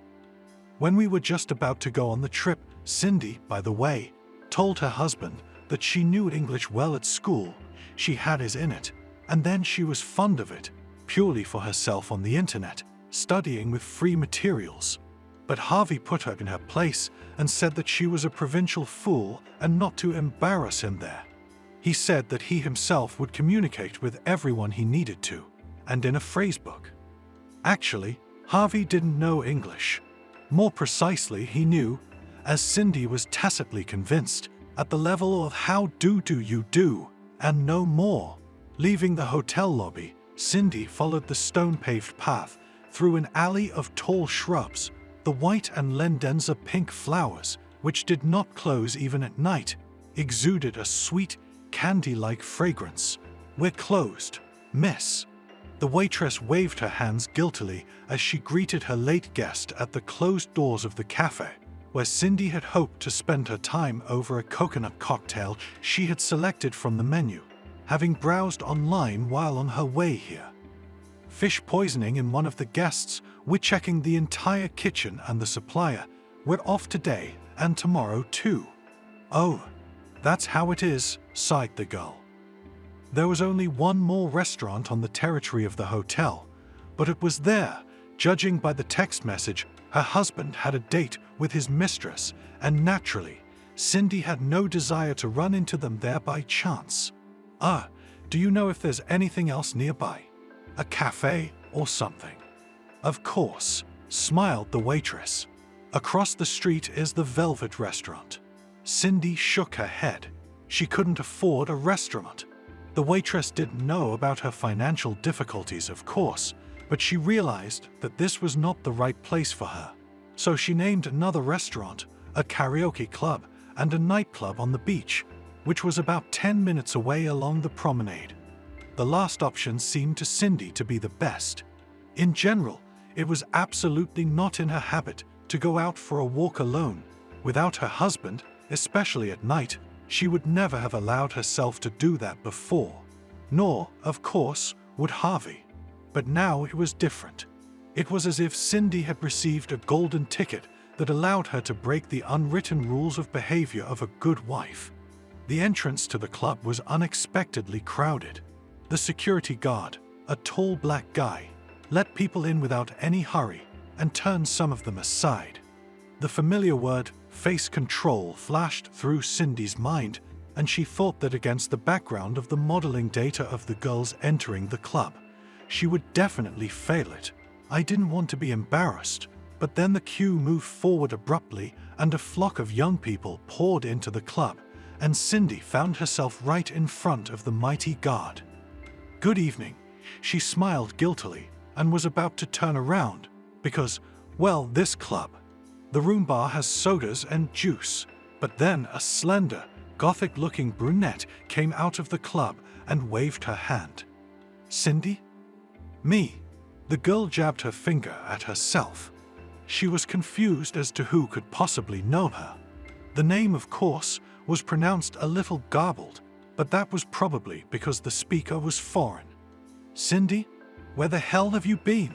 When we were just about to go on the trip, Cindy, by the way, told her husband that she knew English well at school, she had his in it, and then she was fond of it, purely for herself on the internet, studying with free materials. But Harvey put her in her place and said that she was a provincial fool and not to embarrass him there. He said that he himself would communicate with everyone he needed to, and in a phrasebook. Actually, Harvey didn't know English. More precisely, he knew, as Cindy was tacitly convinced, at the level of how do you do, and no more. Leaving the hotel lobby, Cindy followed the stone-paved path through an alley of tall shrubs. The white and lendenza pink flowers, which did not close even at night, exuded a sweet, candy-like fragrance. "We're closed, miss." The waitress waved her hands guiltily as she greeted her late guest at the closed doors of the cafe, where Cindy had hoped to spend her time over a coconut cocktail she had selected from the menu, having browsed online while on her way here. Fish poisoning in one of the guests, we're checking the entire kitchen and the supplier. We're off today and tomorrow too. "Oh, that's how it is," sighed the girl. There was only one more restaurant on the territory of the hotel, but it was there, judging by the text message, her husband had a date with his mistress, and naturally, Cindy had no desire to run into them there by chance. Do you know if there's anything else nearby? A cafe or something?" "Of course," smiled the waitress. "Across the street is the Velvet Restaurant." Cindy shook her head. She couldn't afford a restaurant. The waitress didn't know about her financial difficulties, of course, but she realized that this was not the right place for her. So she named another restaurant, a karaoke club, and a nightclub on the beach, which was about 10 minutes away along the promenade. The last option seemed to Cindy to be the best. In general, it was absolutely not in her habit to go out for a walk alone. Without her husband, especially at night, she would never have allowed herself to do that before. Nor, of course, would Harvey. But now it was different. It was as if Cindy had received a golden ticket that allowed her to break the unwritten rules of behavior of a good wife. The entrance to the club was unexpectedly crowded. The security guard, a tall black guy, let people in without any hurry and turned some of them aside. The familiar word, face control, flashed through Cindy's mind, and she thought that against the background of the modeling data of the girls entering the club, she would definitely fail it. I didn't want to be embarrassed, but then the queue moved forward abruptly and a flock of young people poured into the club, and Cindy found herself right in front of the mighty guard. "Good evening." She smiled guiltily and was about to turn around because, well, this club. The room bar has sodas and juice, but then a slender, gothic-looking brunette came out of the club and waved her hand. "Cindy?" "Me." The girl jabbed her finger at herself. She was confused as to who could possibly know her. The name, of course, was pronounced a little garbled, but that was probably because the speaker was foreign. "Cindy, where the hell have you been?"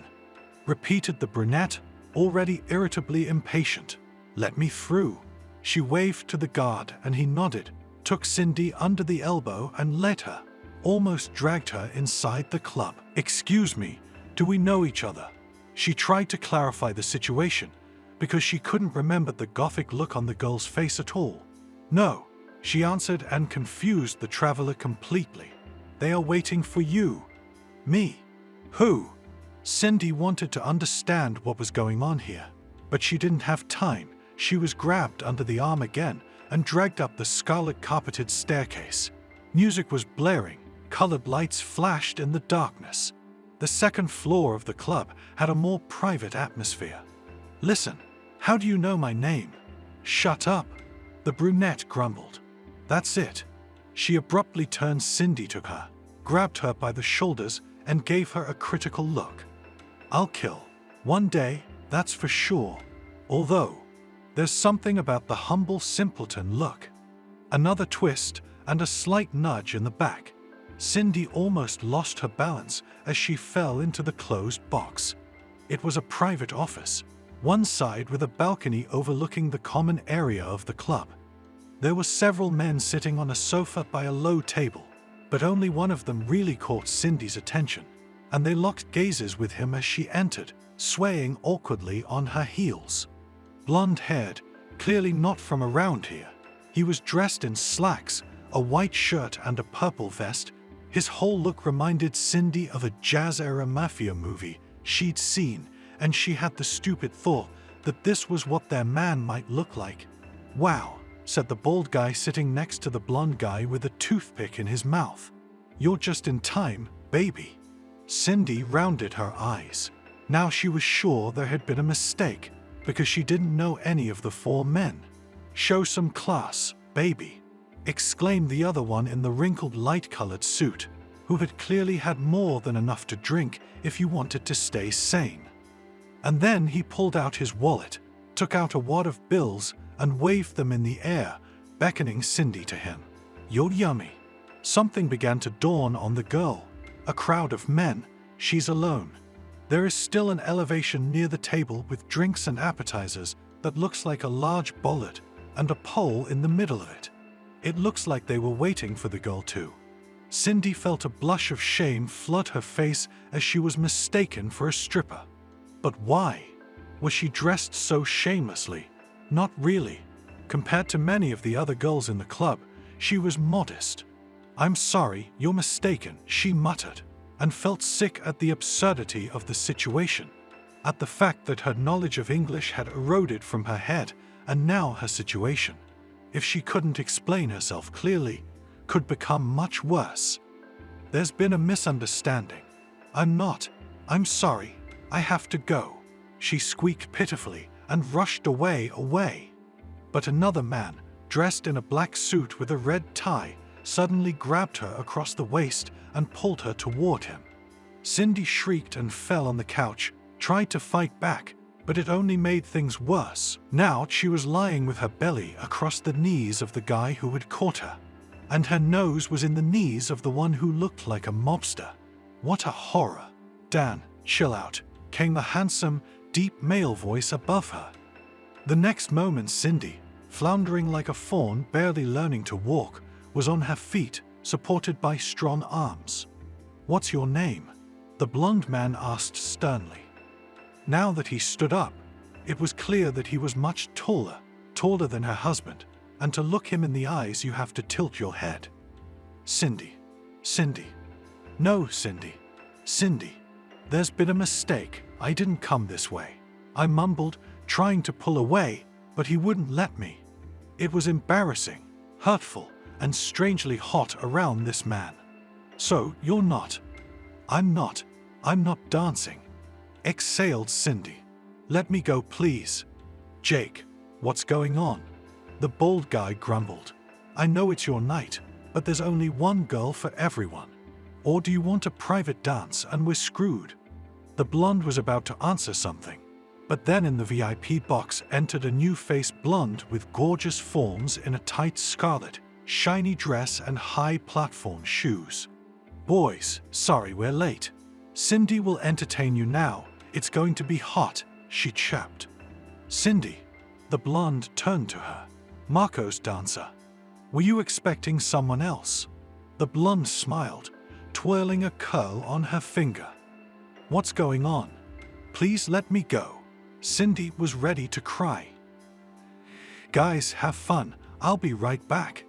repeated the brunette, already irritably impatient. "Let me through." She waved to the guard and he nodded, took Cindy under the elbow and led her, almost dragged her inside the club. "Excuse me, do we know each other?" She tried to clarify the situation because she couldn't remember the gothic look on the girl's face at all. "No," she answered and confused the traveler completely. "They are waiting for you." "Me? Who?" Cindy wanted to understand what was going on here, but she didn't have time. She was grabbed under the arm again and dragged up the scarlet-carpeted staircase. Music was blaring, colored lights flashed in the darkness. The second floor of the club had a more private atmosphere. "Listen, how do you know my name?" "Shut up," the brunette grumbled. "That's it." She abruptly turned. Cindy took her, grabbed her by the shoulders, and gave her a critical look. "I'll kill. One day, that's for sure. Although, there's something about the humble simpleton look." Another twist and a slight nudge in the back. Cindy almost lost her balance as she fell into the closed box. It was a private office, one side with a balcony overlooking the common area of the club. There were several men sitting on a sofa by a low table, but only one of them really caught Cindy's attention, and they locked gazes with him as she entered, swaying awkwardly on her heels. Blonde-haired, clearly not from around here, he was dressed in slacks, a white shirt and a purple vest. His whole look reminded Cindy of a jazz-era mafia movie she'd seen, and she had the stupid thought that this was what their man might look like. "Wow," said the bald guy sitting next to the blonde guy with a toothpick in his mouth. "You're just in time, baby." Cindy rounded her eyes. Now she was sure there had been a mistake, because she didn't know any of the four men. "Show some class, baby," exclaimed the other one in the wrinkled light-colored suit, who had clearly had more than enough to drink if you wanted to stay sane. And then he pulled out his wallet, took out a wad of bills, and waved them in the air, beckoning Cindy to him. "You're yummy." Something began to dawn on the girl. A crowd of men, she's alone. There is still an elevation near the table with drinks and appetizers that looks like a large bollard, and a pole in the middle of it. It looks like they were waiting for the girl too. Cindy felt a blush of shame flood her face as she was mistaken for a stripper. But why? Was she dressed so shamelessly? Not really. Compared to many of the other girls in the club, she was modest. "I'm sorry, you're mistaken," she muttered, and felt sick at the absurdity of the situation, at the fact that her knowledge of English had eroded from her head, and now her situation, if she couldn't explain herself clearly, could become much worse. "There's been a misunderstanding. I'm sorry, I have to go," she squeaked pitifully and rushed away. But another man, dressed in a black suit with a red tie, suddenly grabbed her across the waist and pulled her toward him. Cindy shrieked and fell on the couch, tried to fight back, but it only made things worse. Now she was lying with her belly across the knees of the guy who had caught her, and her nose was in the knees of the one who looked like a mobster. What a horror! "Dan, chill out," came the handsome, deep male voice above her. The next moment Cindy, floundering like a fawn barely learning to walk, was on her feet, supported by strong arms. "What's your name?" the blonde man asked sternly. Now that he stood up, it was clear that he was much taller than her husband, and to look him in the eyes you have to tilt your head. Cindy. No, Cindy. There's been a mistake. I didn't come this way," I mumbled, trying to pull away, but he wouldn't let me. It was embarrassing, hurtful, and strangely hot around this man. "So, you're not?" I'm not dancing," exhaled Cindy. "Let me go, please." "Jake, what's going on?" the bald guy grumbled. "I know it's your night, but there's only one girl for everyone. Or do you want a private dance and we're screwed?" The blonde was about to answer something, but then in the VIP box entered a new-faced blonde with gorgeous forms in a tight scarlet, shiny dress and high platform shoes. "Boys, sorry we're late. Cindy will entertain you now. It's going to be hot," she chirped. "Cindy," the blonde turned to her. "Marco's dancer. Were you expecting someone else?" The blonde smiled, twirling a curl on her finger. "What's going on? Please let me go." Cindy was ready to cry. "Guys, have fun. I'll be right back."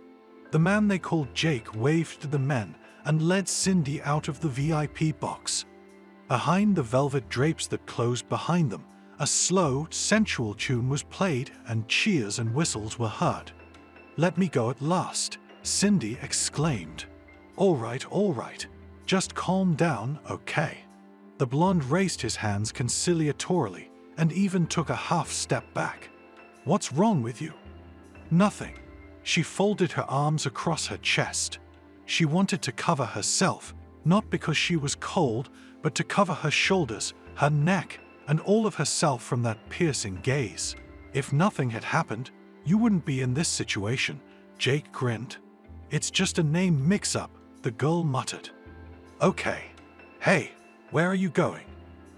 The man they called Jake waved to the men and led Cindy out of the VIP box. Behind the velvet drapes that closed behind them, a slow, sensual tune was played and cheers and whistles were heard. let me go at last, Cindy exclaimed. All right, just calm down, okay? The blonde raised his hands conciliatorily and even took a half step back. What's wrong with you? Nothing. She folded her arms across her chest. She wanted to cover herself, not because she was cold, but to cover her shoulders, her neck, and all of herself from that piercing gaze. If nothing had happened, you wouldn't be in this situation, Jake grinned. It's just a name mix-up, the girl muttered. Okay. Hey, where are you going?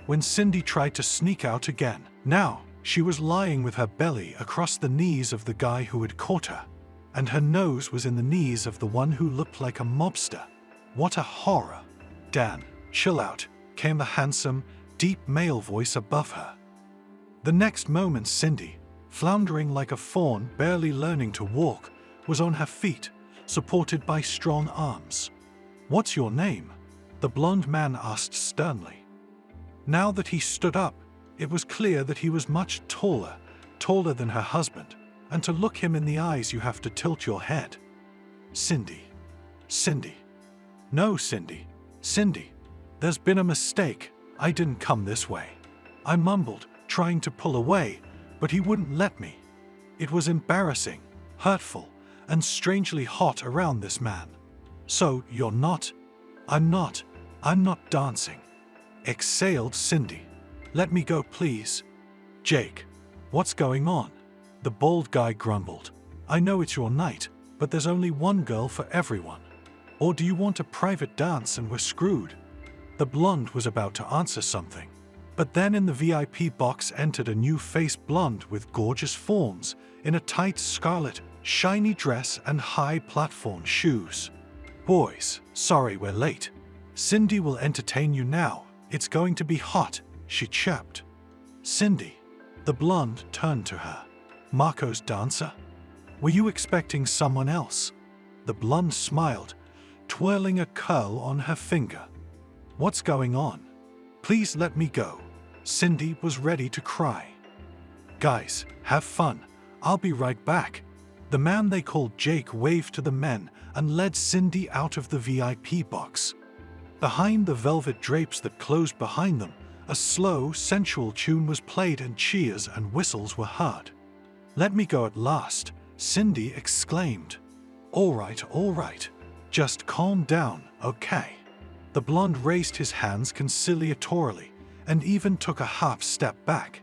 When Cindy tried to sneak out again, now she was lying with her belly across the knees of the guy who had caught her, and her nose was in the knees of the one who looked like a mobster. What a horror. Dan, chill out, came the handsome, deep male voice above her. The next moment Cindy, floundering like a fawn barely learning to walk, was on her feet, supported by strong arms. What's your name? The blonde man asked sternly. Now that he stood up, it was clear that he was much taller than her husband, and to look him in the eyes you have to tilt your head. Cindy. No, Cindy. There's been a mistake. I didn't come this way. I mumbled, trying to pull away, but he wouldn't let me. It was embarrassing, hurtful, and strangely hot around this man. So, you're not? I'm not dancing. Exhaled Cindy. Let me go, please. Jake, what's going on? The bald guy grumbled. I know it's your night, but there's only one girl for everyone. Or do you want a private dance and we're screwed? The blonde was about to answer something, but then in the VIP box entered a new-faced blonde with gorgeous forms in a tight scarlet, shiny dress and high platform shoes. Boys, sorry we're late. Cindy will entertain you now. It's going to be hot, she chirped. Cindy. The blonde turned to her. Marco's dancer? Were you expecting someone else? The blonde smiled, twirling a curl on her finger. What's going on? Please let me go. Cindy was ready to cry. Guys, have fun. I'll be right back. The man they called Jake waved to the men and led Cindy out of the VIP box. Behind the velvet drapes that closed behind them, a slow, sensual tune was played and cheers and whistles were heard. Let me go at last, Cindy exclaimed. All right. Just calm down, okay? The blonde raised his hands conciliatorily and even took a half step back.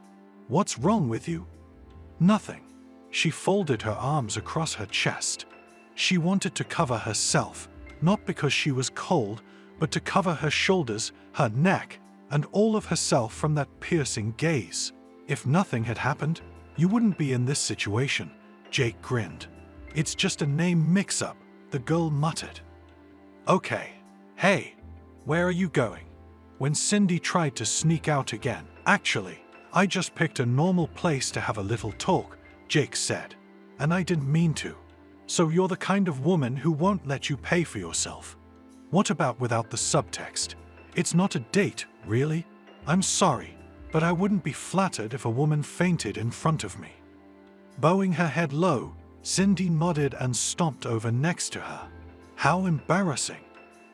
What's wrong with you? Nothing. She folded her arms across her chest. She wanted to cover herself, not because she was cold, but to cover her shoulders, her neck, and all of herself from that piercing gaze. If nothing had happened, you wouldn't be in this situation, Jake grinned. It's just a name mix-up, the girl muttered. Okay. Hey, where are you going? When Cindy tried to sneak out again, actually, I just picked a normal place to have a little talk, Jake said, and I didn't mean to. So you're the kind of woman who won't let you pay for yourself. What about without the subtext? It's not a date, really? I'm sorry, but I wouldn't be flattered if a woman fainted in front of me. Bowing her head low, Cindy nodded and stomped over next to her. How embarrassing.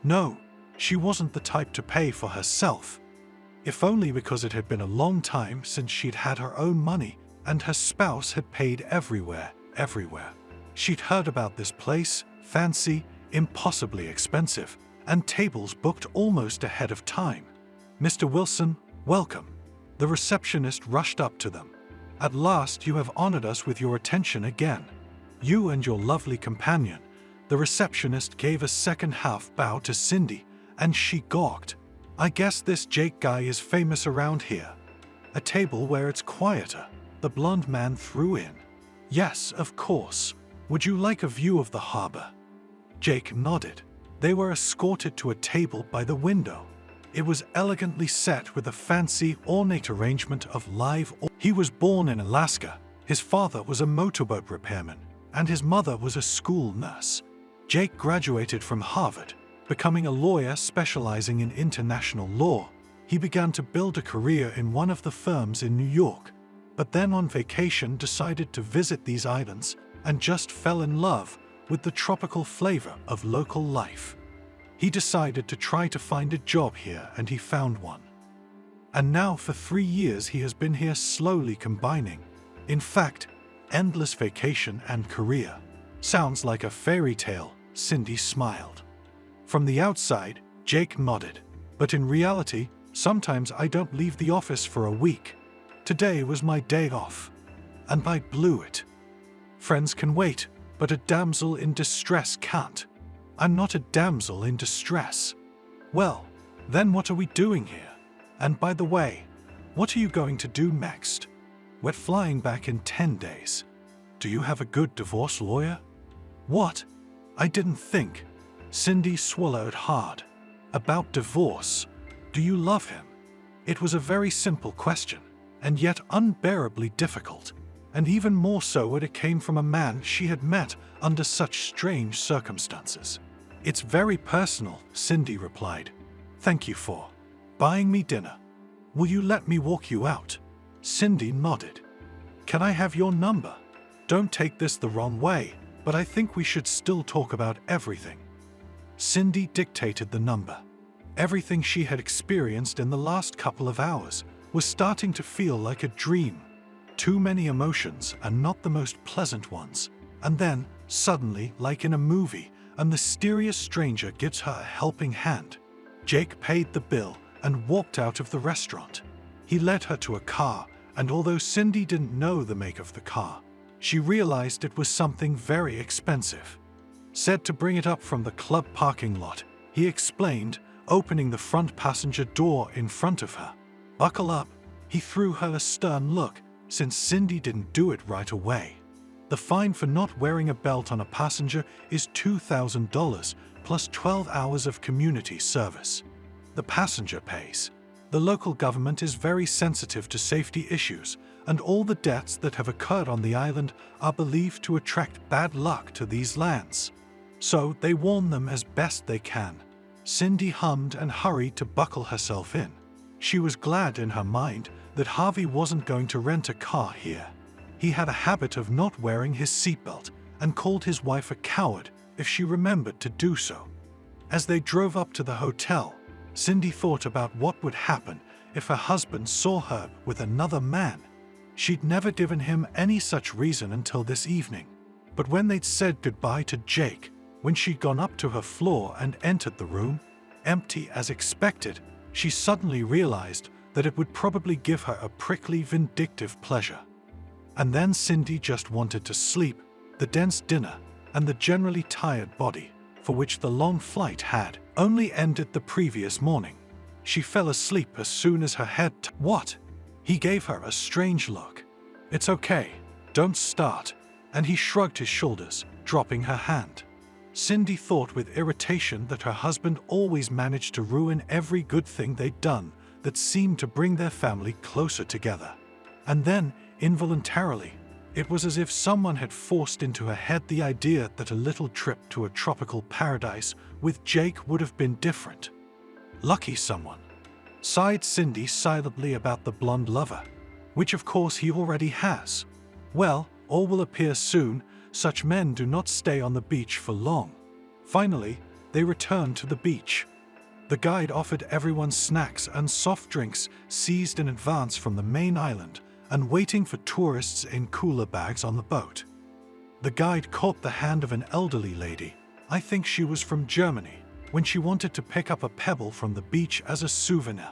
No, she wasn't the type to pay for herself. If only because it had been a long time since she'd had her own money and her spouse had paid everywhere. She'd heard about this place, fancy, impossibly expensive, and tables booked almost ahead of time. Mr. Wilson, welcome. The receptionist rushed up to them. At last you have honored us with your attention again. You and your lovely companion. The receptionist gave a second half bow to Cindy, and she gawked. I guess this Jake guy is famous around here. A table where it's quieter, the blonde man threw in. Yes, of course. Would you like a view of the harbor? Jake nodded. They were escorted to a table by the window. It was elegantly set with a fancy, ornate arrangement of live. He was born in Alaska. His father was a motorboat repairman, and his mother was a school nurse. Jake graduated from Harvard, becoming a lawyer specializing in international law. He began to build a career in one of the firms in New York, but then on vacation decided to visit these islands and just fell in love with the tropical flavor of local life. He decided to try to find a job here, and he found one. And now for 3 years he has been here, slowly combining, in fact, endless vacation and career. Sounds like a fairy tale, Cindy smiled. From the outside, Jake nodded. But in reality, sometimes I don't leave the office for a week. Today was my day off. And I blew it. Friends can wait, but a damsel in distress can't. I'm not a damsel in distress. Well, then what are we doing here? And by the way, what are you going to do next? We're flying back in 10 days. Do you have a good divorce lawyer? What? I didn't think. Cindy swallowed hard. About divorce. Do you love him? It was a very simple question, and yet unbearably difficult, and even more so when it came from a man she had met under such strange circumstances. It's very personal, Cindy replied. Thank you for buying me dinner. Will you let me walk you out? Cindy nodded. Can I have your number? Don't take this the wrong way, but I think we should still talk about everything. Cindy dictated the number. Everything she had experienced in the last couple of hours was starting to feel like a dream. Too many emotions, and not the most pleasant ones. And then, suddenly, like in a movie, a mysterious stranger gives her a helping hand. Jake paid the bill and walked out of the restaurant. He led her to a car, and although Cindy didn't know the make of the car, she realized it was something very expensive. Said to bring it up from the club parking lot, he explained, opening the front passenger door in front of her. Buckle up. He threw her a stern look, since Cindy didn't do it right away. The fine for not wearing a belt on a passenger is $2,000 plus 12 hours of community service. The passenger pays. The local government is very sensitive to safety issues, and all the deaths that have occurred on the island are believed to attract bad luck to these lands. So they warn them as best they can. Cindy hummed and hurried to buckle herself in. She was glad in her mind that Harvey wasn't going to rent a car here. He had a habit of not wearing his seatbelt and called his wife a coward if she remembered to do so. As they drove up to the hotel, Cindy thought about what would happen if her husband saw her with another man. She'd never given him any such reason until this evening. But when they'd said goodbye to Jake, when she'd gone up to her floor and entered the room, empty as expected, she suddenly realized that it would probably give her a prickly, vindictive pleasure. And then Cindy just wanted to sleep, the dense dinner, and the generally tired body, for which the long flight had only ended the previous morning. She fell asleep as soon as her head What? He gave her a strange look. It's okay, don't start, and he shrugged his shoulders, dropping her hand. Cindy thought with irritation that her husband always managed to ruin every good thing they'd done that seemed to bring their family closer together. And then, involuntarily, it was as if someone had forced into her head the idea that a little trip to a tropical paradise with Jake would have been different. Lucky someone. Sighed Cindy silently about the blonde lover, which of course he already has. Well, all will appear soon. Such men do not stay on the beach for long. Finally, they returned to the beach. The guide offered everyone snacks and soft drinks seized in advance from the main island and waiting for tourists in cooler bags on the boat. The guide caught the hand of an elderly lady, I think she was from Germany, when she wanted to pick up a pebble from the beach as a souvenir.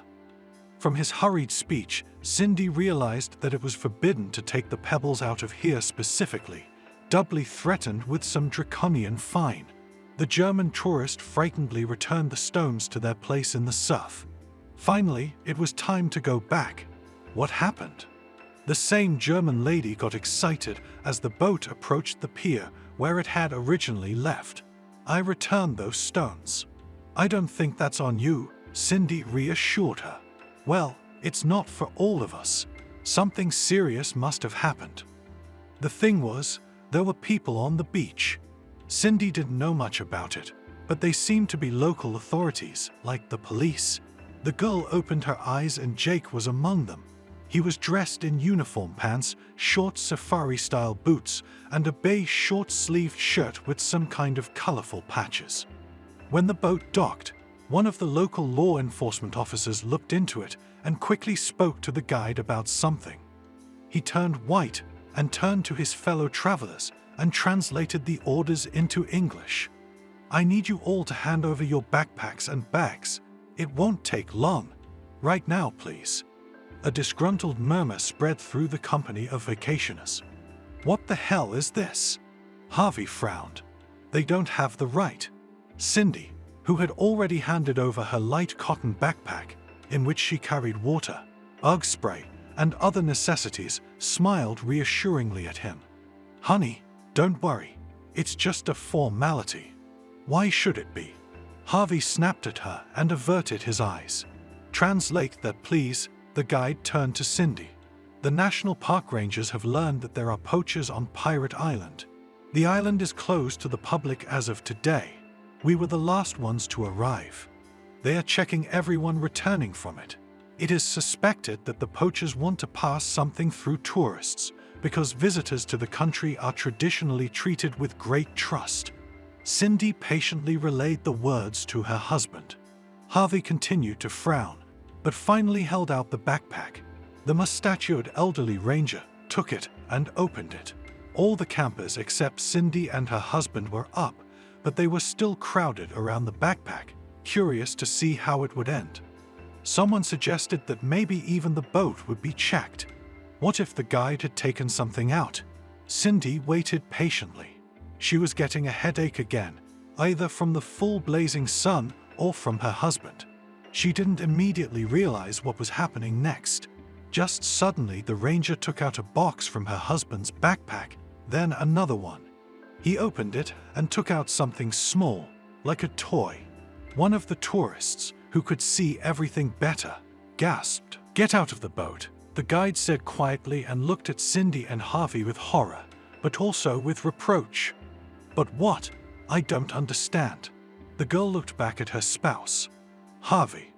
From his hurried speech, Cindy realized that it was forbidden to take the pebbles out of here specifically, doubly threatened with some draconian fine. The German tourist frightenedly returned the stones to their place in the surf. Finally, it was time to go back. What happened? The same German lady got excited as the boat approached the pier where it had originally left. I returned those stones. I don't think that's on you, Cindy reassured her. Well, it's not for all of us. Something serious must have happened. The thing was, there were people on the beach. Cindy didn't know much about it, but they seemed to be local authorities, like the police. The girl opened her eyes and Jake was among them. He was dressed in uniform pants, short safari-style boots, and a beige short-sleeved shirt with some kind of colorful patches. When the boat docked, one of the local law enforcement officers looked into it and quickly spoke to the guide about something. He turned white and turned to his fellow travelers and translated the orders into English. "I need you all to hand over your backpacks and bags. It won't take long. Right now, please." A disgruntled murmur spread through the company of vacationers. "What the hell is this?" Harvey frowned. "They don't have the right." Cindy, who had already handed over her light cotton backpack, in which she carried water, bug spray, and other necessities, smiled reassuringly at him. "Honey, don't worry. It's just a formality." "Why should it be?" Harvey snapped at her and averted his eyes. "Translate that, please." The guide turned to Cindy. "The National Park Rangers have learned that there are poachers on Pirate Island. The island is closed to the public as of today. We were the last ones to arrive. They are checking everyone returning from it. It is suspected that the poachers want to pass something through tourists, because visitors to the country are traditionally treated with great trust." Cindy patiently relayed the words to her husband. Harvey continued to frown, but finally held out the backpack. The mustachioed elderly ranger took it and opened it. All the campers except Cindy and her husband were up, but they were still crowded around the backpack, curious to see how it would end. Someone suggested that maybe even the boat would be checked. What if the guide had taken something out? Cindy waited patiently. She was getting a headache again, either from the full blazing sun or from her husband. She didn't immediately realize what was happening next. Just suddenly, the ranger took out a box from her husband's backpack, then another one. He opened it and took out something small, like a toy. One of the tourists, who could see everything better, gasped. "Get out of the boat," the guide said quietly, and looked at Cindy and Harvey with horror, but also with reproach. "But what? I don't understand." The girl looked back at her spouse. Harvey.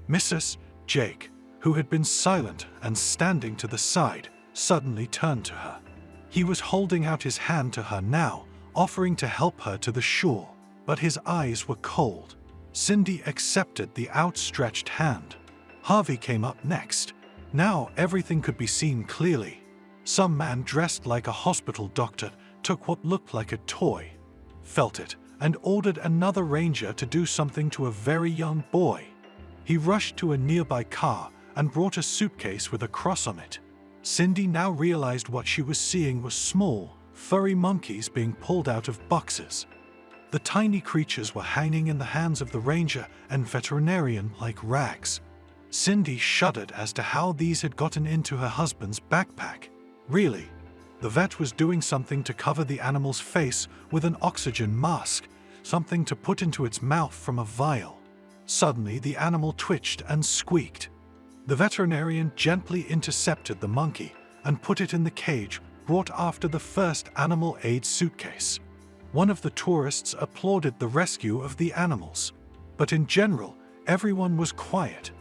Mrs. Jake, who had been silent and standing to the side, suddenly turned to her. He was holding out his hand to her now, offering to help her to the shore, but his eyes were cold. Cindy accepted the outstretched hand. Harvey came up next. Now everything could be seen clearly. Some man dressed like a hospital doctor took what looked like a toy, felt it, and ordered another ranger to do something to a very young boy. He rushed to a nearby car and brought a suitcase with a cross on it. Cindy now realized what she was seeing was small, furry monkeys being pulled out of boxes. The tiny creatures were hanging in the hands of the ranger and veterinarian like rags. Cindy shuddered as to how these had gotten into her husband's backpack. Really? The vet was doing something to cover the animal's face with an oxygen mask, something to put into its mouth from a vial. Suddenly, the animal twitched and squeaked. The veterinarian gently intercepted the monkey and put it in the cage brought after the first animal aid suitcase. One of the tourists applauded the rescue of the animals, but in general, everyone was quiet.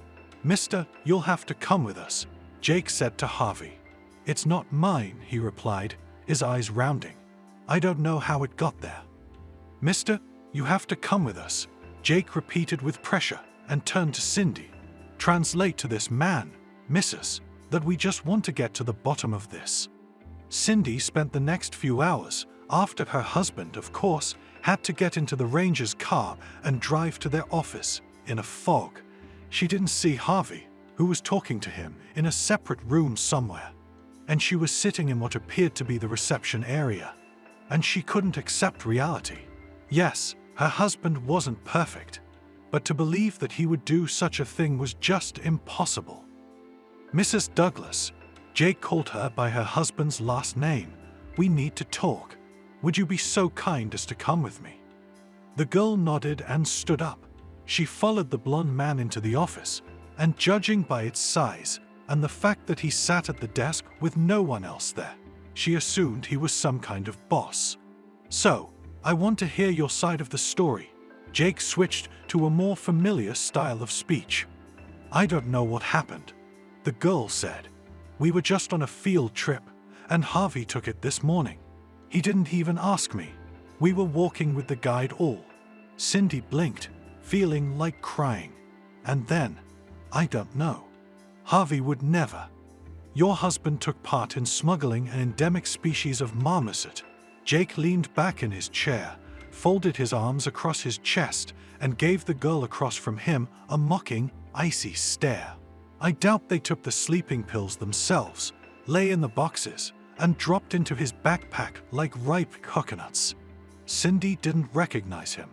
"Mister, you'll have to come with us," Jake said to Harvey. "It's not mine," he replied, his eyes rounding. "I don't know how it got there." "Mister, you have to come with us," Jake repeated with pressure and turned to Cindy. "Translate to this man, Mrs., that we just want to get to the bottom of this." Cindy spent the next few hours, after her husband, of course, had to get into the ranger's car and drive to their office, in a fog. She didn't see Harvey, who was talking to him in a separate room somewhere. And she was sitting in what appeared to be the reception area. And she couldn't accept reality. Yes, her husband wasn't perfect, but to believe that he would do such a thing was just impossible. "Mrs. Douglas," Jake called her by her husband's last name, "we need to talk. Would you be so kind as to come with me?" The girl nodded and stood up. She followed the blonde man into the office, and judging by its size, and the fact that he sat at the desk with no one else there, she assumed he was some kind of boss. "So, I want to hear your side of the story." Jake switched to a more familiar style of speech. "I don't know what happened. The girl said, "We were just on a field trip, and Harvey took it this morning. He didn't even ask me. We were walking with the guide all." Cindy blinked, feeling like crying. And then, "I don't know. Harvey would never. Your husband took part in smuggling an endemic species of marmoset." Jake leaned back in his chair, folded his arms across his chest, and gave the girl across from him a mocking, icy stare. "I doubt they took the sleeping pills themselves, lay in the boxes, and dropped into his backpack like ripe coconuts." Cindy didn't recognize him.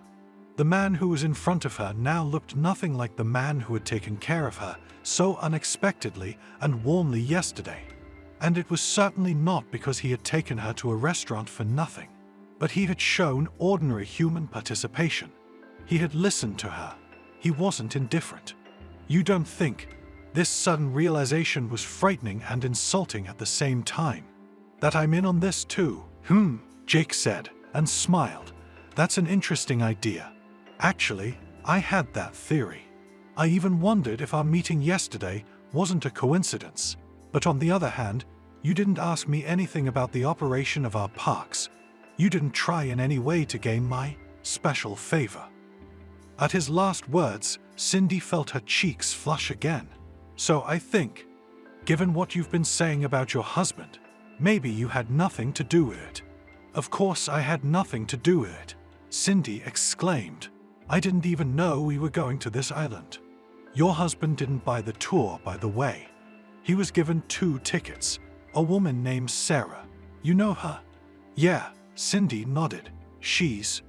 The man who was in front of her now looked nothing like the man who had taken care of her so unexpectedly and warmly yesterday. And it was certainly not because he had taken her to a restaurant for nothing, but he had shown ordinary human participation. He had listened to her. He wasn't indifferent. "You don't think..." This sudden realization was frightening and insulting at the same time. "That I'm in on this too?" Jake said, and smiled. "That's an interesting idea. Actually, I had that theory. I even wondered if our meeting yesterday wasn't a coincidence. But on the other hand, you didn't ask me anything about the operation of our parks. You didn't try in any way to gain my special favor." At his last words, Cindy felt her cheeks flush again. "So I think, given what you've been saying about your husband, maybe you had nothing to do with it." "Of course I had nothing to do with it," Cindy exclaimed. "I didn't even know we were going to this island." "Your husband didn't buy the tour, by the way. He was given 2 tickets. A woman named Sarah. You know her?" "Yeah," Cindy nodded. She's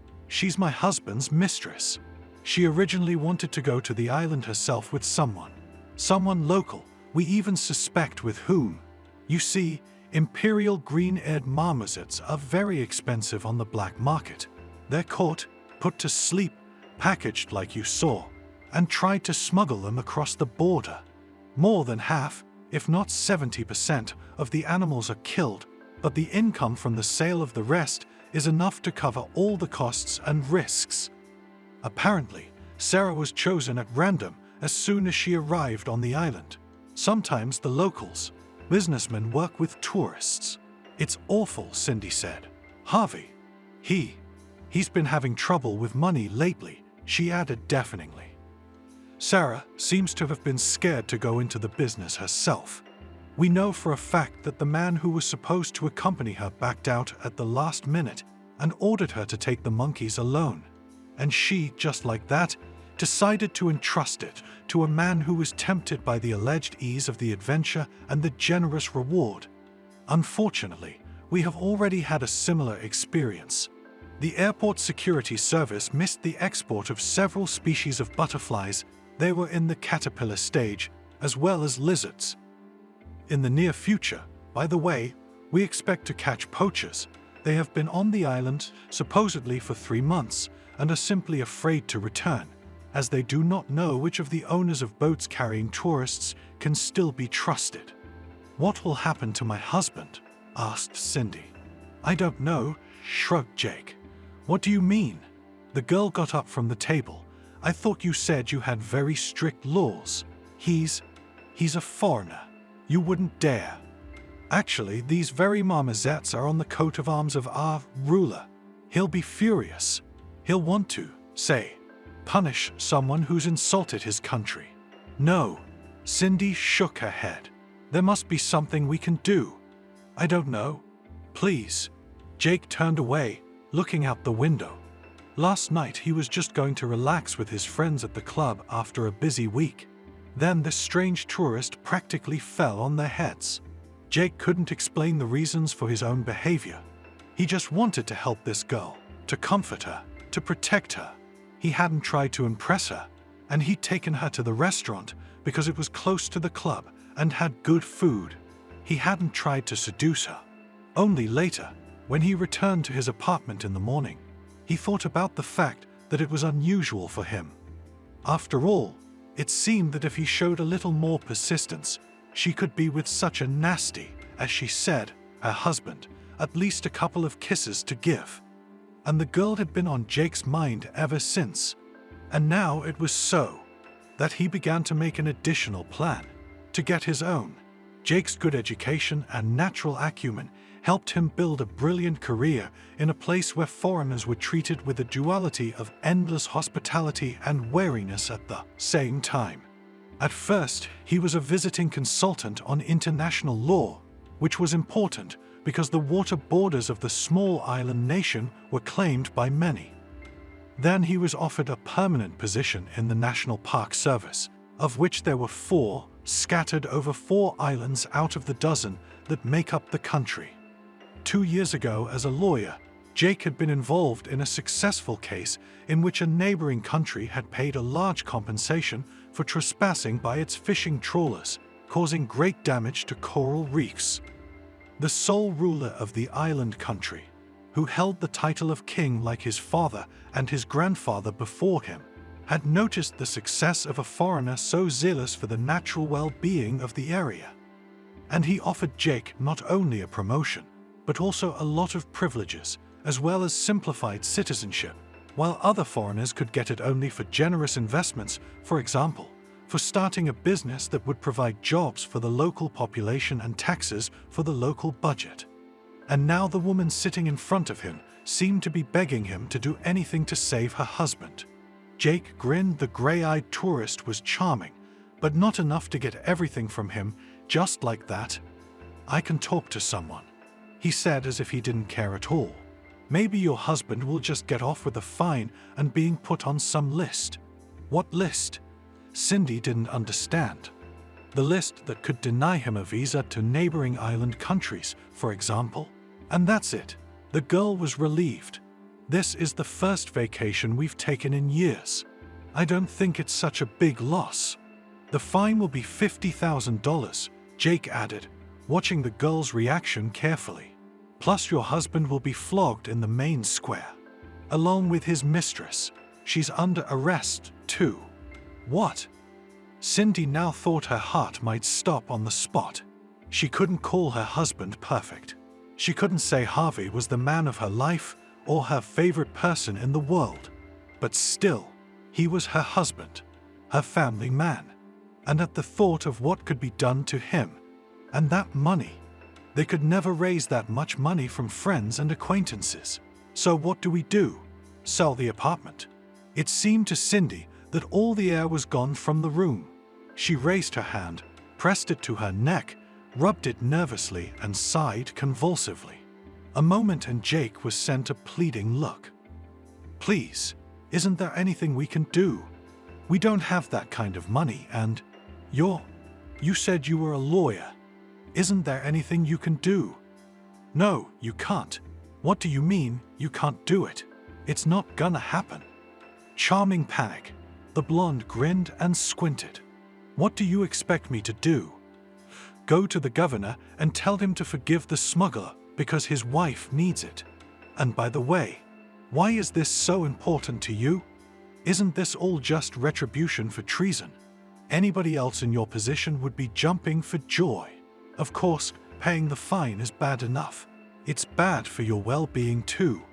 my husband's mistress. She originally wanted to go to the island herself with someone local. We even suspect with whom. You see, imperial green-eared marmosets are very expensive on the black market. They're caught, put to sleep, packaged like you saw, and tried to smuggle them across the border. More than half, if not 70%, of the animals are killed, but the income from the sale of the rest is enough to cover all the costs and risks. Apparently, Sarah was chosen at random as soon as she arrived on the island. Sometimes the locals, businessmen, work with tourists. It's awful, Cindy said. Harvey, he's been having trouble with money lately, she added deafeningly. Sarah seems to have been scared to go into the business herself. We know for a fact that the man who was supposed to accompany her backed out at the last minute and ordered her to take the monkeys alone. And she, just like that, decided to entrust it to a man who was tempted by the alleged ease of the adventure and the generous reward. Unfortunately, we have already had a similar experience. The airport security service missed the export of several species of butterflies. They were in the caterpillar stage, as well as lizards. In the near future, by the way, we expect to catch poachers. They have been on the island, supposedly for 3 months, and are simply afraid to return, as they do not know which of the owners of boats carrying tourists can still be trusted. What will happen to my husband? Asked Cindy. I don't know, shrugged Jake. What do you mean? The girl got up from the table. I thought you said you had very strict laws. He's a foreigner. You wouldn't dare. Actually, these very marmosets are on the coat of arms of our ruler. He'll be furious. He'll want to, say, punish someone who's insulted his country. No, Cindy shook her head. There must be something we can do. I don't know. Please. Jake turned away, looking out the window. Last night he was just going to relax with his friends at the club after a busy week. Then this strange tourist practically fell on their heads. Jake couldn't explain the reasons for his own behavior. He just wanted to help this girl, to comfort her, to protect her. He hadn't tried to impress her, and he'd taken her to the restaurant because it was close to the club and had good food. He hadn't tried to seduce her. Only later, when he returned to his apartment in the morning, he thought about the fact that it was unusual for him. After all, it seemed that if he showed a little more persistence, she could be with such a nasty, as she said, her husband, at least a couple of kisses to give. And the girl had been on Jake's mind ever since. And now it was so that he began to make an additional plan, to get his own. Jake's good education and natural acumen helped him build a brilliant career in a place where foreigners were treated with a duality of endless hospitality and wariness at the same time. At first, he was a visiting consultant on international law, which was important because the water borders of the small island nation were claimed by many. Then he was offered a permanent position in the National Park Service, of which there were 4, scattered over 4 islands out of the dozen that make up the country. 2 years ago, as a lawyer, Jake had been involved in a successful case in which a neighboring country had paid a large compensation for trespassing by its fishing trawlers, causing great damage to coral reefs. The sole ruler of the island country, who held the title of king like his father and his grandfather before him, had noticed the success of a foreigner so zealous for the natural well-being of the area. And he offered Jake not only a promotion, but also a lot of privileges, as well as simplified citizenship, while other foreigners could get it only for generous investments, for example, for starting a business that would provide jobs for the local population and taxes for the local budget. And now the woman sitting in front of him seemed to be begging him to do anything to save her husband. Jake grinned. The gray-eyed tourist was charming, but not enough to get everything from him just like that. "I can talk to someone," he said as if he didn't care at all. "Maybe your husband will just get off with a fine and being put on some list." "What list?" Cindy didn't understand. The list that could deny him a visa to neighboring island countries, for example. And that's it. The girl was relieved. "This is the first vacation we've taken in years. I don't think it's such a big loss." "The fine will be $50,000, Jake added, watching the girl's reaction carefully. "Plus your husband will be flogged in the main square, along with his mistress. She's under arrest, too." "What?" Cindy now thought her heart might stop on the spot. She couldn't call her husband perfect. She couldn't say Harvey was the man of her life or her favorite person in the world. But still, he was her husband, her family man. And at the thought of what could be done to him, and that money, they could never raise that much money from friends and acquaintances. So what do we do? Sell the apartment? It seemed to Cindy that all the air was gone from the room. She raised her hand, pressed it to her neck, rubbed it nervously, and sighed convulsively. A moment and Jake was sent a pleading look. "Please, isn't there anything we can do? We don't have that kind of money and you said you were a lawyer. Isn't there anything you can do?" "No, you can't." "What do you mean, you can't do it? It's not gonna happen." Charming panic. The blonde grinned and squinted. "What do you expect me to do? Go to the governor and tell him to forgive the smuggler because his wife needs it. And by the way, why is this so important to you? Isn't this all just retribution for treason? Anybody else in your position would be jumping for joy. Of course, paying the fine is bad enough. It's bad for your well-being too."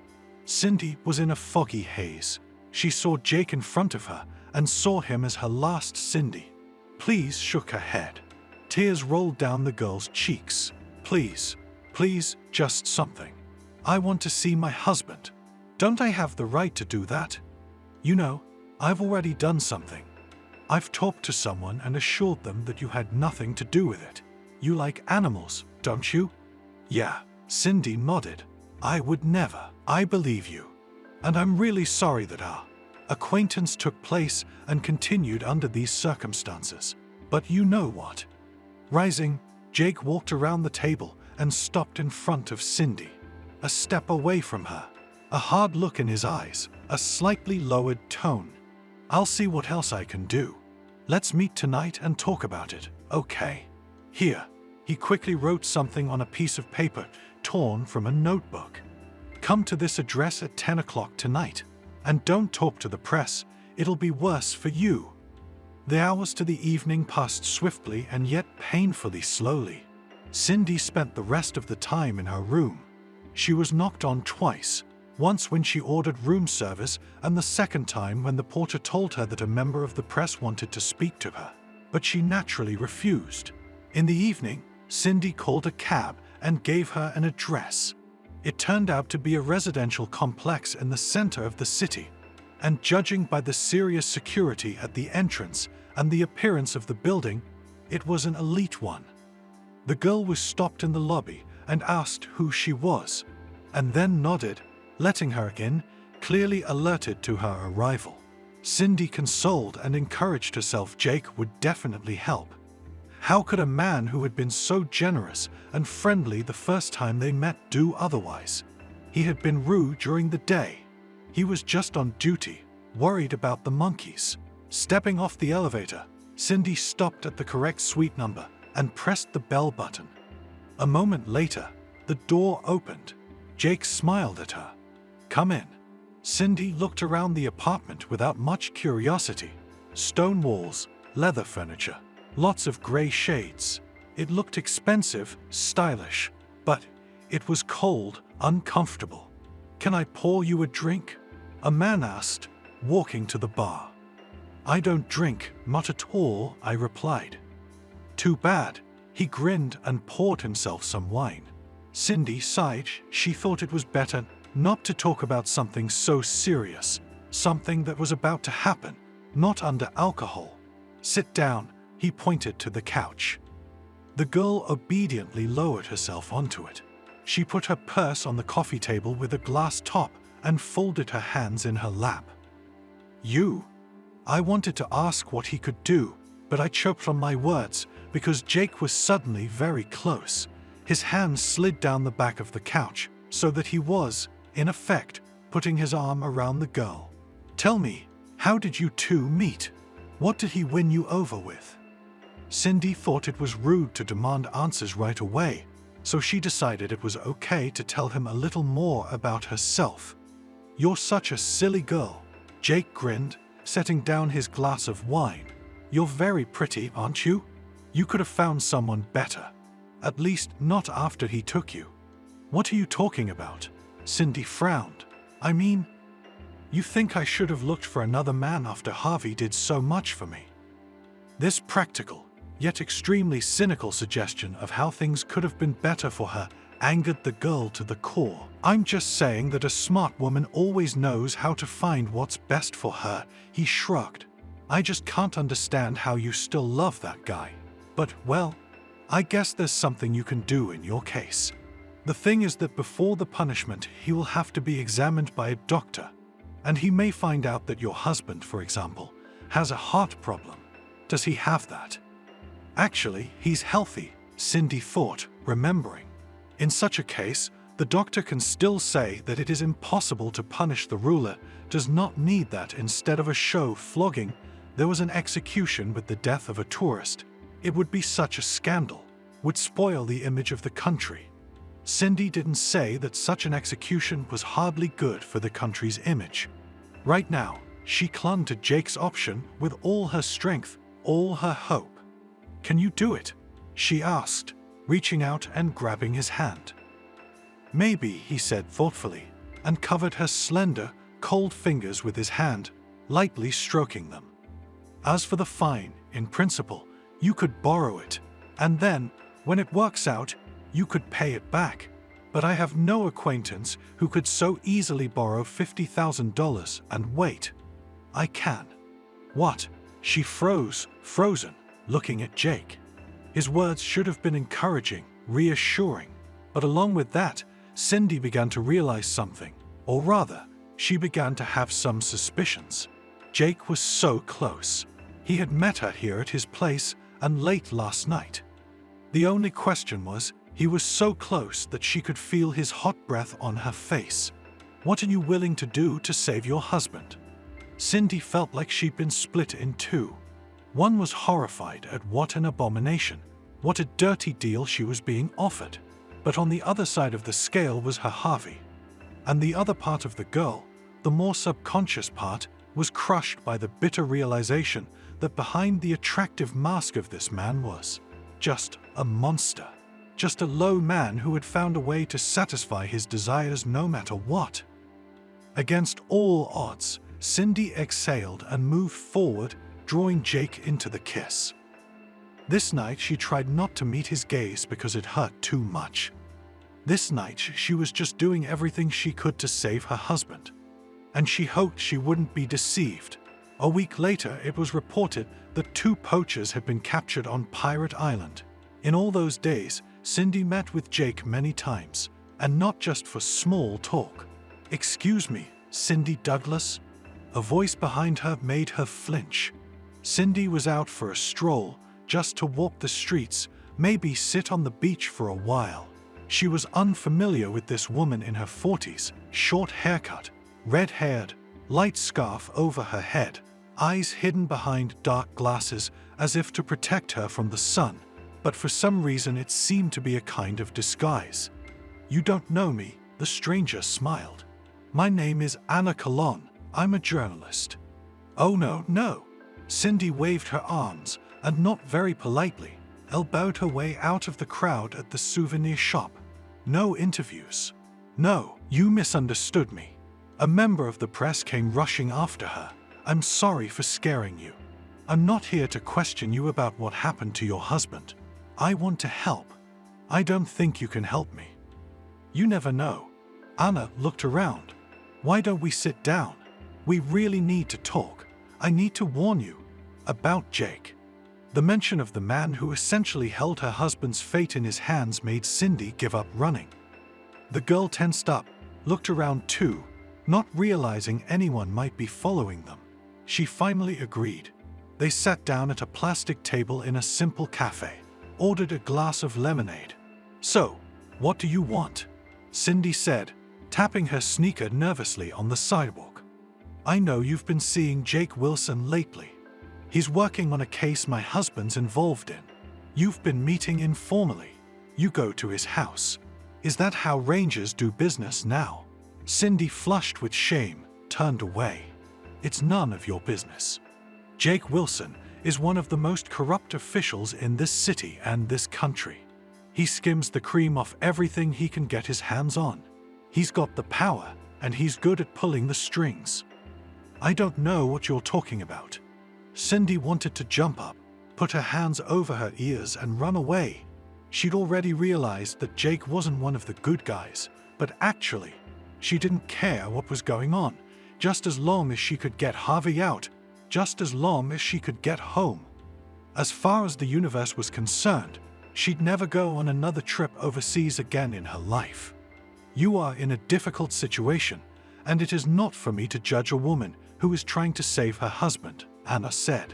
Cindy was in a foggy haze. She saw Jake in front of her and saw him as her last Cindy. Please shook her head. Tears rolled down the girl's cheeks. Please, just something. I want to see my husband. Don't I have the right to do that? You know, I've already done something. I've talked to someone and assured them that you had nothing to do with it. You like animals, don't you?" "Yeah," Cindy nodded. "I would never." "I believe you. And I'm really sorry that our acquaintance took place and continued under these circumstances. But you know what?" Rising, Jake walked around the table and stopped in front of Cindy, a step away from her, a hard look in his eyes, a slightly lowered tone. "I'll see what else I can do. Let's meet tonight and talk about it, okay? Here." He quickly wrote something on a piece of paper torn from a notebook. "Come to this address at 10 o'clock tonight. And don't talk to the press, it'll be worse for you." The hours to the evening passed swiftly and yet painfully slowly. Cindy spent the rest of the time in her room. She was knocked on twice, once when she ordered room service and the second time when the porter told her that a member of the press wanted to speak to her. but she naturally refused. In the evening, Cindy called a cab and gave her an address. It turned out to be a residential complex in the center of the city, and judging by the serious security at the entrance and the appearance of the building, it was an elite one. The girl was stopped in the lobby and asked who she was, and then nodded, letting her in, clearly alerted to her arrival. Cindy consoled and encouraged herself Jake would definitely help. How could a man who had been so generous and friendly the first time they met do otherwise? He had been rude during the day. He was just on duty, worried about the monkeys. Stepping off the elevator, Cindy stopped at the correct suite number and pressed the bell button. A moment later, the door opened. Jake smiled at her. "Come in." Cindy looked around the apartment without much curiosity. Stone walls, leather furniture, lots of gray shades. It looked expensive, stylish, but it was cold, uncomfortable. "Can I pour you a drink?" a man asked, walking to the bar. "I don't drink, not at all," I replied. "Too bad." He grinned and poured himself some wine. Cindy sighed. She thought it was better not to talk about something so serious, something that was about to happen, not under alcohol. "Sit down," he pointed to the couch. The girl obediently lowered herself onto it. She put her purse on the coffee table with a glass top and folded her hands in her lap. "You?" I wanted to ask what he could do, but I choked on my words because Jake was suddenly very close. His hand slid down the back of the couch so that he was, in effect, putting his arm around the girl. "Tell me, how did you two meet? What did he win you over with?" Cindy thought it was rude to demand answers right away, so she decided it was okay to tell him a little more about herself. "You're such a silly girl," Jake grinned, setting down his glass of wine. "You're very pretty, aren't you? You could have found someone better. At least not after he took you." "What are you talking about?" Cindy frowned. "I mean, you think I should have looked for another man after Harvey did so much for me?" This practical, yet extremely cynical suggestion of how things could have been better for her angered the girl to the core. "I'm just saying that a smart woman always knows how to find what's best for her," he shrugged. "I just can't understand how you still love that guy. But, well, I guess there's something you can do in your case. The thing is that before the punishment, he will have to be examined by a doctor, and he may find out that your husband, for example, has a heart problem. Does he have that?" "Actually, he's healthy," Cindy thought, remembering. In such a case, the doctor can still say that it is impossible to punish the ruler, does not need that. Instead of a show flogging, there was an execution with the death of a tourist. It would be such a scandal, would spoil the image of the country. Cindy didn't say that such an execution was hardly good for the country's image. Right now, she clung to Jake's option with all her strength, all her hope. "Can you do it?" she asked, reaching out and grabbing his hand. "Maybe," he said thoughtfully, and covered her slender, cold fingers with his hand, lightly stroking them. "As for the fine, in principle, you could borrow it, and then, when it works out, you could pay it back. But I have no acquaintance who could so easily borrow $50,000 and wait. I can." "What?" She froze, frozen, looking at Jake. His words should have been encouraging, reassuring, but along with that, Cindy began to realize something, or rather, she began to have some suspicions. Jake was so close. He had met her here at his place and late last night. The only question was, he was so close that she could feel his hot breath on her face. "What are you willing to do to save your husband?" Cindy felt like she'd been split in two. One was horrified at what an abomination, what a dirty deal she was being offered. But on the other side of the scale was her Harvey. And the other part of the girl, the more subconscious part, was crushed by the bitter realization that behind the attractive mask of this man was just a monster. Just a low man who had found a way to satisfy his desires no matter what. Against all odds, Cindy exhaled and moved forward, drawing Jake into the kiss. This night she tried not to meet his gaze because it hurt too much. This night she was just doing everything she could to save her husband. And she hoped she wouldn't be deceived. A week later, it was reported that 2 poachers had been captured on Pirate Island. In all those days, Cindy met with Jake many times, and not just for small talk. "Excuse me, Cindy Douglas?" A voice behind her made her flinch. Cindy was out for a stroll, just to walk the streets, maybe sit on the beach for a while. She was unfamiliar with this woman in her 40s, short haircut, red-haired, light scarf over her head, eyes hidden behind dark glasses as if to protect her from the sun, but for some reason it seemed to be a kind of disguise. "You don't know me," the stranger smiled. "My name is Anna Colon. I'm a journalist." "Oh no." Cindy waved her arms, and not very politely, elbowed her way out of the crowd at the souvenir shop. "No interviews." "No, you misunderstood me." A member of the press came rushing after her. "I'm sorry for scaring you. I'm not here to question you about what happened to your husband. I want to help. I don't think you can help me." "You never know." Anna looked around. "Why don't we sit down? We really need to talk. I need to warn you about Jake." The mention of the man who essentially held her husband's fate in his hands made Cindy give up running. The girl tensed up, looked around too, not realizing anyone might be following them. She finally agreed. They sat down at a plastic table in a simple cafe, ordered a glass of lemonade. "So, what do you want?" Cindy said, tapping her sneaker nervously on the sidewalk. "I know you've been seeing Jake Wilson lately. He's working on a case my husband's involved in. You've been meeting informally. You go to his house. Is that how Rangers do business now?" Cindy, flushed with shame, turned away. "It's none of your business. Jake Wilson is one of the most corrupt officials in this city and this country. He skims the cream off everything he can get his hands on. He's got the power, and he's good at pulling the strings." "I don't know what you're talking about." Cindy wanted to jump up, put her hands over her ears and run away. She'd already realized that Jake wasn't one of the good guys, but actually, she didn't care what was going on, just as long as she could get Harvey out, just as long as she could get home. As far as the universe was concerned, she'd never go on another trip overseas again in her life. "You are in a difficult situation, and it is not for me to judge a woman who is trying to save her husband," Anna said.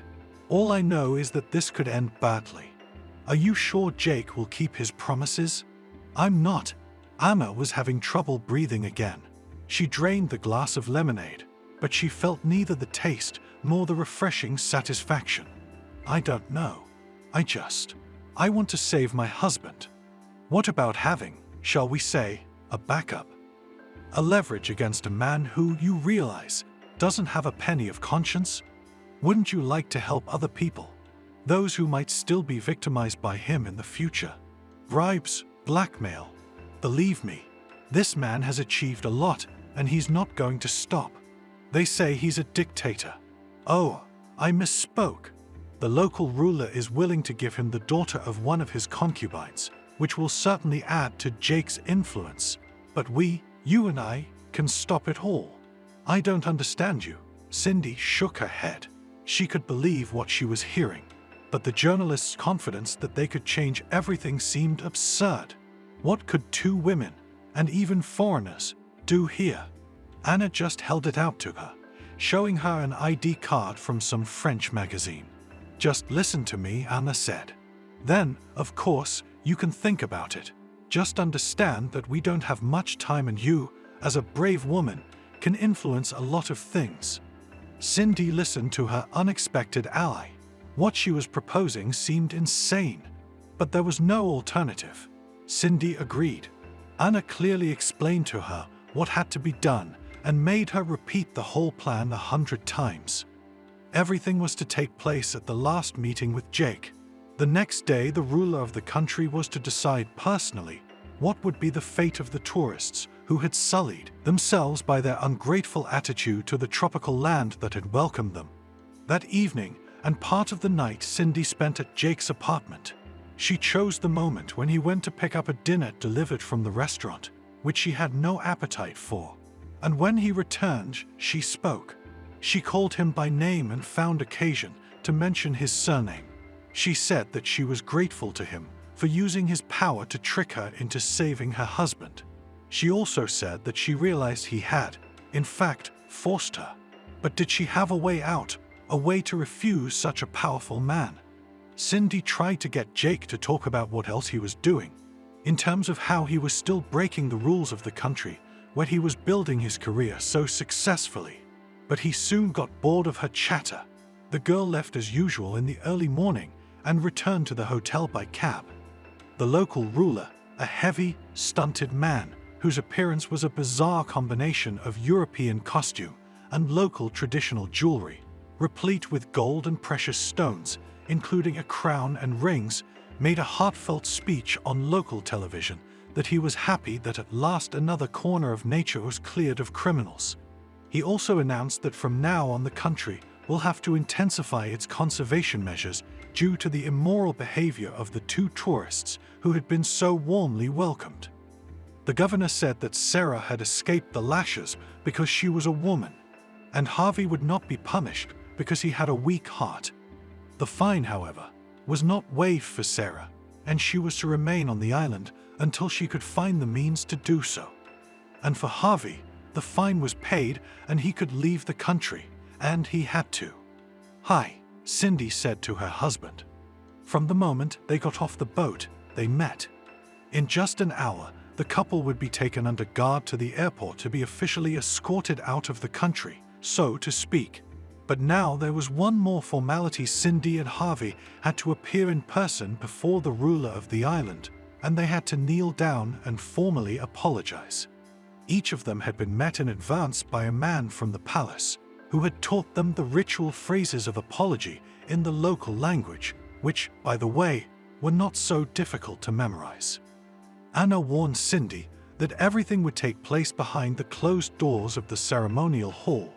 "All I know is that this could end badly. Are you sure Jake will keep his promises?" "I'm not." Anna was having trouble breathing again. She drained the glass of lemonade, but she felt neither the taste nor the refreshing satisfaction. "I don't know. I want to save my husband." "What about having, shall we say, a backup? A leverage against a man who, you realize, doesn't have a penny of conscience? Wouldn't you like to help other people? Those who might still be victimized by him in the future? Bribes, blackmail. Believe me, this man has achieved a lot, and he's not going to stop. They say he's a dictator. Oh, I misspoke. The local ruler is willing to give him the daughter of one of his concubines, which will certainly add to Jake's influence. But we, you and I, can stop it all." "I don't understand you." Cindy shook her head. She could believe what she was hearing, but the journalist's confidence that they could change everything seemed absurd. What could 2 women, and even foreigners, do here? Anna just held it out to her, showing her an ID card from some French magazine. "Just listen to me," Anna said. "Then, of course, you can think about it. Just understand that we don't have much time, and you, as a brave woman, can influence a lot of things." Cindy listened to her unexpected ally. What she was proposing seemed insane, but there was no alternative. Cindy agreed. Anna clearly explained to her what had to be done and made her repeat the whole plan 100 times. Everything was to take place at the last meeting with Jake. The next day, the ruler of the country was to decide personally what would be the fate of the tourists who had sullied themselves by their ungrateful attitude to the tropical land that had welcomed them. That evening, and part of the night Cindy spent at Jake's apartment. She chose the moment when he went to pick up a dinner delivered from the restaurant, which she had no appetite for. And when he returned, she spoke. She called him by name and found occasion to mention his surname. She said that she was grateful to him for using his power to trick her into saving her husband. She also said that she realized he had, in fact, forced her. But did she have a way out, a way to refuse such a powerful man? Cindy tried to get Jake to talk about what else he was doing, in terms of how he was still breaking the rules of the country where he was building his career so successfully. But he soon got bored of her chatter. The girl left as usual in the early morning and returned to the hotel by cab. The local ruler, a heavy, stunted man whose appearance was a bizarre combination of European costume and local traditional jewelry, replete with gold and precious stones, including a crown and rings, made a heartfelt speech on local television that he was happy that at last another corner of nature was cleared of criminals. He also announced that from now on the country will have to intensify its conservation measures due to the immoral behavior of the two tourists who had been so warmly welcomed. The governor said that Sarah had escaped the lashes because she was a woman, and Harvey would not be punished because he had a weak heart. The fine, however, was not waived for Sarah, and she was to remain on the island until she could find the means to do so. And for Harvey, the fine was paid and he could leave the country, and he had to. "Hi," Cindy said to her husband. From the moment they got off the boat, they met. In just an hour, the couple would be taken under guard to the airport to be officially escorted out of the country, so to speak. But now there was one more formality. Cindy and Harvey had to appear in person before the ruler of the island, and they had to kneel down and formally apologize. Each of them had been met in advance by a man from the palace, who had taught them the ritual phrases of apology in the local language, which, by the way, were not so difficult to memorize. Anna warned Cindy that everything would take place behind the closed doors of the ceremonial hall,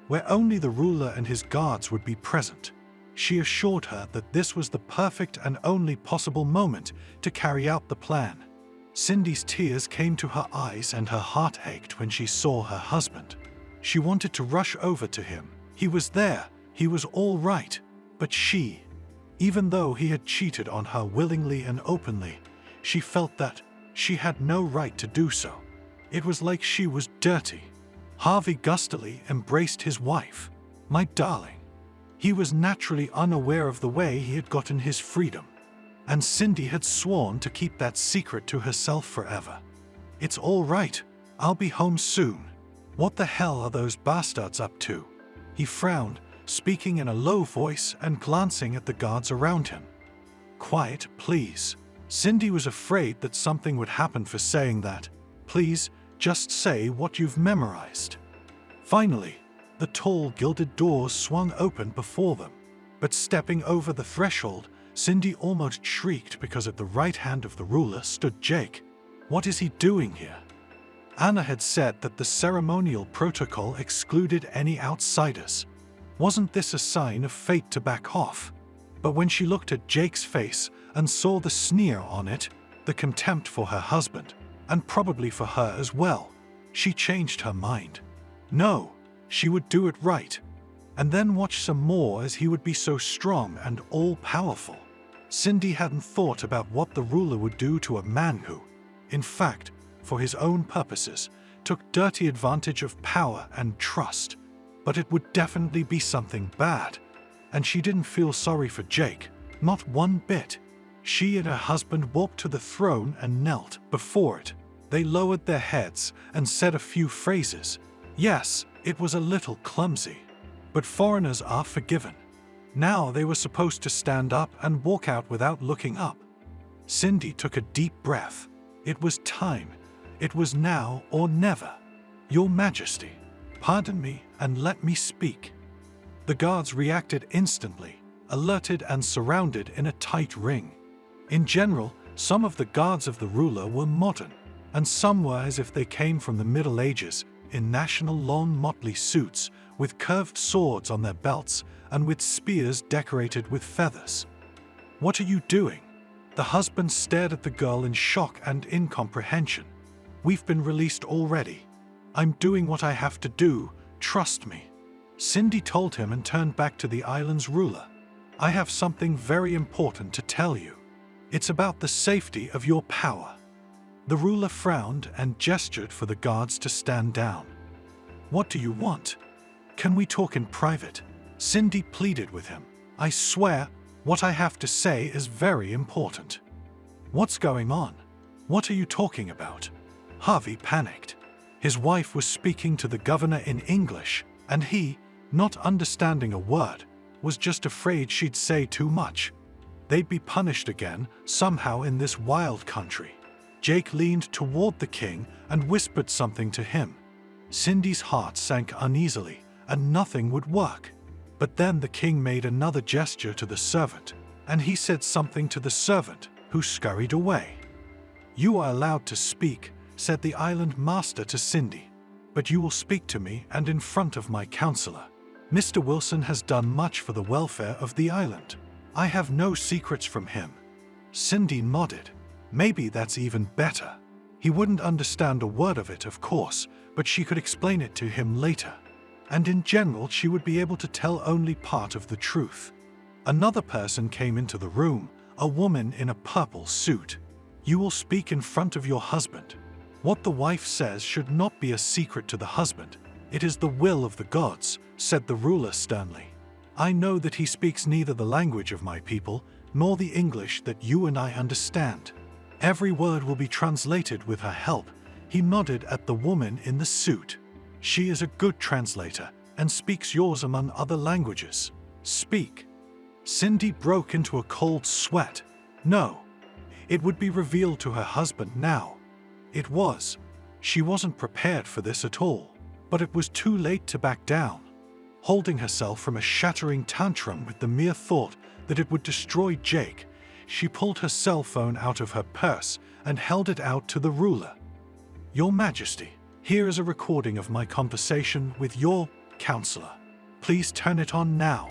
where only the ruler and his guards would be present. She assured her that this was the perfect and only possible moment to carry out the plan. Cindy's tears came to her eyes and her heart ached when she saw her husband. She wanted to rush over to him. He was there, he was all right. But she, even though he had cheated on her willingly and openly, she felt that she had no right to do so. It was like she was dirty. Harvey gustily embraced his wife. "My darling." He was naturally unaware of the way he had gotten his freedom, and Cindy had sworn to keep that secret to herself forever. "It's all right. I'll be home soon." "What the hell are those bastards up to?" He frowned, speaking in a low voice and glancing at the guards around him. "Quiet, please." Cindy was afraid that something would happen for saying that. "Please, just say what you've memorized." Finally, the tall gilded doors swung open before them. But stepping over the threshold, Cindy almost shrieked because at the right hand of the ruler stood Jake. What is he doing here? Anna had said that the ceremonial protocol excluded any outsiders. Wasn't this a sign of fate to back off? But when she looked at Jake's face and saw the sneer on it, the contempt for her husband, and probably for her as well, she changed her mind. No, she would do it right, and then watch some more as he would be so strong and all-powerful. Cindy hadn't thought about what the ruler would do to a man who, in fact, for his own purposes, took dirty advantage of power and trust. But it would definitely be something bad, and she didn't feel sorry for Jake, not one bit. She and her husband walked to the throne and knelt before it. They lowered their heads and said a few phrases. Yes, it was a little clumsy, but foreigners are forgiven. Now they were supposed to stand up and walk out without looking up. Cindy took a deep breath. It was time. It was now or never. "Your Majesty, pardon me and let me speak." The guards reacted instantly, alerted and surrounded in a tight ring. In general, some of the guards of the ruler were modern, and some were as if they came from the Middle Ages, in national long motley suits, with curved swords on their belts and with spears decorated with feathers. "What are you doing?" The husband stared at the girl in shock and incomprehension. "We've been released already. I'm doing what I have to do, trust me." Cindy told him and turned back to the island's ruler. "I have something very important to tell you. It's about the safety of your power." The ruler frowned and gestured for the guards to stand down. "What do you want? Can we talk in private?" Cindy pleaded with him. "I swear, what I have to say is very important." "What's going on? What are you talking about?" Harvey panicked. His wife was speaking to the governor in English, and he, not understanding a word, was just afraid she'd say too much. They'd be punished again, somehow in this wild country. Jake leaned toward the king and whispered something to him. Cindy's heart sank uneasily, and nothing would work. But then the king made another gesture to the servant, and he said something to the servant, who scurried away. "You are allowed to speak," said the island master to Cindy. "But you will speak to me and in front of my counselor. Mr. Wilson has done much for the welfare of the island. I have no secrets from him." Cindy nodded. Maybe that's even better. He wouldn't understand a word of it, of course, but she could explain it to him later. And in general, she would be able to tell only part of the truth. Another person came into the room, a woman in a purple suit. "You will speak in front of your husband. What the wife says should not be a secret to the husband. It is the will of the gods," said the ruler sternly. "I know that he speaks neither the language of my people nor the English that you and I understand. Every word will be translated with her help." He nodded at the woman in the suit. "She is a good translator and speaks yours among other languages. Speak." Cindy broke into a cold sweat. No. It would be revealed to her husband now. It was. She wasn't prepared for this at all, but it was too late to back down. Holding herself from a shattering tantrum with the mere thought that it would destroy Jake, she pulled her cell phone out of her purse and held it out to the ruler. "Your Majesty, here is a recording of my conversation with your counselor. Please turn it on now."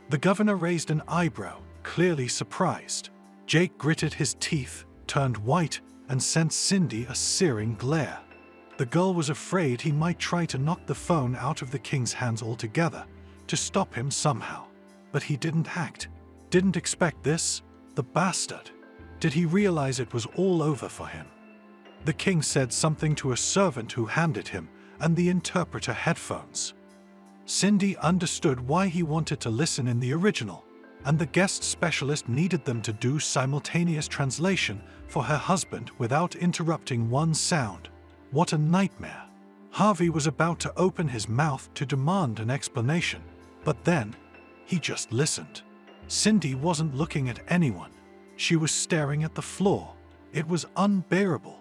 The governor raised an eyebrow, clearly surprised. Jake gritted his teeth, turned white, and sent Cindy a searing glare. The girl was afraid he might try to knock the phone out of the king's hands altogether, to stop him somehow. But he didn't act. Didn't expect this? The bastard. Did he realize it was all over for him? The king said something to a servant who handed him and the interpreter headphones. Cindy understood why he wanted to listen in the original, and the guest specialist needed them to do simultaneous translation for her husband without interrupting one sound. What a nightmare. Harvey was about to open his mouth to demand an explanation, but then he just listened. Cindy wasn't looking at anyone. She was staring at the floor. It was unbearable.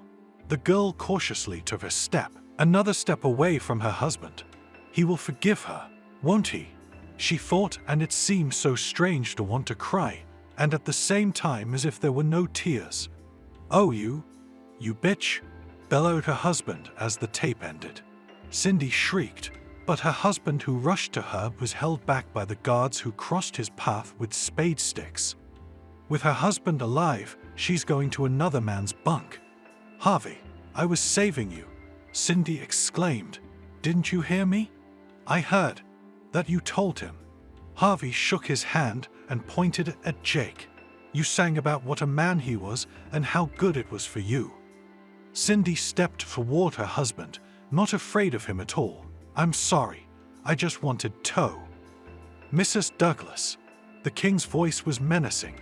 The girl cautiously took a step, another step away from her husband. He will forgive her, won't he? She thought, and it seemed so strange to want to cry, and at the same time as if there were no tears. "Oh, you bitch," bellowed her husband as the tape ended. Cindy shrieked, but her husband, who rushed to her, was held back by the guards who crossed his path with spade sticks. With her husband alive, she's going to another man's bunk. "Harvey, I was saving you," Cindy exclaimed. "Didn't you hear me?" "I heard that you told him." Harvey shook his hand and pointed at Jake. "You sang about what a man he was and how good it was for you." Cindy stepped toward her husband, not afraid of him at all. "I'm sorry, I just wanted tow." "Mrs. Douglas." The king's voice was menacing.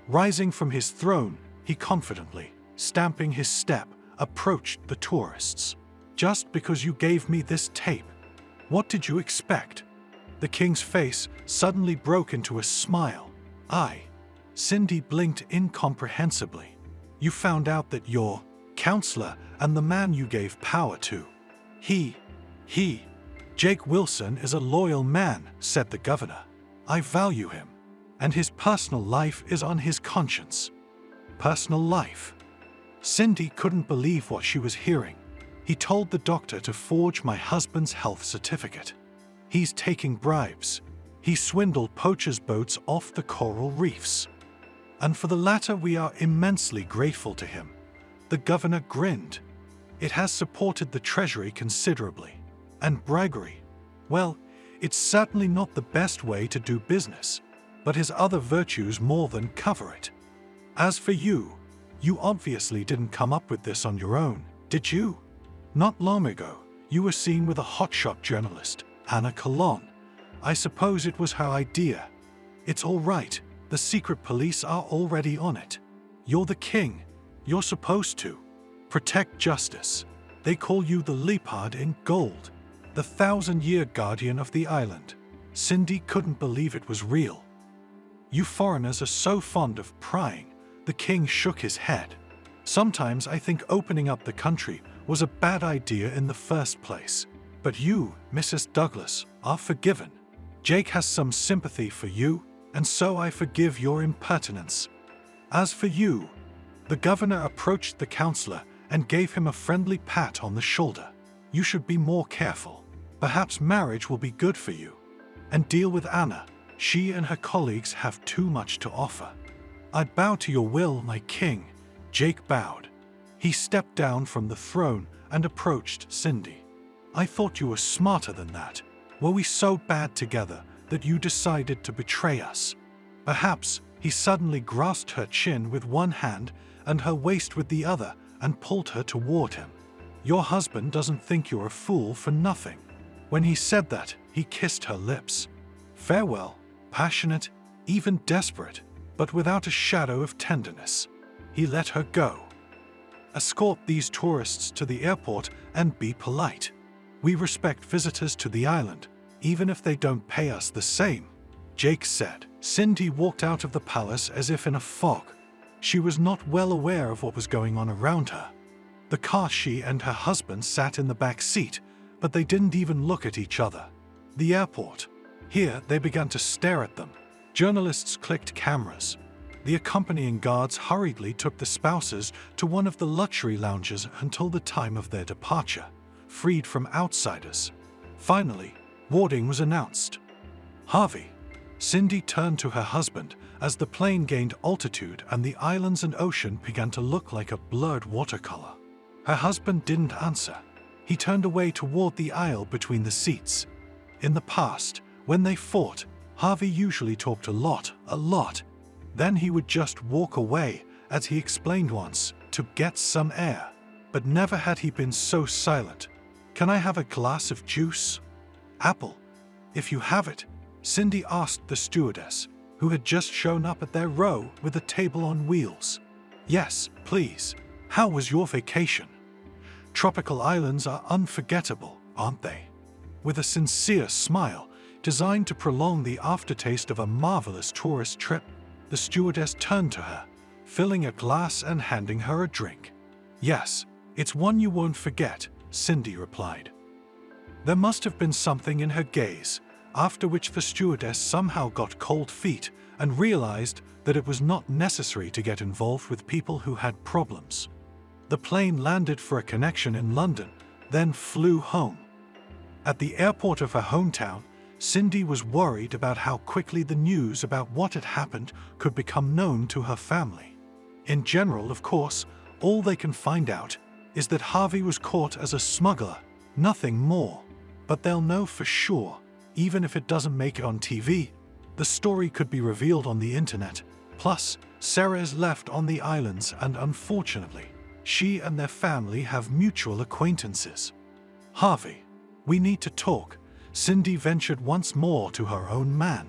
Rising from his throne, he confidently, stamping his step, approached the tourists. "Just because you gave me this tape, what did you expect?" The king's face suddenly broke into a smile. Cindy blinked incomprehensibly. "You found out that your counselor and the man you gave power to, Jake Wilson is a loyal man," said the governor. "I value him, and his personal life is on his conscience." Personal life? Cindy couldn't believe what she was hearing. He told the doctor to forge my husband's health certificate. He's taking bribes. He swindled poachers' boats off the coral reefs. And for the latter we are immensely grateful to him. The governor grinned. It has supported the treasury considerably. And bribery, well, it's certainly not the best way to do business, but his other virtues more than cover it. As for you, you obviously didn't come up with this on your own, did you? Not long ago, you were seen with a hotshot journalist, Anna Colon. I suppose it was her idea. It's all right, the secret police are already on it. You're the king. You're supposed to protect justice. They call you the leopard in gold, the 1,000-year guardian of the island. Cindy couldn't believe it was real. You foreigners are so fond of prying. The king shook his head. Sometimes I think opening up the country was a bad idea in the first place. But you, Mrs. Douglas, are forgiven. Jake has some sympathy for you, and so I forgive your impertinence. As for you, the governor approached the counselor and gave him a friendly pat on the shoulder. You should be more careful. Perhaps marriage will be good for you. And deal with Anna. She and her colleagues have too much to offer. I'd bow to your will, my king. Jake bowed. He stepped down from the throne and approached Cindy. I thought you were smarter than that. Were we so bad together that you decided to betray us? Perhaps he suddenly grasped her chin with one hand and her waist with the other and pulled her toward him. Your husband doesn't think you're a fool for nothing. When he said that, he kissed her lips. Farewell, passionate, even desperate, but without a shadow of tenderness. He let her go. Escort these tourists to the airport and be polite. We respect visitors to the island, even if they don't pay us the same, Jake said. Cindy walked out of the palace as if in a fog. She was not well aware of what was going on around her. The car she and her husband sat in the back seat, but they didn't even look at each other. The airport. Here they began to stare at them. Journalists clicked cameras. The accompanying guards hurriedly took the spouses to one of the luxury lounges until the time of their departure, freed from outsiders. Finally, boarding was announced. Harvey. Cindy turned to her husband as the plane gained altitude and the islands and ocean began to look like a blurred watercolor. Her husband didn't answer. He turned away toward the aisle between the seats. In the past, when they fought, Harvey usually talked a lot. Then he would just walk away, as he explained once, to get some air. But never had he been so silent. Can I have a glass of juice? Apple, if you have it, Cindy asked the stewardess, who had just shown up at their row with a table on wheels. Yes, please. How was your vacation? Tropical islands are unforgettable, aren't they? With a sincere smile, designed to prolong the aftertaste of a marvelous tourist trip, the stewardess turned to her, filling a glass and handing her a drink. Yes, it's one you won't forget, Cindy replied. There must have been something in her gaze, after which the stewardess somehow got cold feet and realized that it was not necessary to get involved with people who had problems. The plane landed for a connection in London, then flew home. At the airport of her hometown, Cindy was worried about how quickly the news about what had happened could become known to her family. In general, of course, all they can find out is that Harvey was caught as a smuggler, nothing more. But they'll know for sure, even if it doesn't make it on TV. The story could be revealed on the internet. Plus, Sarah is left on the islands and unfortunately, she and their family have mutual acquaintances. Harvey, we need to talk. Cindy ventured once more to her own man.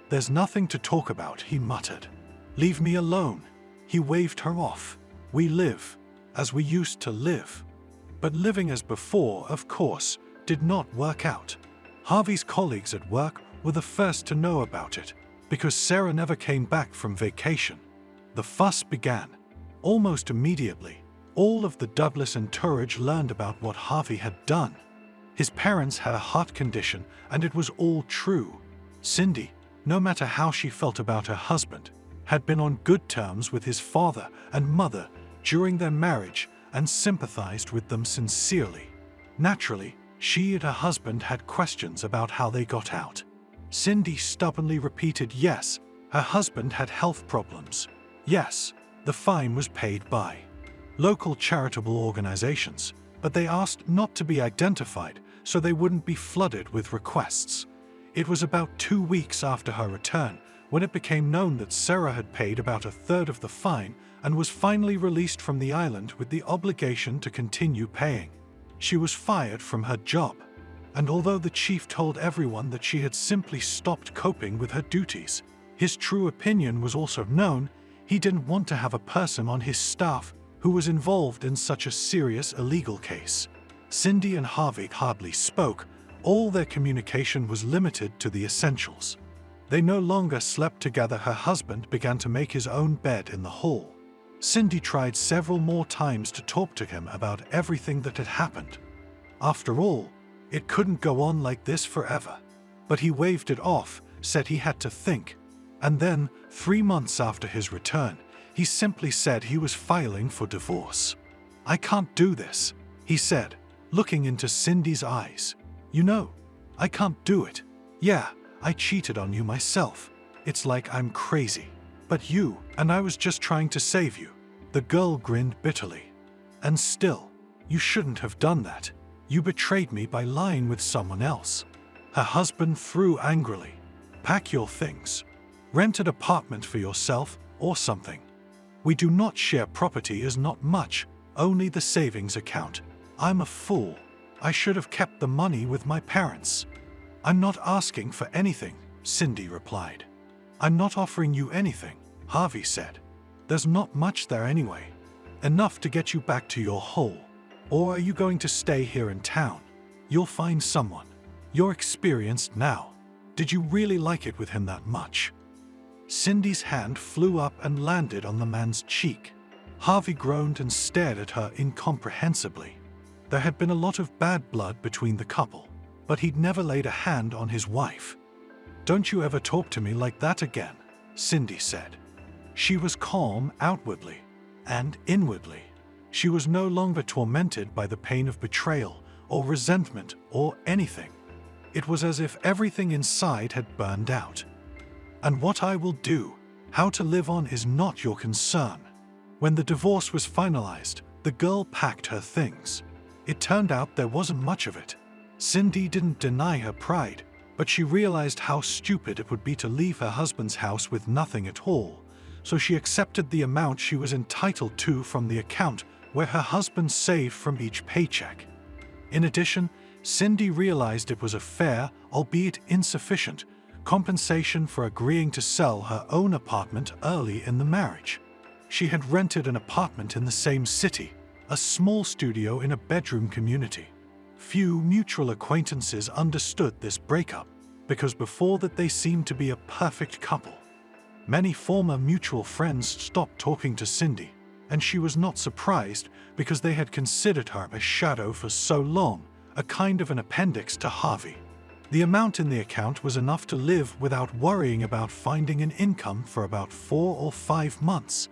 There's nothing to talk about, he muttered. Leave me alone. He waved her off. We live as we used to live. But living as before, of course, did not work out. Harvey's colleagues at work were the first to know about it because Sarah never came back from vacation. The fuss began. Almost immediately, all of the Douglas entourage learned about what Harvey had done. His parents had a heart condition, and it was all true. Cindy, no matter how she felt about her husband, had been on good terms with his father and mother during their marriage and sympathized with them sincerely. Naturally, she and her husband had questions about how they got out. Cindy stubbornly repeated yes, her husband had health problems. Yes, the fine was paid by local charitable organizations, but they asked not to be identified so they wouldn't be flooded with requests. It was about 2 weeks after her return when it became known that Sarah had paid about a third of the fine and was finally released from the island with the obligation to continue paying. She was fired from her job, and although the chief told everyone that she had simply stopped coping with her duties, his true opinion was also known. He didn't want to have a person on his staff who was involved in such a serious illegal case. Cindy and Harvey hardly spoke. All their communication was limited to the essentials. They no longer slept together. Her husband began to make his own bed in the hall. Cindy tried several more times to talk to him about everything that had happened. After all, it couldn't go on like this forever. But he waved it off, said he had to think. And then, 3 months after his return, he simply said he was filing for divorce. "I can't do this," he said, looking into Cindy's eyes. "You know, I can't do it. Yeah, I cheated on you myself. It's like I'm crazy. But you, and I was just trying to save you." The girl grinned bitterly. "And still, you shouldn't have done that. You betrayed me by lying with someone else." Her husband threw angrily. "Pack your things. Rent an apartment for yourself or something. We do not share property is not much, only the savings account. I'm a fool. I should have kept the money with my parents." "I'm not asking for anything," Cindy replied. "I'm not offering you anything," Harvey said. "There's not much there anyway. Enough to get you back to your hole. Or are you going to stay here in town? You'll find someone. You're experienced now. Did you really like it with him that much?" Cindy's hand flew up and landed on the man's cheek. Harvey groaned and stared at her incomprehensibly. There had been a lot of bad blood between the couple, but he'd never laid a hand on his wife. "Don't you ever talk to me like that again," Cindy said. She was calm outwardly, and inwardly. She was no longer tormented by the pain of betrayal or resentment or anything. It was as if everything inside had burned out. "And what I will do, how to live on, is not your concern." When the divorce was finalized, the girl packed her things. It turned out there wasn't much of it. Cindy didn't deny her pride, but she realized how stupid it would be to leave her husband's house with nothing at all, so she accepted the amount she was entitled to from the account where her husband saved from each paycheck. In addition, Cindy realized it was a fair, albeit insufficient, compensation for agreeing to sell her own apartment early in the marriage. She had rented an apartment in the same city, a small studio in a bedroom community. Few mutual acquaintances understood this breakup, because before that they seemed to be a perfect couple. Many former mutual friends stopped talking to Cindy, and she was not surprised because they had considered her a shadow for so long, a kind of an appendix to Harvey. The amount in the account was enough to live without worrying about finding an income for about 4 or 5 months.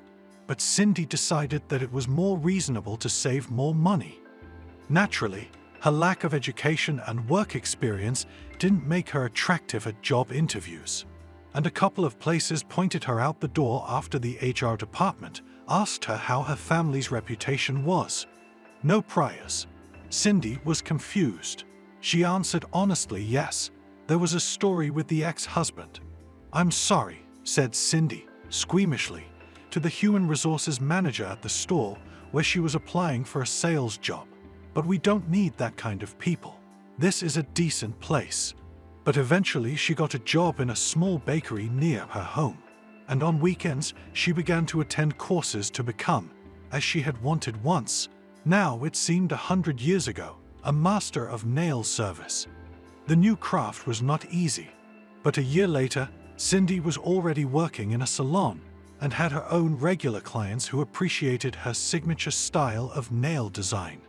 But Cindy decided that it was more reasonable to save more money. Naturally, her lack of education and work experience didn't make her attractive at job interviews. And a couple of places pointed her out the door after the HR department asked her how her family's reputation was. No priors. Cindy was confused. She answered honestly yes, there was a story with the ex-husband. "I'm sorry," said Cindy, squeamishly, to the human resources manager at the store where she was applying for a sales job. "But we don't need that kind of people. This is a decent place." But eventually she got a job in a small bakery near her home. And on weekends she began to attend courses to become, as she had wanted once, now it seemed 100 years ago, a master of nail service. The new craft was not easy, but a year later, Cindy was already working in a salon and had her own regular clients who appreciated her signature style of nail design.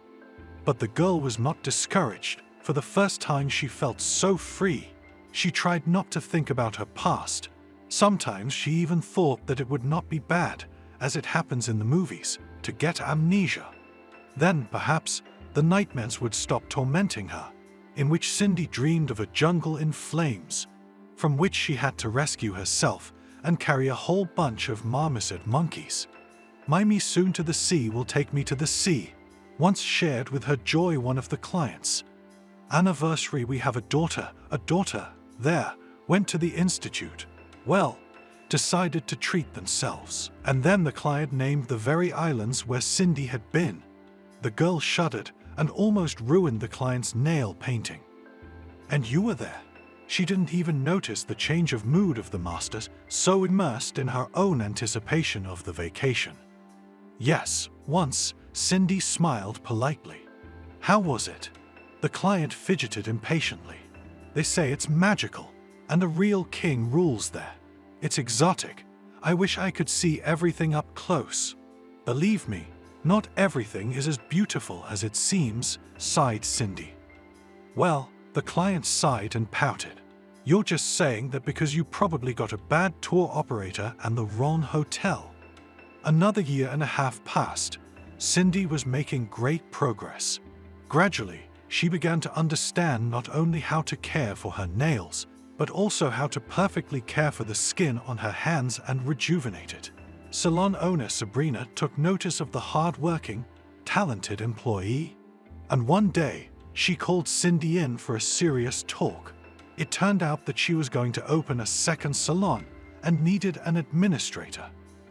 But the girl was not discouraged. For the first time she felt so free. She tried not to think about her past. Sometimes she even thought that it would not be bad, as it happens in the movies, to get amnesia. Then, perhaps, the nightmares would stop tormenting her, in which Cindy dreamed of a jungle in flames, from which she had to rescue herself and carry a whole bunch of marmoset monkeys. My me soon to the sea will take me to the sea, once shared with her joy one of the clients. Anniversary, we have a daughter, there, went to the institute. Well, decided to treat themselves. And then the client named the very islands where Cindy had been. The girl shuddered and almost ruined the client's nail painting. And you were there. She didn't even notice the change of mood of the masters, so immersed in her own anticipation of the vacation. Yes, once, Cindy smiled politely. How was it? The client fidgeted impatiently. They say it's magical, and a real king rules there. It's exotic. I wish I could see everything up close. Believe me, not everything is as beautiful as it seems, sighed Cindy. Well, the client sighed and pouted. You're just saying that because you probably got a bad tour operator and the wrong hotel. Another year and a half passed. Cindy was making great progress. Gradually, she began to understand not only how to care for her nails, but also how to perfectly care for the skin on her hands and rejuvenate it. Salon owner Sabrina took notice of the hard-working, talented employee, and one day she called Cindy in for a serious talk. It turned out that she was going to open a second salon and needed an administrator.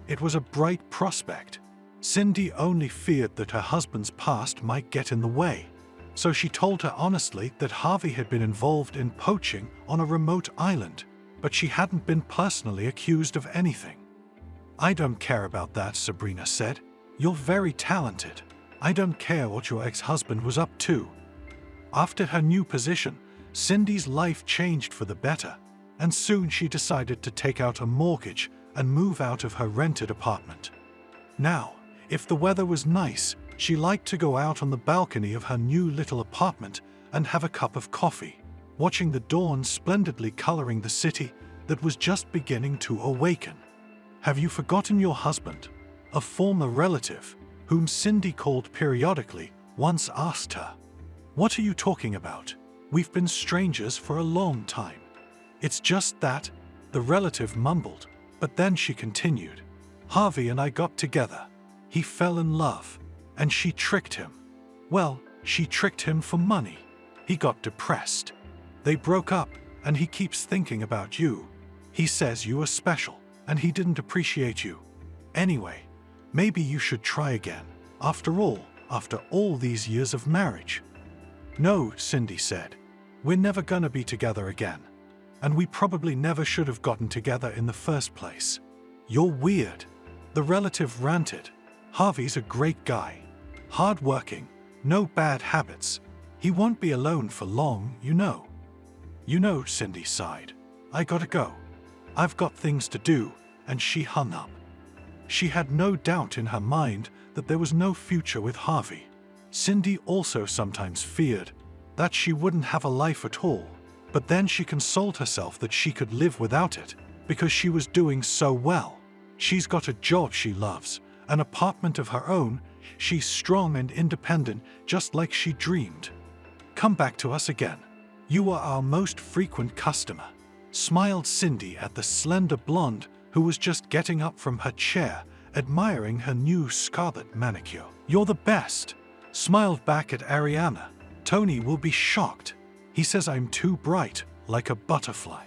It was a bright prospect. Cindy only feared that her husband's past might get in the way, so she told her honestly that Harvey had been involved in poaching on a remote island, but she hadn't been personally accused of anything. I don't care about that, Sabrina said. You're very talented. I don't care what your ex-husband was up to. After her new position, Cindy's life changed for the better, and soon she decided to take out a mortgage and move out of her rented apartment. Now, if the weather was nice, she liked to go out on the balcony of her new little apartment and have a cup of coffee, watching the dawn splendidly coloring the city that was just beginning to awaken. Have you forgotten your husband? A former relative, whom Cindy called periodically, once asked her. What are you talking about? We've been strangers for a long time. It's just that, the relative mumbled, but then she continued. Harvey and I got together. He fell in love, and she tricked him. Well, she tricked him for money. He got depressed. They broke up, and he keeps thinking about you. He says you are special, and he didn't appreciate you. Anyway, maybe you should try again. After all these years of marriage. No, Cindy said. We're never gonna be together again. And we probably never should have gotten together in the first place. You're weird. The relative ranted. Harvey's a great guy. Hard-working, no bad habits. He won't be alone for long, you know. You know, Cindy sighed. I gotta go. I've got things to do, and she hung up. She had no doubt in her mind that there was no future with Harvey. Cindy also sometimes feared that she wouldn't have a life at all, but then she consoled herself that she could live without it because she was doing so well. She's got a job she loves, an apartment of her own. She's strong and independent, just like she dreamed. Come back to us again. You are our most frequent customer, smiled Cindy at the slender blonde who was just getting up from her chair, admiring her new scarlet manicure. You're the best, smiled back at Ariana. Tony will be shocked. He says I'm too bright, like a butterfly.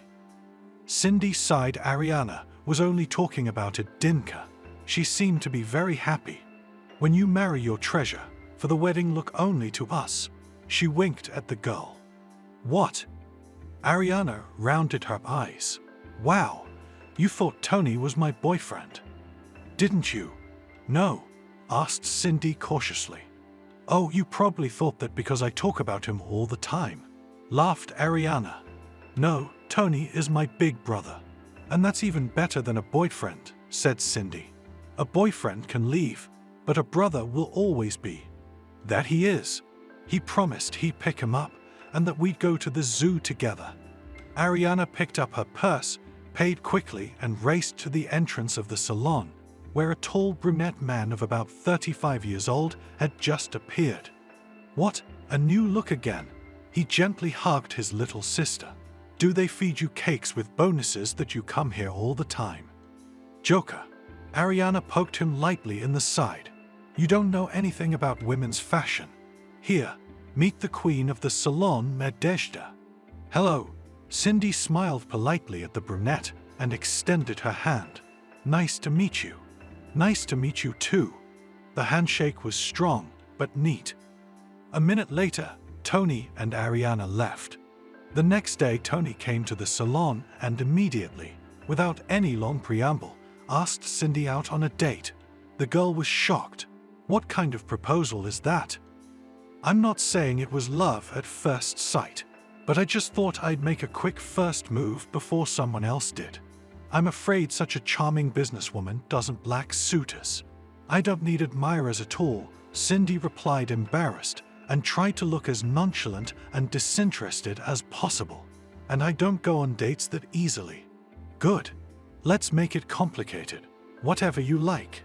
Cindy sighed. Ariana was only talking about it. Dinka. She seemed to be very happy. When you marry your treasure, for the wedding look only to us. She winked at the girl. What? Ariana rounded her eyes. Wow, you thought Tony was my boyfriend. Didn't you? No, asked Cindy cautiously. Oh, you probably thought that because I talk about him all the time, laughed Ariana. No, Tony is my big brother. And that's even better than a boyfriend, said Cindy. A boyfriend can leave, but a brother will always be. That he is. He promised he'd pick him up and that we'd go to the zoo together. Ariana picked up her purse, paid quickly, and raced to the entrance of the salon, where a tall brunette man of about 35 years old had just appeared. What? A new look again? He gently hugged his little sister. Do they feed you cakes with bonuses that you come here all the time? Joker. Ariana poked him lightly in the side. You don't know anything about women's fashion. Here, meet the queen of the salon, Nadezhda. Hello. Cindy smiled politely at the brunette and extended her hand. Nice to meet you. Nice to meet you too. The handshake was strong, but neat. A minute later, Tony and Ariana left. The next day, Tony came to the salon and immediately, without any long preamble, asked Cindy out on a date. The girl was shocked. What kind of proposal is that? I'm not saying it was love at first sight, but I just thought I'd make a quick first move before someone else did. I'm afraid such a charming businesswoman doesn't lack suitors. I don't need admirers at all, Cindy replied, embarrassed, and tried to look as nonchalant and disinterested as possible. And I don't go on dates that easily. Good. Let's make it complicated. Whatever you like.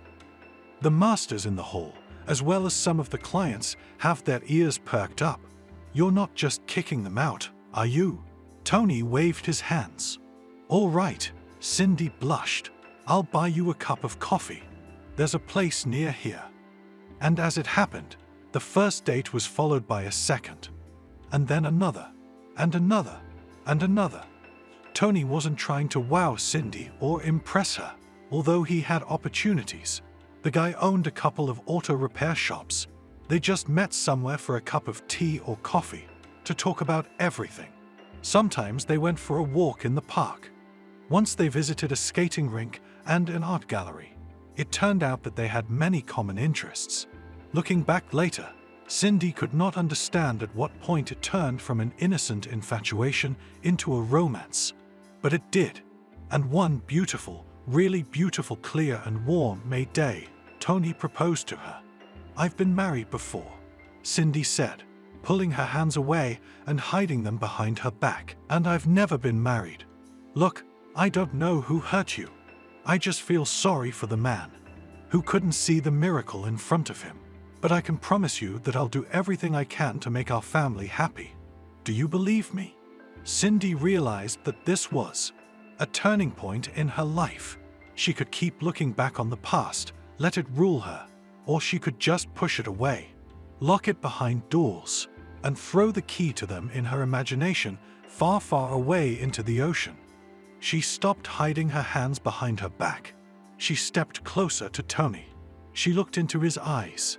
The masters in the hall, as well as some of the clients, have their ears perked up. You're not just kicking them out, are you? Tony waved his hands. All right, Cindy blushed. I'll buy you a cup of coffee. There's a place near here. And as it happened, the first date was followed by a second, and then another, and another, and another. Tony wasn't trying to wow Cindy or impress her, although he had opportunities. The guy owned a couple of auto repair shops. They just met somewhere for a cup of tea or coffee to talk about everything. Sometimes they went for a walk in the park. Once they visited a skating rink and an art gallery. It turned out that they had many common interests. Looking back later, Cindy could not understand at what point it turned from an innocent infatuation into a romance. But it did. And one beautiful, really beautiful, clear and warm May day, Tony proposed to her. I've been married before, Cindy said, pulling her hands away and hiding them behind her back. And I've never been married. Look, I don't know who hurt you. I just feel sorry for the man who couldn't see the miracle in front of him. But I can promise you that I'll do everything I can to make our family happy. Do you believe me? Cindy realized that this was a turning point in her life. She could keep looking back on the past, let it rule her, or she could just push it away, lock it behind doors, and throw the key to them in her imagination far, far away into the ocean. She stopped hiding her hands behind her back. She stepped closer to Tony. She looked into his eyes.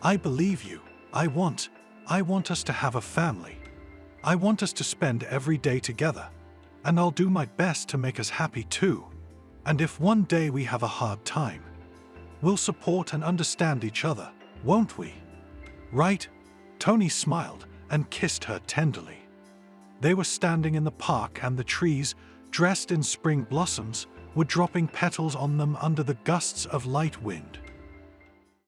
I believe you. I want us to have a family. I want us to spend every day together. And I'll do my best to make us happy too. And if one day we have a hard time, we'll support and understand each other, won't we? Right? Tony smiled and kissed her tenderly. They were standing in the park and the trees, dressed in spring blossoms, were dropping petals on them under the gusts of light wind.